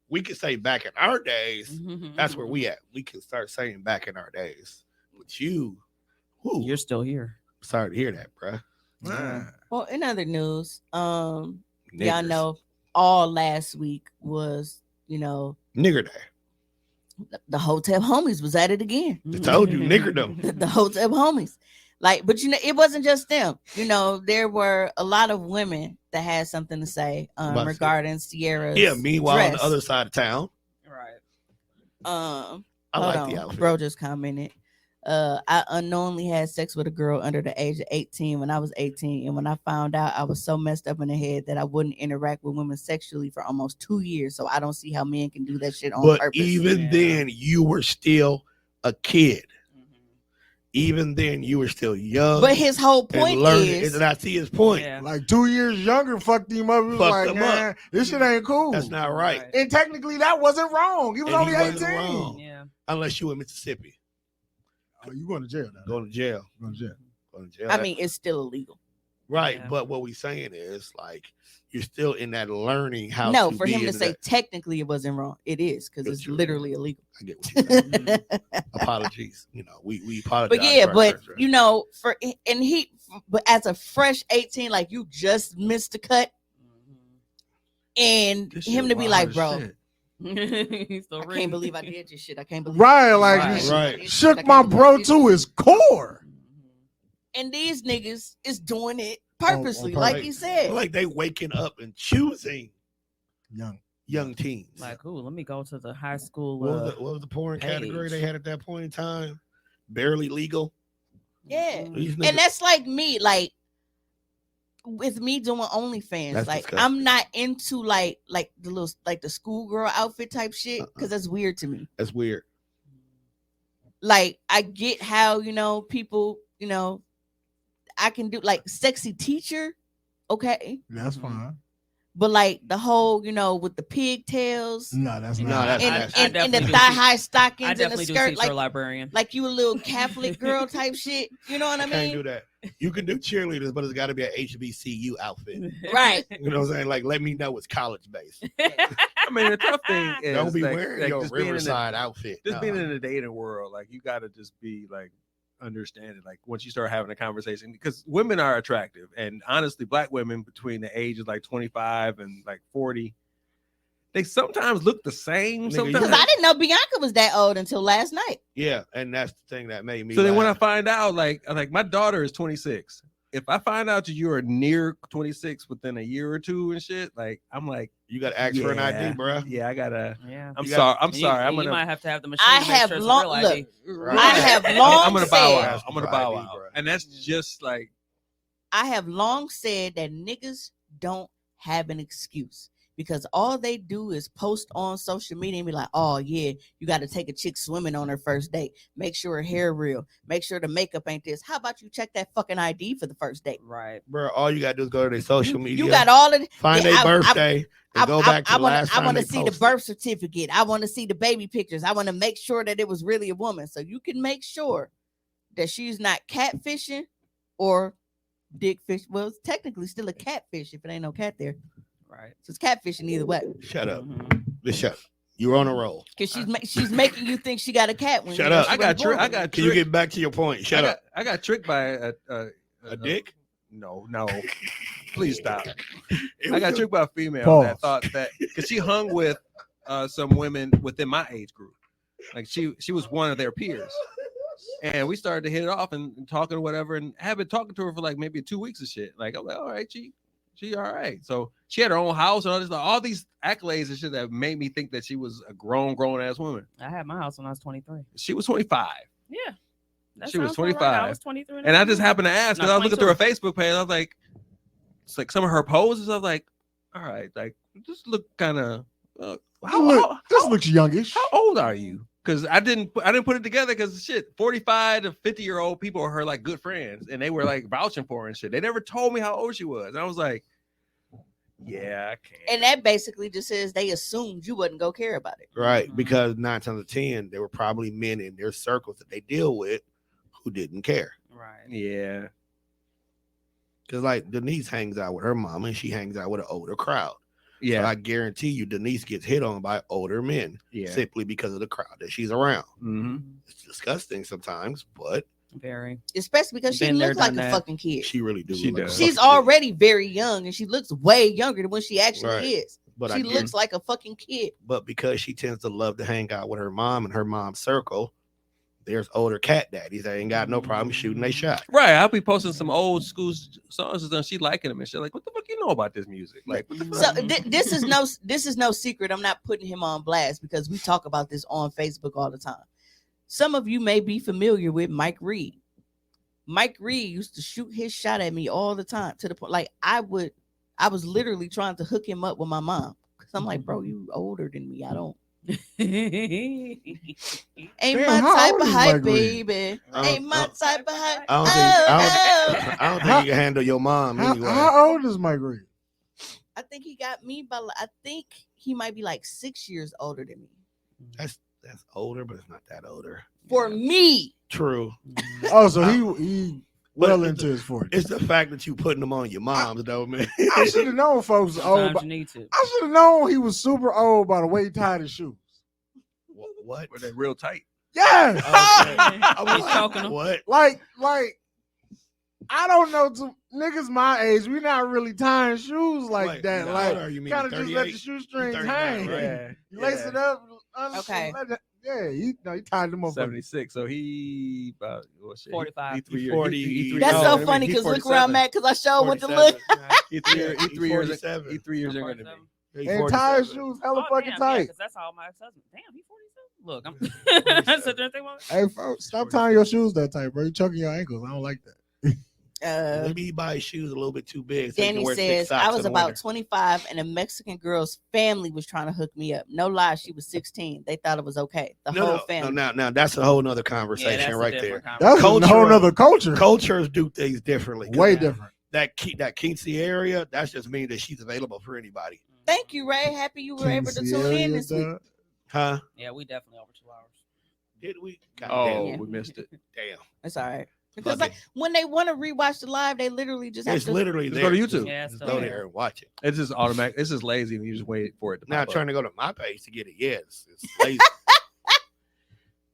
We could say back in our days, that's where we at. We can start saying back in our days. But you're still here. Sorry to hear that, bro. Well, in other news, y'all know all last week was, nigger day. The Hotep Homies was at it again. I told you, niggerdom. The Hotep Homies. Like, but it wasn't just them. There were a lot of women that had something to say regarding Sierra's meanwhile, dress. on the other side of town. Right. I like the outfit. Bro just commented. I unknowingly had sex with a girl under the age of 18 when I was 18. And when I found out, I was so messed up in the head that I wouldn't interact with women sexually for almost 2 years. So I don't see how men can do that shit on purpose. But even then, you were still a kid. Even then, you were still young. But his whole point is, and I see his point. Yeah. Like 2 years younger, fucked him up. He was like, man, this shit ain't cool. That's not right. And technically, that wasn't wrong. He was only 18. Yeah. Unless you in Mississippi. Oh, you going to jail now? Going to jail. Going to jail. Going to jail. I mean, it's still illegal. Right. Yeah. But what we saying is, like, you're still in that learning how no, to for him to say technically it wasn't wrong. It is because it's literally illegal. I get what you're saying. Apologies. We apologize. But yeah, but as a fresh 18, like you just missed the cut. And him to be like, bro, I can't believe I did this shit. I can't believe shook my bro to his core. And these niggas is doing it purposely, like he said. Like they waking up and choosing young teens. Like, ooh, let me go to the high school. What was the porn category they had at that point in time? Barely legal. Yeah. These And niggas- that's like me, like with me doing OnlyFans. That's like disgusting. I'm not into like the little like the schoolgirl outfit type shit because that's weird to me. that's weird. Like I get how people I can do like sexy teacher, okay, That's fine. but like the whole with the pigtails No, that's No, not. that's- and the definitely do thigh teach- high I stockings and the definitely do skirt teach for like librarian. you a little Catholic girl type shit. You know what I I can't do mean? that. You can do cheerleaders, but it's got to be an HBCU outfit. Right. You know what I'm saying? Like, let me know it's college based. I mean, the tough thing is Don't be like, wearing your just being in the- Riverside outfit. just being No. in the dating world, like you got to just be like understanding. Like once you start having a conversation, because women are attractive, and honestly, black women between the ages like 25 and like 40, they sometimes look the same. Nigga, you Because Sometimes, I didn't know Bianca was that old until last night. Yeah, and that's the thing that made me. so then when I laugh. find out, like my daughter is 26. If I find out that you are near 26 within a year or two and shit, like I'm like, you got to ask for an ID, bro. Yeah, I gotta. Yeah. I'm You sorry. got- I'm sorry. I'm You gonna. might have to have the machine. I to make have sure it's a long- real ID. Right. I have long I'm gonna bow said out. I'm gonna bow ID, out, bro. and that's just like. I have long said that niggas don't have an excuse because all they do is post on social media and be like, oh yeah, you got to take a chick swimming on her first date. Make sure her hair real. Make sure the makeup ain't this. How about you check that fucking ID for the first date? Right. Bro, all you got to do is go to their social media. You got all of find yeah, their I- birthday and go back to the last I time want they to see the posted. birth certificate. I want to see the baby pictures. I want to make sure that it was really a woman. So you can make sure that she's not catfishing or dick fish. Well, it's technically still a catfish if it ain't no cat there. Right. So it's catfishing either way. Shut up. Mhm. Just shut up. You're on a roll. Because she's making you think she got a cat when Shut you know up. she I got wasn't born. I got Can you tricked. get back to your point? Shut up. I got tricked by A dick? No. Please stop. It I got was- tricked by a female Pause. that thought that because she hung with some women within my age group. Like she was one of their peers. And we started to hit it off and talking or whatever, and I have been talking to her for like maybe 2 weeks of shit. Like, I'm like, all right, she all right. So she had her own house and all these accolades and shit that made me think that she was a grown ass woman. I had my house when I was 23. She was 25. Yeah. That She was sounds about right. 25. I was 23. And I just happened to ask because No, I was looking through her Facebook page. I was like, it's like some of her poses. I was like, all right, like just look kind of. This looks youngish. How old are you? Because I didn't put it together because shit, 45 to 50-year-old people are her like good friends, and they were like vouching for her and shit. They never told me how old she was. And I was like, yeah, I can't. And that basically just says they assumed you wouldn't go care about it. Right, Mhm. because 9 times out of 10, there were probably men in their circles that they deal with who didn't care. Right. Yeah. Because like Denise hangs out with her mom and she hangs out with an older crowd. Yeah. So I guarantee you Denise gets hit on by older men Yeah. simply because of the crowd that she's around. Mm-hmm. It's disgusting sometimes, but Very. Especially because she Been there, looks like done a that. fucking kid. she really do. She look like a does. She's fucking kid. already very young and she looks way younger than when she actually Right. is. But She I looks like a fucking kid. but because she tends to love to hang out with her mom and her mom's circle, there's older cat daddies that ain't got no problem shooting they shot. Right. I'll be posting some old school songs and stuff. She liking them and shit. Like, what the fuck you know about this music? Like, what the So fuck? this is no secret. I'm not putting him on blast because we talk about this on Facebook all the time. Some of you may be familiar with Mike Reed. Mike Reed used to shoot his shot at me all the time to the point like I was literally trying to hook him up with my mom because I'm like, bro, you older than me. I don't ain't Damn, my how type old of is hype, Mike Reed? baby. I Ain't don't- my type of hype. I don't think I don't think you can handle your mom anyway. How old is Mike Reed? I think he got me, but I think he might be like 6 years older than me. That's older, but it's not that older. For me, True. Oh, so he But well it's into the- his 40s. It's the fact that you putting them on your moms, though, man. I should have known folks was old. Sometimes But you need to. I should have known he was super old by the way he tied his shoes. What? Were they real tight? Yes. I was He's choking them. what? like I don't know, to niggas my age, we not really tying shoes like Wait, that. how like old are you? kind of just let the 38? shoestrings 39, hang. right? You lace it up. Okay. Yeah, he tied them up. 76. So he about 45. He 3 years. 40. He 3 that's years- so I mean, funny he's because look where I'm 47. at because I showed what to look. 47. He 3 years. He He's 3 years. 47. He 3 years younger than me. He's And tie his 47. shoes hella Oh, fucking damn, tight. because that's how my ex-husband. Damn, he's 47. Look, I'm sitting there thinking, Hey, folks, stop tying your shoes that tight, bro. You choking your ankles. I don't like that. Maybe he buy his shoes a little bit too big. So he can Danny wear thick says, socks I in was the about winter. 25 and a Mexican girl's family was trying to hook me up. No lie, she was 16. They thought it was okay. The whole family. Now that's a whole nother conversation that's right there. That's a whole nother culture. Cultures do things differently. Way different. That Quincy area, that's just mean that she's available for anybody. Thank you, Ray. Happy you were able to Quincy tune in area, this week. dog. Huh? Yeah, we definitely over 2 hours. Did we? God Oh, damn. we missed it. Damn. It's all right. Because Fuck like when they want to rewatch the live, they literally just have It's to. literally Just there. go to YouTube. Yeah, it's Just still go there. there and watch it. It's just automatic. It's just lazy, and you just wait for it to Now pop up. trying to go to my page to get it. Yes, it's lazy.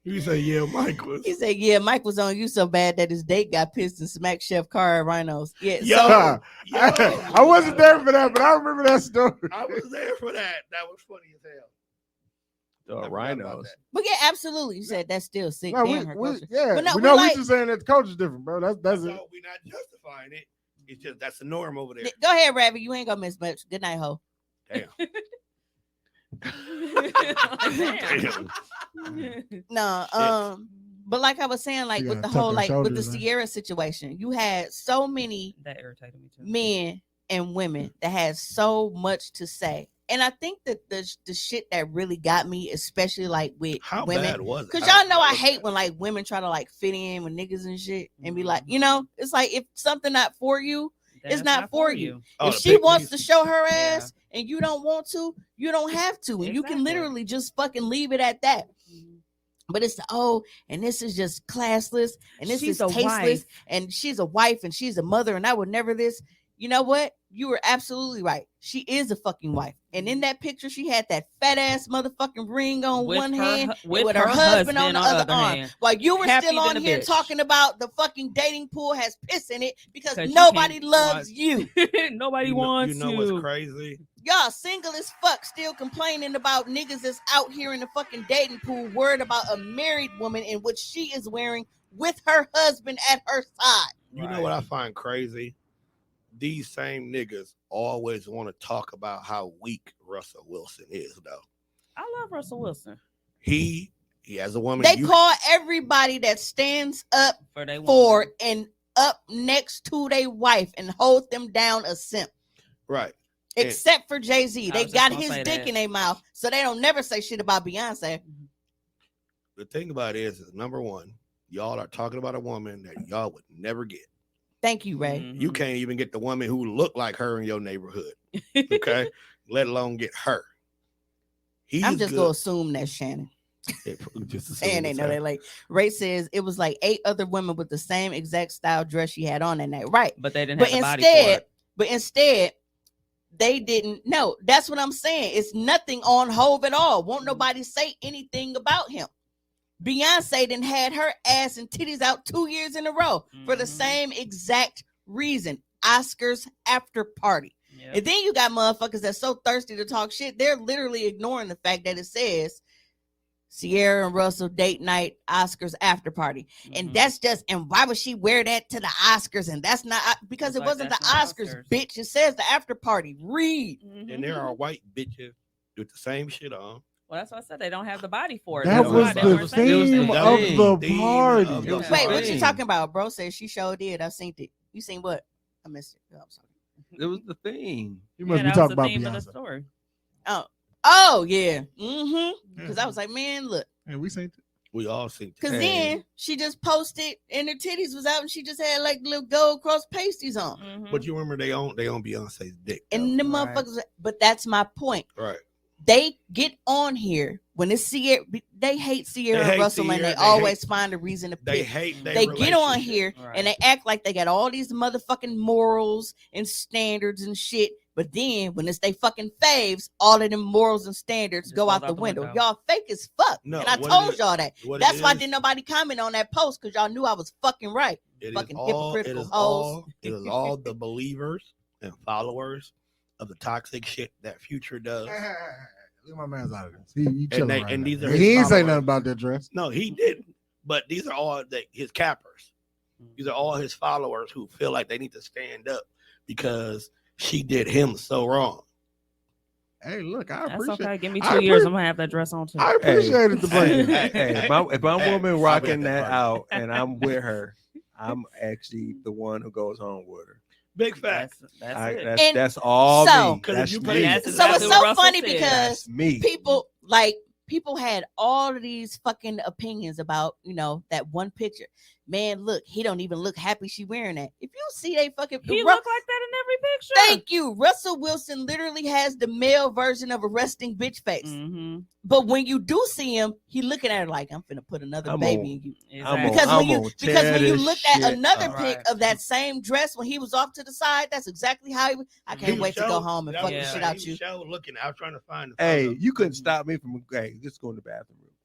You say, yeah, Mike was. He said, "Yeah, Mike was on you so bad that his date got pissed and smacked Chef Carr rhinos." Yeah, Yo, so I wasn't there for that, but I remember that story. I was there for that. That was funny as hell. The I forgot about rhinos. that. but yeah, absolutely. You said that's still sick. No, Damn, her culture. yeah, But no, we we know like- we just saying that the culture's different, bro. That's it. So we're not justifying it. It's just that's the norm over there. Go ahead, Rabbit. You ain't gonna miss much. Good night, ho. Damn. Damn. No, but like I was saying, like She with gotta the tuck whole her like with the shoulders in. Sierra situation, you had so many That irritated me too. men and women that had so much to say. And I think that the shit that really got me, especially like with How women, bad was it? because y'all know I hate when like women try to like fit in with niggas and shit and be like, it's like if something not for you, Then it's not for you. Oh, if the she big wants niggas. to show her Yeah. ass and you don't want to, you don't have to. And you can Exactly. literally just fucking leave it at that. But it's and this is just classless, and this She's is a tasteless, wife. and she's a wife, and she's a mother, and I would never this. You know what? You were absolutely right. She is a fucking wife, and in that picture, she had that fat ass motherfucking ring on With one her hand, hu- and with her her husband on husband the on the other other arm. hand. While you were Happy still on than a here bitch. talking about the fucking dating pool has piss in it because 'Cause you nobody can't loves watch- you. Nobody wants you know you. what's crazy? Y'all single as fuck, still complaining about niggas that's out here in the fucking dating pool, worried about a married woman in which she is wearing with her husband at her side. You know what I find crazy? These same niggas always want to talk about how weak Russell Wilson is, though. I love Russell Wilson He has a woman. They call everybody that stands up for they for woman. and up next to their wife and hold them down a simp. right. And- Except for Jay-Z. I They was just got gonna his say dick that. in their mouth, so they don't never say shit about Beyonce. The thing about it is number one, y'all are talking about a woman that y'all would never get. Thank you, Ray. Mhm. You can't even get the woman who look like her in your neighborhood. Okay, let alone get her. He's I'm just good. gonna assume that's Shannon. Just assume And they it's know her. they like Ray says it was like 8 other women with the same exact style dress she had on that night. Right. But they didn't But have the body for instead, it. they didn't know. That's what I'm saying. It's nothing on Hove at all. Won't nobody say anything about him. Beyonce done had her ass and titties out 2 years in a row for the Mhm. same exact reason. Oscars after party. Yep. And then you got motherfuckers that's so thirsty to talk shit, they're literally ignoring the fact that it says Sierra and Russell date night Oscars after party. And Mhm. that's just, and why would she wear that to the Oscars? And that's not because It's it like, wasn't the that's not Oscars, Oscars. bitch. It says the after party. Read. And there are white bitches with the same shit on. Well, that's what I said. They don't have the body for it. That That's was why they the weren't saying It was the theme anything. of thing. the Theme party. of It was the Wait, the what you thing. talking about? Bro says she sure did. I seen it. You seen what? I missed it. Oh, I'm sorry. It was the thing. You must Yeah, be that was talking the about theme of the Beyonce. story. Oh yeah. Because I was like, man, look. And we seen We all seen. Because Hey. then she just posted and her titties was out and she just had like little gold cross pasties on. Mhm. But you remember they own Beyonce's dick. though. And the Right. motherfuckers, but that's my point. Right. They get on here when it's Sierra, they hate Sierra They hate and Russell, and Sierra, they they always hate- find a reason to They pick. hate. They get on relationship. here Right. and they act like they got all these motherfucking morals and standards and shit. But then when it's they fucking faves, all of them morals and standards Just go goes out the out the window. window. Y'all fake as fuck. No, and I what told it- y'all that. What That's it why is, didn't nobody comment on that post because y'all knew I was fucking right. it fucking is hypocritical hoes. it is all the believers and followers of the toxic shit that Future does. Leave my man's out of this. He chilling they- right and now. these are He his ain't say followers. nothing about that dress. No, he didn't. But these are all his cappers. These are all his followers who feel like they need to stand up because she did him so wrong. Hey, look, I That's appreciate. okay. Give me I 2 years. appre- I'm gonna have that dress on too. I appreciate it. The break. Hey, if my Hey, woman I'll rocking be at that party. out and I'm with her, I'm actually the one who goes home with her. Big fact. That's it. And That's all so- me. 'Cause if That's you me. pay- That's So exactly it's what so Russell funny said. because That's me. people had all of these fucking opinions about, that one picture. Man, look, he don't even look happy she wearing that. If you see they fucking He looked like that in every picture. thank you. Russell Wilson literally has the male version of a resting bitch face. Mm-hmm. But when you do see him, he looking at her like, I'm finna put another I'm baby on- in you. Exactly. Because when you looked at another up. pic Right. of that same dress when he was off to the side, that's exactly how he was. I He can't was wait to go show- home and that fuck was the shit right. out He you. was show looking. I was trying to find the Hey, photo. you couldn't stop me from. Hey, just go in the bathroom real quick.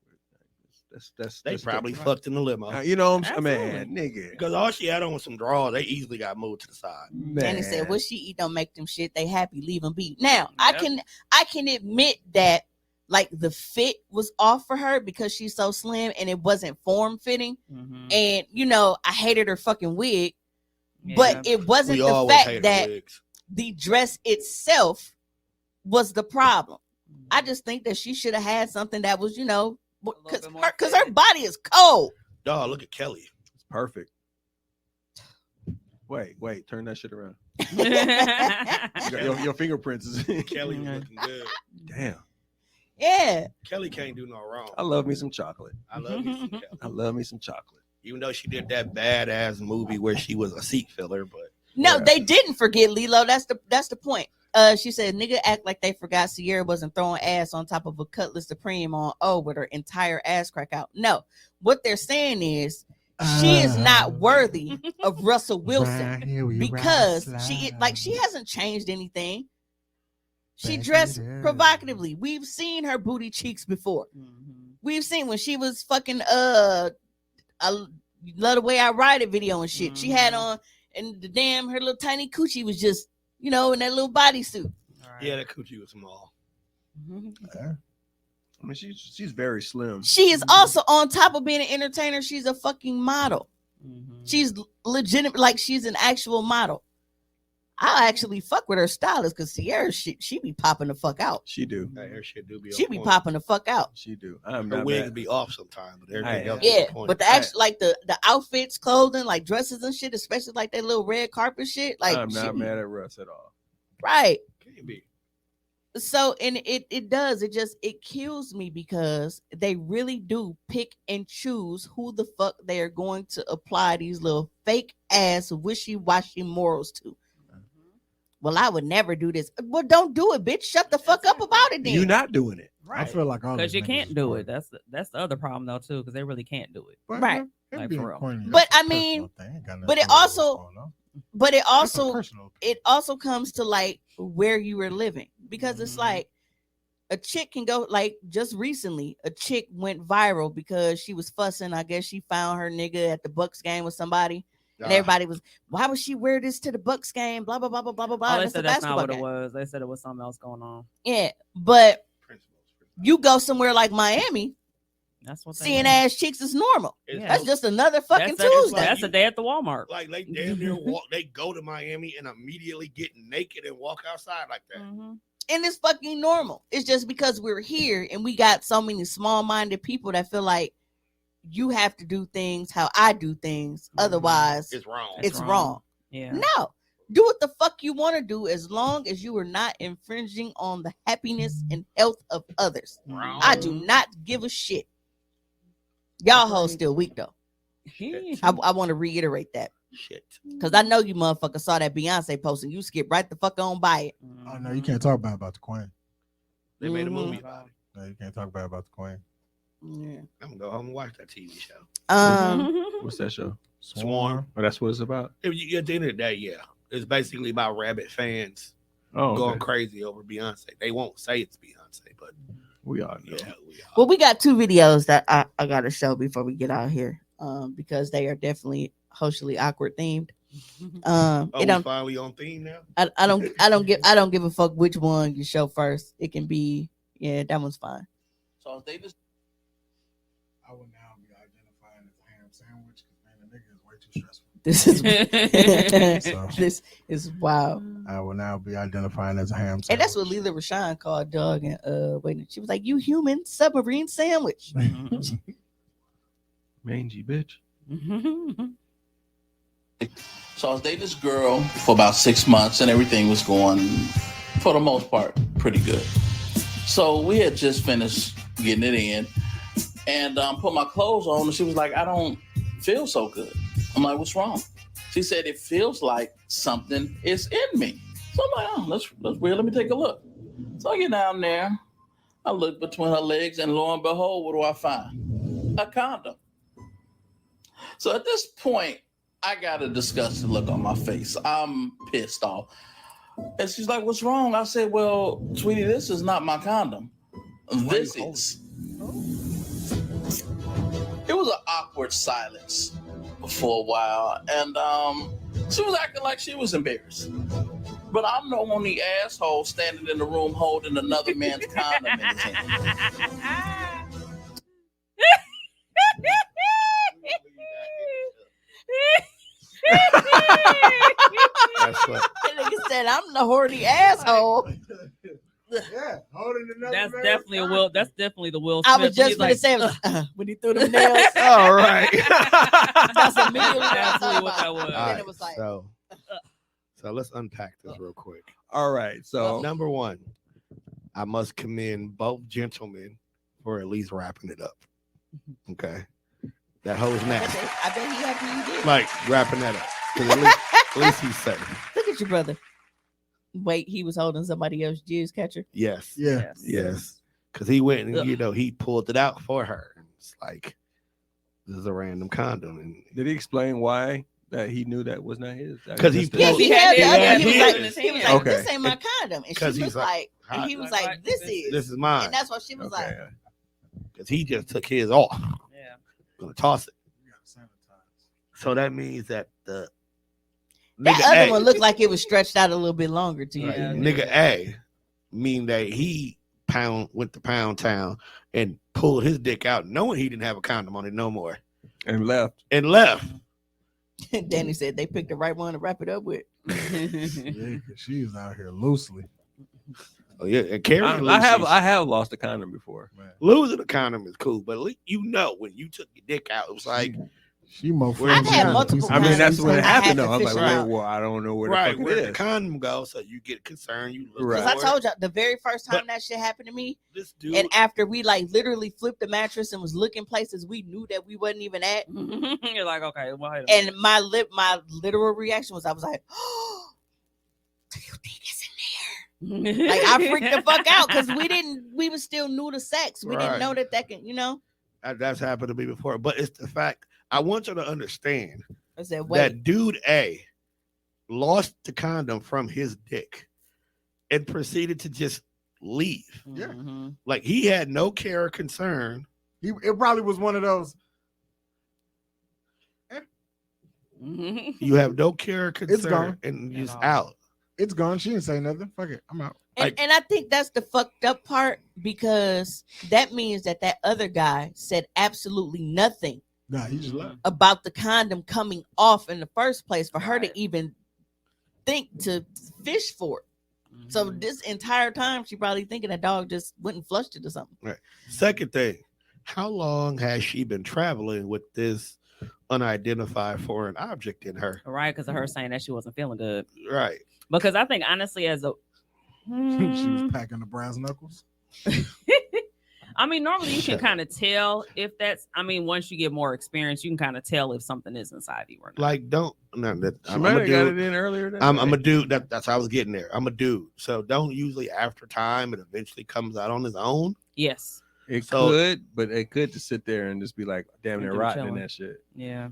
They probably fucked in the limo. You know what I'm saying, Absolutely. man, nigga. Because all she had on was some drawers. They easily got moved to the side. Danny said, "What she eat don't make them shit. They happy, leave them be." Now, Yep. I can admit that like the fit was off for her because she's so slim and it wasn't form fitting. Mm-hmm. And I hated her fucking wig, Yeah. but it wasn't We the always fact hated that wigs. the dress itself was the problem. I just think that she should have had something that was, because bit more her fitted. body is cold. Dog, look at Kelly. It's perfect. Wait, turn that shit around. Your fingerprints is. Kelly was looking good. Damn. Yeah. Kelly can't do no wrong. I love me some chocolate. I love you some Kelly. I love me some chocolate. Even though she did that badass movie where she was a seat filler, but No, Yeah. they didn't forget Lilo. That's the point. She said, "Nigga act like they forgot Sierra wasn't throwing ass on top of a Cutlass Supreme on with her entire ass crack out." No, what they're saying is she is not worthy of Russell Wilson because she hasn't changed anything. She dressed provocatively. We've seen her booty cheeks before. Mm-hmm. We've seen when she was fucking I love the way I ride it video and shit. She had on and her little tiny coochie was just in that little bodysuit. yeah, that coochie was small. I mean, she's very slim. She is also on top of being an entertainer. She's a fucking model. Mm-hmm. She's legitimate, like she's an actual model. I actually fuck with her stylist because Sierra she be popping the fuck out. She do. Hey, her shit do be. She on be point. popping the fuck out. She do. I'm Her not wigs mad. be off sometimes, but everything Hey, else. Yeah, is on point. but the actual like the outfits, clothing, like dresses and shit, especially like that little red carpet shit. Like I'm she not be- mad at Russ at all. right. Can't be. So and it kills me because they really do pick and choose who the fuck they are going to apply these little fake ass wishy-washy morals to. Well, I would never do this. Well, don't do it, bitch. Shut the fuck up about it then. You're not doing it. I feel like all Because these you niggas can't is do corny. it. That's the other problem though too, because they really can't do it. But, Right. him Like, being for real. corny, But, that's a I mean, personal thing. Ain't got nothing but to it do with what's also- going on. But it That's a also personal it also comes to like where you were living because it's Mhm. like a chick can go like just recently a chick went viral because she was fussing. I guess she found her nigga at the Bucks game with somebody. And everybody was, why would she wear this to the Bucks game? Blah blah blah blah blah blah blah. Oh, they That's a said that's not basketball what it game. was. They said it was something else going on. Yeah, but Principles. you go somewhere like Miami, That's what they seeing were. ass chicks is normal. It's That's just another fucking that's, Tuesday. That's a day at the Walmart. like they damn near walk. They go to Miami and immediately get naked and walk outside like that. Mhm. And it's fucking normal. It's just because we're here and we got so many small-minded people that feel like you have to do things how I do things. Otherwise, It's wrong. it's wrong. Yeah. No. Do what the fuck you want to do as long as you are not infringing on the happiness and health of others. Wrong. I do not give a shit. Y'all hoes still weak though. I want to reiterate that Shit. because I know you motherfuckers saw that Beyonce post and you skipped right the fuck on by it. Oh no, you can't talk bad about the queen. They made a Mhm. movie about it. No, you can't talk bad about the queen. Yeah. I'm gonna go home and watch that TV show. What's that show? Swarm. Oh, that's what it's about. At the end of the day, yeah, it's basically about rabbit fans Oh, going okay. crazy over Beyonce. They won't say it's Beyonce, but We all know. yeah, we are. Well, we got two videos that I got to show before we get out here, because they are definitely socially awkward themed. Oh, It we don't. finally on theme now. I don't give a fuck which one you show first. It can be that one's fine. So they just I would now be identifying as a ham sandwich because man, the nigga is way too stressful. This is So- this is wild. I will now be identifying as a ham sandwich. And that's what Leela Rashawn called Doug. And wait, she was like, "You human submarine sandwich." Mangy bitch. So I was dating this girl for about 6 months, and everything was going, for the most part, pretty good. So we had just finished getting it in, and put my clothes on, and she was like, "I don't feel so good." I'm like, "What's wrong?" She said, "It feels like something is in me." So I'm like, "Oh, that's weird. Let me take a look." So I get down there, I look between her legs, and lo and behold, what do I find? A condom. So at this point, I got a disgusted look on my face. I'm pissed off. And she's like, "What's wrong?" I said, "Well, sweetie, this is not my condom. This is." It was an awkward silence for a while. And she was acting like she was embarrassed. But I'm the only asshole standing in the room holding another man's condom in his hand. That's what. That nigga said, "I'm the horny asshole." Yeah, holding another That's man's definitely a condom. Will. That's definitely the Will Smith. I was just He's gonna like, say when he threw them nails. All right. That's immediately what I Absolutely thought what about. that was. And All then right, it was like, so let's unpack this real quick. All right. So Number one, I must commend both gentlemen for at least wrapping it up. Okay, that hoe is nasty. I bet he happy you did. Like wrapping that up. 'Cause at least he's safe. Look at your brother. Wait, he was holding somebody else's jizz catcher. Yes. Yeah. Yes. Because he went and Ugh. he pulled it out for her. And it's like this is a random condom. And did he explain why that he knew that was not his? Because he Just- Yes, pulled he He had had the it. other. Yeah, He was he like, is. he was Okay. like, "This ain't my condom," and she 'Cause was he's like, and like, he was like, like, "This this is," this is mine. and that's what she was like. Okay. Because he just took his off. Yeah. Gonna toss it. You gotta sanitize. So that means that the That nigga other A, one looked like it was stretched out a little bit longer to you. right, Yeah. nigga A, mean that he went to Pound Town and pulled his dick out, knowing he didn't have a condom on it no more, And left. and left. Danny said they picked the right one to wrap it up with. Yeah, 'cause she's out here loosely. Oh yeah, and Carrie, I have lost a condom before. Man. losing a condom is cool, but at least you know when you took your dick out, it was like She more I've had fun. multiple I mean, that's condoms. when it I had happened to though. I'm fish like, it well, out. well, I don't know where the right fuck where it the is. condom goes, so you get concerned. You look Right. Because I for it. told you the very first time But- that shit happened to me, This dude, and after we like literally flipped the mattress and was looking places we knew that we wasn't even at, You're like, okay, well, wait a minute. and my literal reaction was I was like, "Oh, do you think it's in there?" Like I freaked the fuck out because we was still new to sex. We Right. didn't know that can, that's happened to me before. But it's the fact I want you to understand I said, wait, that dude A lost the condom from his dick and proceeded to just leave. Yeah. Mhm. Like he had no care or concern. It probably was one of those. Mhm. You have no care or concern, gone. and At just all. out. It's gone. She didn't say nothing. Fuck it. I'm out. and I think that's the fucked up part because that means that other guy said absolutely nothing Nah, he just left. about the condom coming off in the first place for her Right. to even think to fish for it. So Mhm. this entire time she probably thinking that dog just went and flushed it or something. Second thing, how long has she been traveling with this unidentified foreign object in her? Right, because of her saying that she wasn't feeling good. Right. Because I think honestly, as a She Hmm. was packing the brass knuckles. I mean, normally you can Shut up. kind of tell if that's. I mean, once you get more experience, you can kind of tell if something is inside you or not. Like, don't. No, that, She I'm might a have got it dude. in earlier. That I'm a day. dude. That's how I was getting there. I'm a dude. So don't usually after time it eventually comes out on his own. Yes. It So- could, but it could just sit there and just be like, damn, they're Keep it rotting in chilling. that shit. Yeah.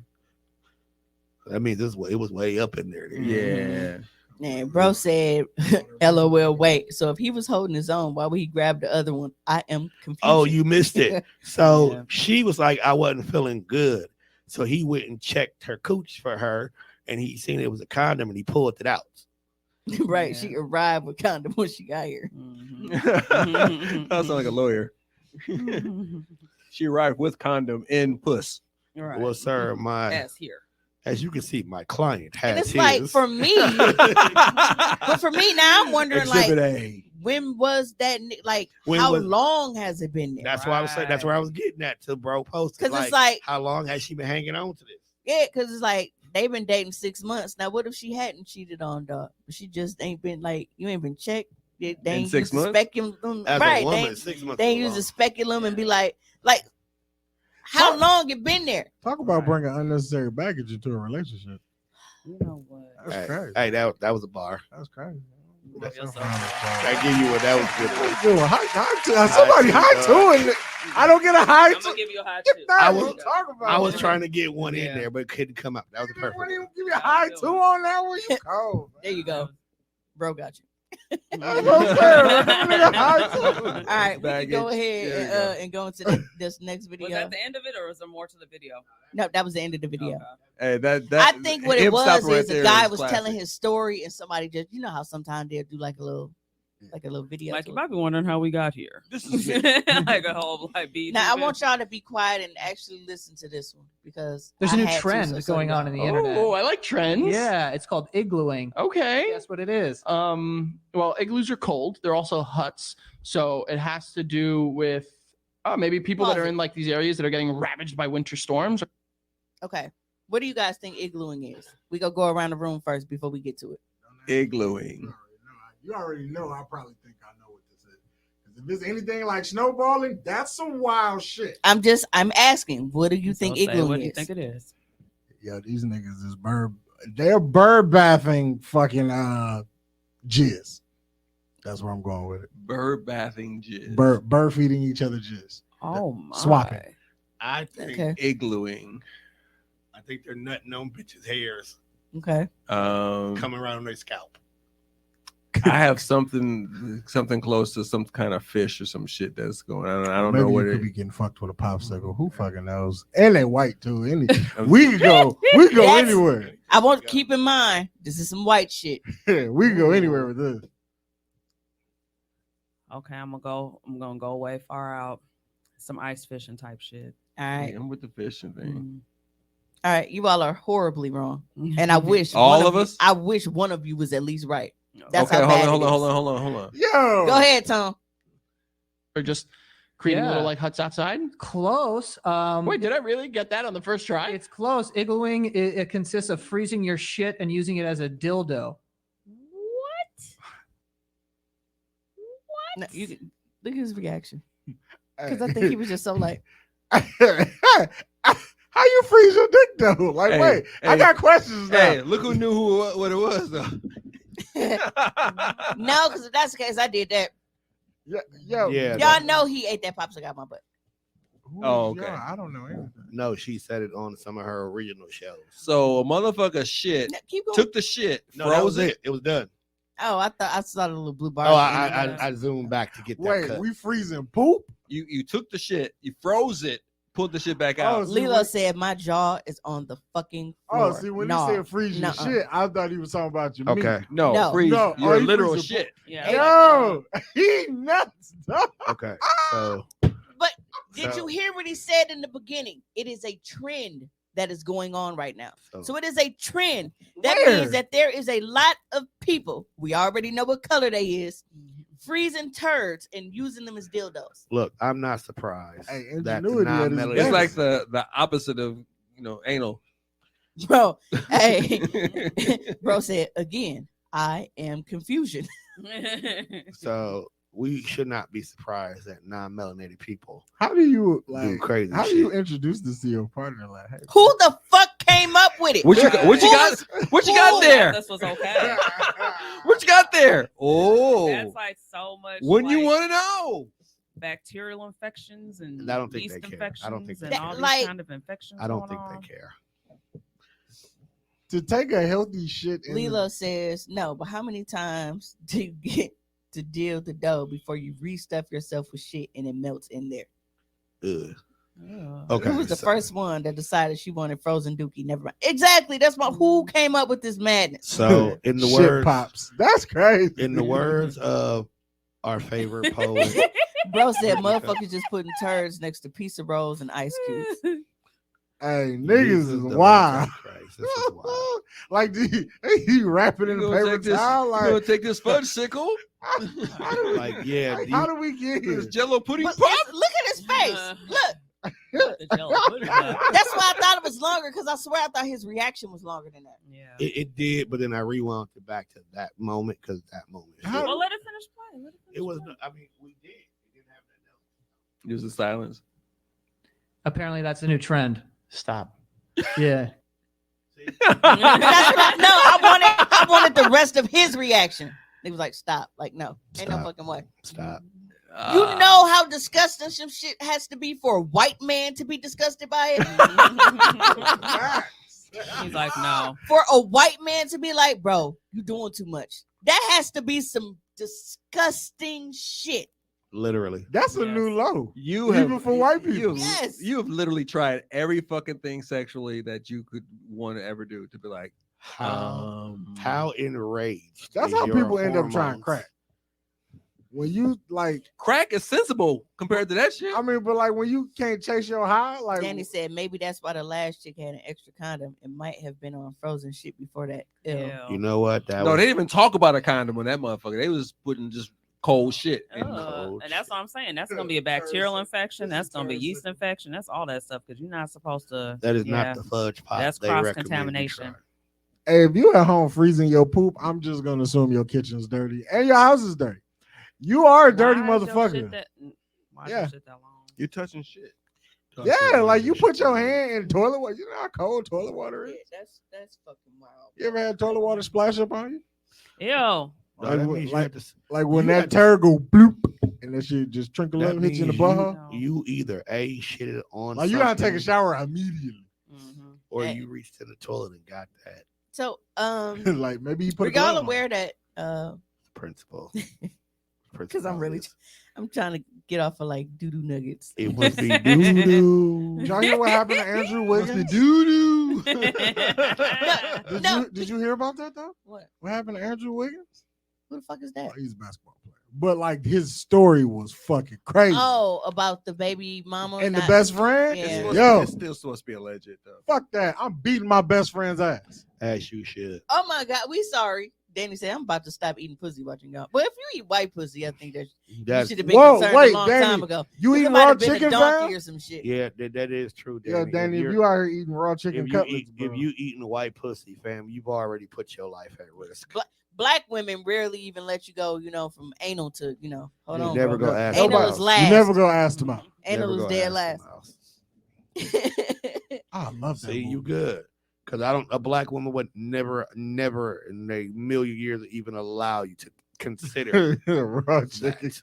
That means it was way up in there. Mm. Yeah. And bro said, LOL, wait. So if he was holding his own, why would he grab the other one? I am confused. Oh, you missed it. So Yeah. she was like, I wasn't feeling good. So he went and checked her cooch for her, and he seen it was a condom, and he pulled it out. Right. Yeah. She arrived with condom when she got here. Mhm. That sounds like a lawyer. She arrived with condom in puss. Right. Well, sir, my Ass here. As you can see, my client has And it's his. like for me, but for me now, I'm wondering Exhibit like, A. when was that? Like, how long has it been there? That's why I was saying. That's where I was getting at to bro post. Because it's like, how long has she been hanging on to this? Yeah, because it's like they've been dating 6 months now. What if she hadn't cheated on dog? She just ain't been like, you ain't been checked. They ain't 6 months. Speculum, As right? a woman, they 6 months. they ain't use a speculum and be like how long it been there? Talk about bringing unnecessary baggage into a relationship. You know what? That's crazy. Hey, that was a bar. That's crazy. I give you what that was good. Good one. Somebody high two, and I don't get a high I'm two. gonna give you a high Get two. that, I what was- I'm talking about. I was trying to get one in there, but it couldn't come out. That was You perfect. didn't even give me a high two on that one. You cold. There you go, bro. Got you. That's what I'm saying. Right? That nigga high two. All right, we can go Baggage. ahead There you and go into this next video. Was that the end of it, or was there more to the video? No, that was the end of the video. Okay. Hey, that I think what it him was stopping right is the there guy is was classic. telling his story, and somebody just, you know how sometimes they'll do like a little video. Like to you it. might be wondering how we got here. This is Like a whole beat. Now I want y'all to be quiet and actually listen to this one because There's I a new had to, trend so going y'all- on in the internet. Oh, I like trends. Yeah, it's called iglooing. Okay. That's what it is. Well, igloos are cold. They're also huts, so it has to do with maybe people that are in like these areas that are getting ravaged by winter storms. Okay, what do you guys think iglooing is? We go around the room first before we get to it. Iglooing. You already know. I probably think I know what this is. 'Cause if it's anything like snowballing, that's some wild shit. I'm asking. What do you think So say, iglooing what do you is? think it is? Yo, these niggas is they're bird bathing fucking jizz. That's where I'm going with it. Bird bathing jizz. Bird feeding each other jizz. Oh my. Swapping. I think Okay. Iglooing. I think they're nutting on bitches' hairs Okay. coming around on their scalp. I have something close to some kind of fish or some shit that's going on. I don't Maybe know what you it could is. be getting fucked with a popsicle. Who fucking knows? And they white too. We can go That's- anywhere. I want to keep in mind this is some white shit. We can go anywhere with this. Okay, I'm gonna go way far out. Some ice fishing type shit. All right. I'm with the fishing thing. All right. You all are horribly wrong. And I wish All one of you- us? I wish one of you was at least right. That's Okay, how hold bad on. it is. Hold on. Yo. Go ahead, Tom. Or just creating Yeah. little like huts outside. Close. Wait, did I really get that on the first try? It's close. Iglooing it consists of freezing your shit and using it as a dildo. No, you can, look at his reaction because I think he was just so like, How you freeze your dick though? Like, Hey, wait, I hey, got questions now. Hey, look who knew what it was though. no, because if that's the case, I did that. Yo, Yeah. Y'all know he ate that popsicle out my butt. Oh, okay. I don't know anything. No, she said it on some of her original shows. So a motherfucker shit No, keep going. took the shit, No, that froze was it. It was done. Oh, I thought I saw the little blue bar. Oh, I zoomed back to get that Wait, cut. we freezing poop? You took the shit, you froze it, pulled the shit back out. Oh, Lilo said my jaw is on the fucking floor. Oh, see, when No, he said freeze your nuh-uh. shit, I thought he was talking about your meat. Okay. No, No. freeze No, your he literal freezing shit. Yeah. Yo, he nuts, dog. Okay. So But did So- you hear what he said in the beginning? It is a trend that is going on right now. So it is a trend. That Where? means that there is a lot of people, we already know what color they is, freezing turds and using them as dildos. look, I'm not surprised Hey, that the ingenuity at its non-melanated- It's best. like the opposite of anal. Bro, hey, bro said again, I am confusion. So we should not be surprised that non-melanated people How do you do like? crazy How shit. do you introduce this to your partner? Like, hey, Who the fuck came up with it? What you got? What you Who got? was- What you who- got there? This was okay. What you got there? Oh, That's like so much. when you like, want to know? bacterial infections and I don't think yeast they care. infections I don't think they and care. all these Like- kind of infections. I don't going think on. they care. to take a healthy shit. In Lilo says no, but how many times do you get to deal the dough before you restuff yourself with shit and it melts in there? Ugh. Yeah. Okay. Who was the so- first one that decided she wanted frozen dookie? Never mind. Exactly. That's my who came up with this madness. So in the shit words, pops. That's crazy. in the words of our favorite poet, Bro said motherfuckers just putting turds next to pizza rolls and ice cubes. Hey, niggas Jesus is the wild. Christ. This is wild. Like, he wrapping in You the gonna paper take this? towel? You Like, gonna take this fudge sickle? how do Like, yeah, like, do how you- do we get here? This Jello pudding But pop? look at his face. Look. The jello pudding pop. That's why I thought it was longer, because I swear I thought his reaction was longer than that. Yeah. It did, but then I rewound it back to that moment because that moment. How- Well, let it finish playing. Let it finish It was. playing. I mean, we did. We didn't have that else. Use the silence. Apparently, that's a new trend. Stop. Yeah. That's what I wanted the rest of his reaction. He was like, "Stop!" Like, no, ain't no Stop. fucking way. Stop. You know how disgusting some shit has to be for a white man to be disgusted by it. He's like, no. For a white man to be like, "Bro, you doing too much." That has to be some disgusting shit. Literally. That's a Yes. new low. You Even have, for white people. Yes. You have literally tried every fucking thing sexually that you could want to ever do to be like, How enraged. That's is how your people end up trying hormones? crack. When you like, crack is sensible compared to that shit. I mean, but like when you can't chase your high, like Danny said maybe that's why the last chick had an extra condom. It might have been on frozen shit before that. Ew. Ew. You know what? That No, was they didn't even talk about a condom on that motherfucker. They was putting just cold shit in the cold And that's shit. what I'm saying. That's gonna be a bacterial infection. That's gonna be yeast infection. That's all that stuff because you're not supposed to. That is yeah. not the fudge pop. That's they recommend you cross-contamination. try. hey, if you at home freezing your poop, I'm just gonna assume your kitchen's dirty and your house is dirty. You are a dirty Why is your motherfucker. shit that- Why is your Yeah. shit that long? You're touching shit. Yeah, like you put your hand in toilet water. You know how cold toilet water is. That's fucking wild. You ever had toilet water splash up on you? Ew. No, that Like, means you like- have to. Like when You that had to- turd go bloop and that shit just trickle That up, hit you in the means butthole. No. You either a shit it on. Like you gotta take a something, shower immediately. Mhm. or Hey. you reached to the toilet and got that So, Like maybe you put were a glove y'all on. aware that principle. because I'm really I'm trying to get off of like doo doo nuggets. It must be doo doo. Did y'all hear what happened to Andrew Wiggins? Doo doo. Did you hear about that though? What? What happened to Andrew Wiggins? Who the fuck is that? Oh, he's a basketball player. But like his story was fucking crazy. Oh, about the baby mama and the not- best friend? Yeah. Yo, It's still supposed to be alleged though. fuck that. I'm beating my best friend's ass. As you should. Oh my god, we sorry. Danny said I'm about to stop eating pussy watching y'all. But if you eat white pussy, I think that you That's should have been Whoa, concerned wait, a long Danny, time ago. You It eating might raw have been chicken, a donkey fam? or some shit. yeah. That is true. Danny. Yo, Danny, if you're- you out here eating raw chicken if you cutlets, eat, bro. if you eating white pussy, fam, you've already put your life at risk. Black women rarely even let you go, from anal to, hold You on. never bro. go ask Anal them is out. last. You never go ask them out. Anal Never is go dead ask last. them out. I love that. See, you movie. good. Because a black woman would never in a million years even allow you to consider. raw chicken You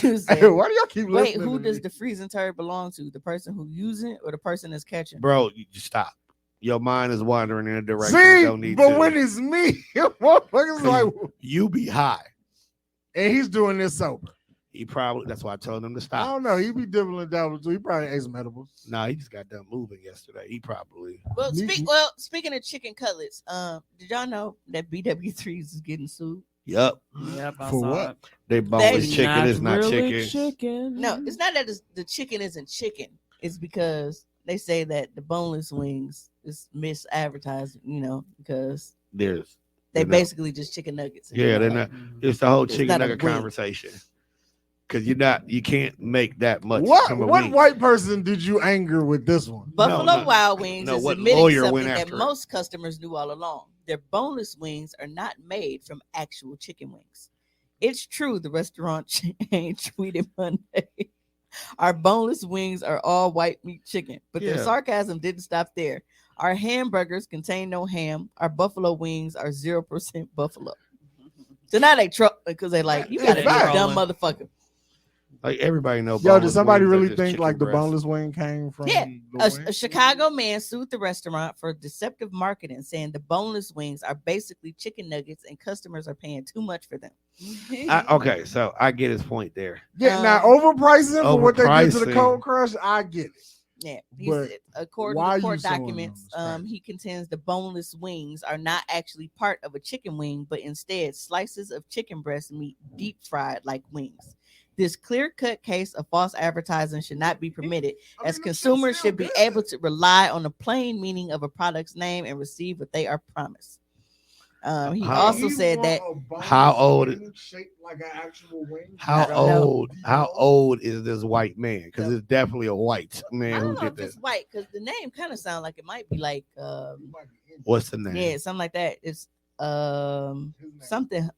cutlets. said, Hey, why do y'all keep wait, listening? who to does me? the freezing turd belong to? The person who using it or the person that's catching? Bro, you just stop. Your mind is wandering in a direction you See, don't need but to. when it's me, motherfuckers like, You be high. and he's doing this sober. That's why I told him to I stop. don't know. He be dibbling dabbling too. He probably ate some edibles. Nah, he just got done moving yesterday. He probably. Well, Me- speaking of chicken cutlets, did y'all know that BW3s is getting sued? Yup. Yep, I For saw what? it. They boneless They chicken is not really chicken. No, it's not that the chicken isn't chicken. It's because they say that the boneless wings is misadvertised, because There's they They're not. basically just chicken nuggets. Yeah, they're not. It's the whole chicken not a nugget wing. conversation. Because you can't make that much from a What wing. white person did you anger with this one? Buffalo No, Wild Wings no, is what admitting lawyer something went that after it? most customers knew all along. Their boneless wings are not made from actual chicken wings. It's true, the restaurant chain tweeted Monday. Our boneless wings are all white meat chicken. But their Yeah. sarcasm didn't stop there. Our hamburgers contain no ham. Our buffalo wings are 0% buffalo. So now they truck because they like, you Yeah, gotta be a fact. dumb motherfucker. Like everybody know. Yo, did boneless somebody wings are really just think chicken like the breast. boneless wing came from Yeah, the A wing? Chicago man sued the restaurant for deceptive marketing, saying the boneless wings are basically chicken nuggets and customers are paying too much for them. Okay, so I get his point there. Yeah, now Um, overpricing for what they did to the overpricing. cold crush, I get it. Yeah, But according why to you court suing them documents, is crazy. he contends the boneless wings are not actually part of a chicken wing, but instead slices of chicken breast meat deep fried like wings. This clear-cut case of false advertising should not be permitted, as consumers should be able to rely on the plain meaning of a product's name and receive what they are promised. He also said that how old shaped like an actual wing? how old is this white man? Because it's definitely a white man I who don't know did if that. it's white because the name kind of sounds like it might be like What's the name? yeah, something like that. It's something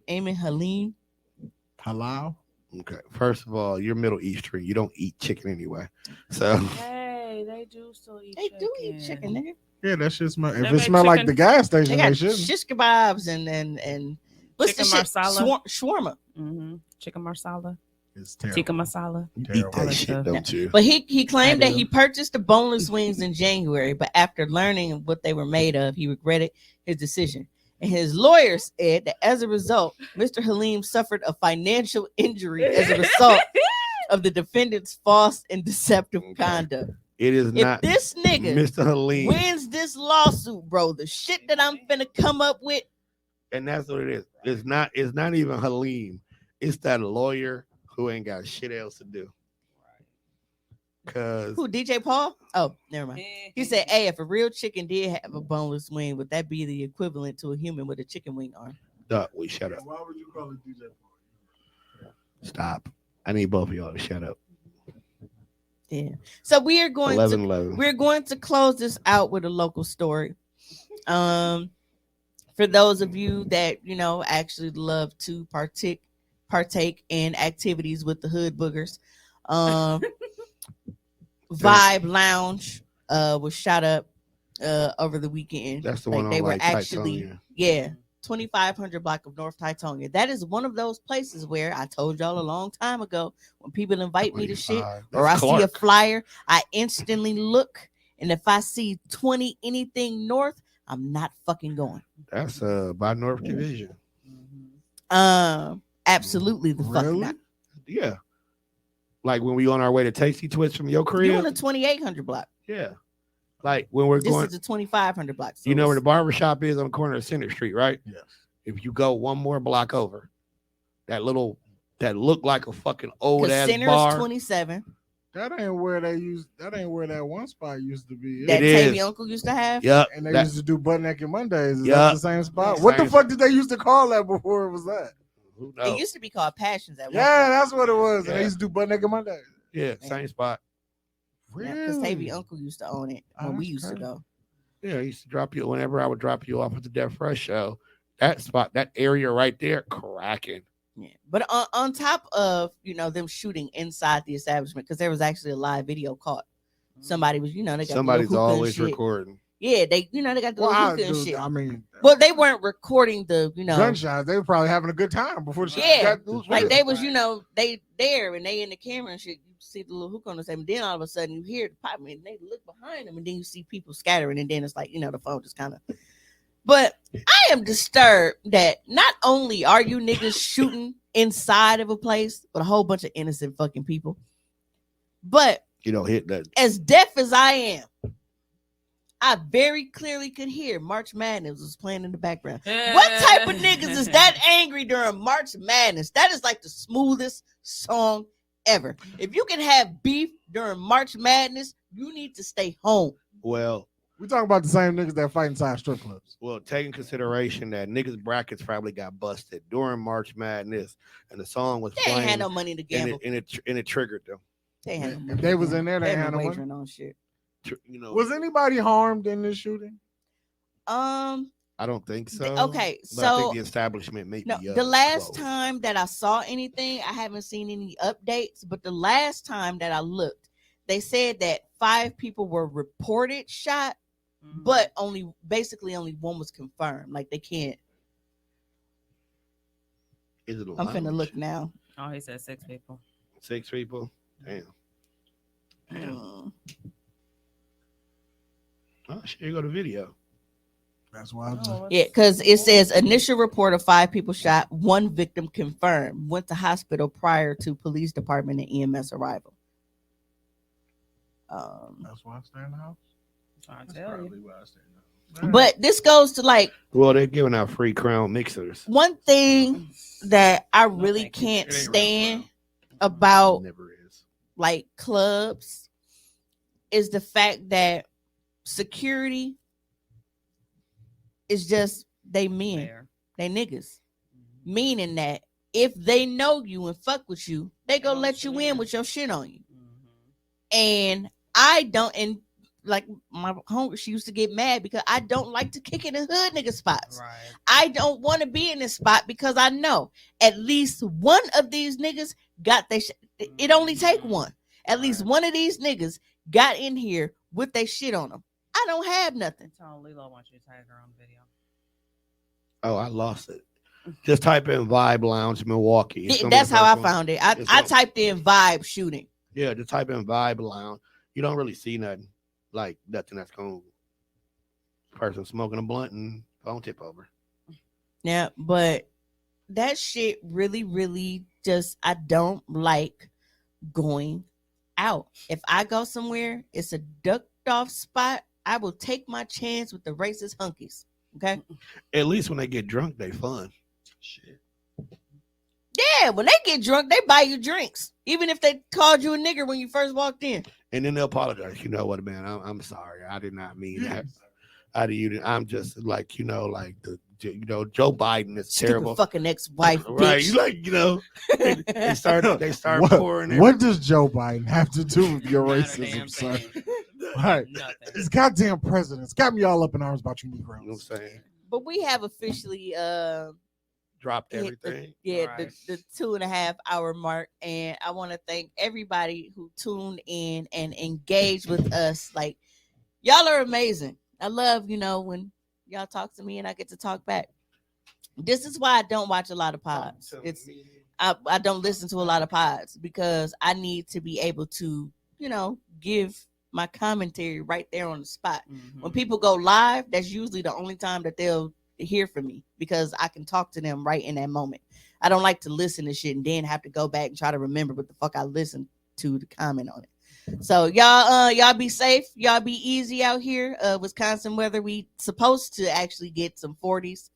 Amin Halim. Halal. Okay. First of all, you're Middle Eastern. You don't eat chicken anyway. So Hey, they do still eat They chicken. do eat chicken, nigga. Yeah, that shit smell. They If it make smell like chicken- the gas They station, got they shouldn't. shish kebabs and what's the Chicken shit? marsala. Shawarma. Chicken marsala. It's terrible. Tikka masala. you eat Terrible. that shit, don't you? But he claimed I that do. he purchased the boneless wings in January, but after learning what they were made of, he regretted his decision. And his lawyer said that as a result, Mr. Halim suffered a financial injury as a result of the defendant's false and deceptive conduct. It is If not this nigga Mr. Halim. wins this lawsuit, bro, the shit that I'm finna come up with. And that's what it is. It's not even Halim. It's that lawyer who ain't got shit else to do. Cause Who, DJ Paul? Oh, never mind. He said, hey, if a real chicken did have a boneless wing, would that be the equivalent to a human with a chicken wing arm? we shut up. Why would you call it DJ Paul? Stop. I need both of y'all to shut up. Yeah. So we are going 11. we're going to close this out with a local story. For those of you that actually love to partake in activities with the hood boogers, Vibe Lounge was shot up over the weekend. That's the one they on were like actually Titonia. 2500 block of North Titonia. That is one of those places where I told y'all a long time ago, when people invite me to shit 25. or I That's see a Clark. flyer, I instantly look, and if I see 20 anything north, I'm not fucking going. That's by North Division. Absolutely the fuck Really? not. Yeah. Like when we on our way to Tasty Twist from your You're on crib. the 2800 block. Yeah. Like when we're This going, is the 2500 block. So you know where the it's- barbershop is on the corner of Center Street, right? Yes. If you go one more block over, that look like a fucking old 'cause ass Center bar. is 27. That ain't where they used. That ain't where that one spot used to be. That It Tavy is. Uncle used to have. Yep. And they that- used to do butt naked Mondays. Is Yeah. that the same spot? Yeah. What the Same fuck did they used to call that before it was that? who It knows? used to be called Passions at one Yeah, point. that's what it was. And Yeah. they used to do butt naked Mondays. Yeah, same spot. Because Tavy Uncle used to own it when we that's used to crazy. go. Yeah, I used to drop you whenever I would drop you off at the Death Fresh show. That spot, that area right there, cracking. Yeah, but on top of them shooting inside the establishment, because there was actually a live video caught. Somebody was, they got the Somebody's little hookah and always shit. recording. Yeah, they they got the Well, little I, hookah and dude, shit. I mean, Well, they weren't recording the gunshots. They were probably having a good time before the shit Yeah, got like they was they there and they in the camera and shit. You see the little hook on the side, and then all of a sudden you hear the pop, and they look behind them, and then you see people scattering, and then it's like the phone just kind of. But I am disturbed that not only are you niggas shooting inside of a place with a whole bunch of innocent fucking people, but Hit that. as deaf as I am, I very clearly could hear March Madness was playing in the background. What type of niggas is that angry during March Madness? That is like the smoothest song ever. If you can have beef during March Madness, you need to stay home. Well, we talking about the same niggas that fight inside strip clubs. Well, take in consideration that niggas' brackets probably got busted during March Madness, and the song was They playing, ain't had no money to gamble. and it triggered them. They ain't had no money. If they was in there, they They had been no money. wagering on shit. Was anybody harmed in this shooting? I don't think so. Okay, but I think so the establishment may no, be the last closed. time that I saw anything, I haven't seen any updates. But the last time that I looked, they said that 5 people were reported shot, but only one was confirmed. Like they can't. Is it a I'm finna lounge? look now. Oh, he said 6 people. 6 people. Damn. Oh, shit, you go to video. That's why. Yeah, because it says initial report of 5 people shot, 1 victim confirmed, went to hospital prior to police department and EMS arrival. That's why I stay in the house. That's probably why I stay in the house. But this goes to like Well, they're giving out free Crown mixers. one thing that I really can't stand about Never is. like clubs is the fact that security is just they men, Fair. they niggas. Meaning that if they know you and fuck with you, they gonna let you in with your shit on you. And I don't, and like my home, she used to get mad because I don't like to kick in the hood nigga spots. Right. I don't want to be in this spot because I know at least one of these niggas got they it only take one. At least one of these niggas got in here with their shit on them. I don't have nothing. Tell Lilo wants you to tag her on video. Oh, I lost it. Just type in Vibe Lounge Milwaukee. It's gonna be That's the how I first one. found it. It's I gonna- typed in vibe shooting. Yeah, just type in Vibe Lounge. You don't really see nothing like nothing that's going. Person smoking a blunt and phone tip over. Yeah, but that shit really, really just I don't like going out. If I go somewhere, it's a ducked off spot. I will take my chance with the racist hunkies. Okay. At least when they get drunk, they fun. Shit. Yeah, when they get drunk, they buy you drinks, even if they called you a nigger when you first walked in. And then they'll apologize. You know what, man? I'm sorry. I did not mean that. I'm just like, like Joe Biden is terrible. Stupid fucking ex-wife, Right? bitch. They start What, pouring. what does Joe Biden have to do with your Not a racism, damn sir? thing. Right. Nothing. This goddamn president's got me all up in arms about you Negroes. You know what I'm saying? But we have officially Dropped hit everything. the 2.5 hour mark, and I want to thank everybody who tuned in and engaged with us. Like, y'all are amazing. I love when y'all talk to me and I get to talk back. This is why I don't watch a lot of pods. I don't listen to a lot of pods because I need to be able to give my commentary right there on the spot. When people go live, that's usually the only time that they'll hear from me because I can talk to them right in that moment. I don't like to listen to shit and then have to go back and try to remember what the fuck I listened to comment on it. So y'all be safe. Y'all be easy out here. Wisconsin weather, we supposed to actually get some 40s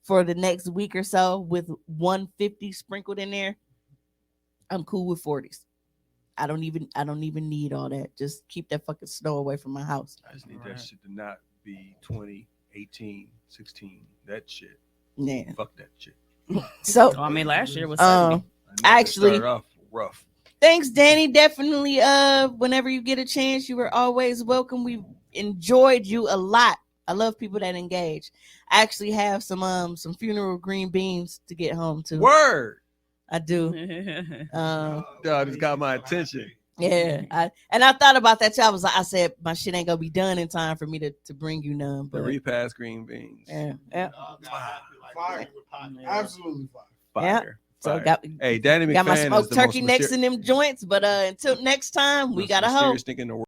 for the next week or so with 150 sprinkled in there. I'm cool with 40s. I don't even need all that. Just keep that fucking snow away from my house. I just need that shit to not be 20, 18, 16. That shit. Yeah. Fuck that shit. So I mean, last year was 70. actually, started off rough. Thanks, Danny. Definitely. Whenever you get a chance, you were always welcome. We enjoyed you a lot. I love people that engage. I actually have some funeral green beans to get home to. Word. I do. Dog, it's got my attention. Yeah. I thought about that too. I said my shit ain't gonna be done in time for me to bring you none. The But repast green beans. yeah. Fire. Absolutely fire. Fire. So Fire. Hey, Danny McFan got my is smoked the turkey most next in them joints. But until next time, we got a hoe. mysterious nigga in the world.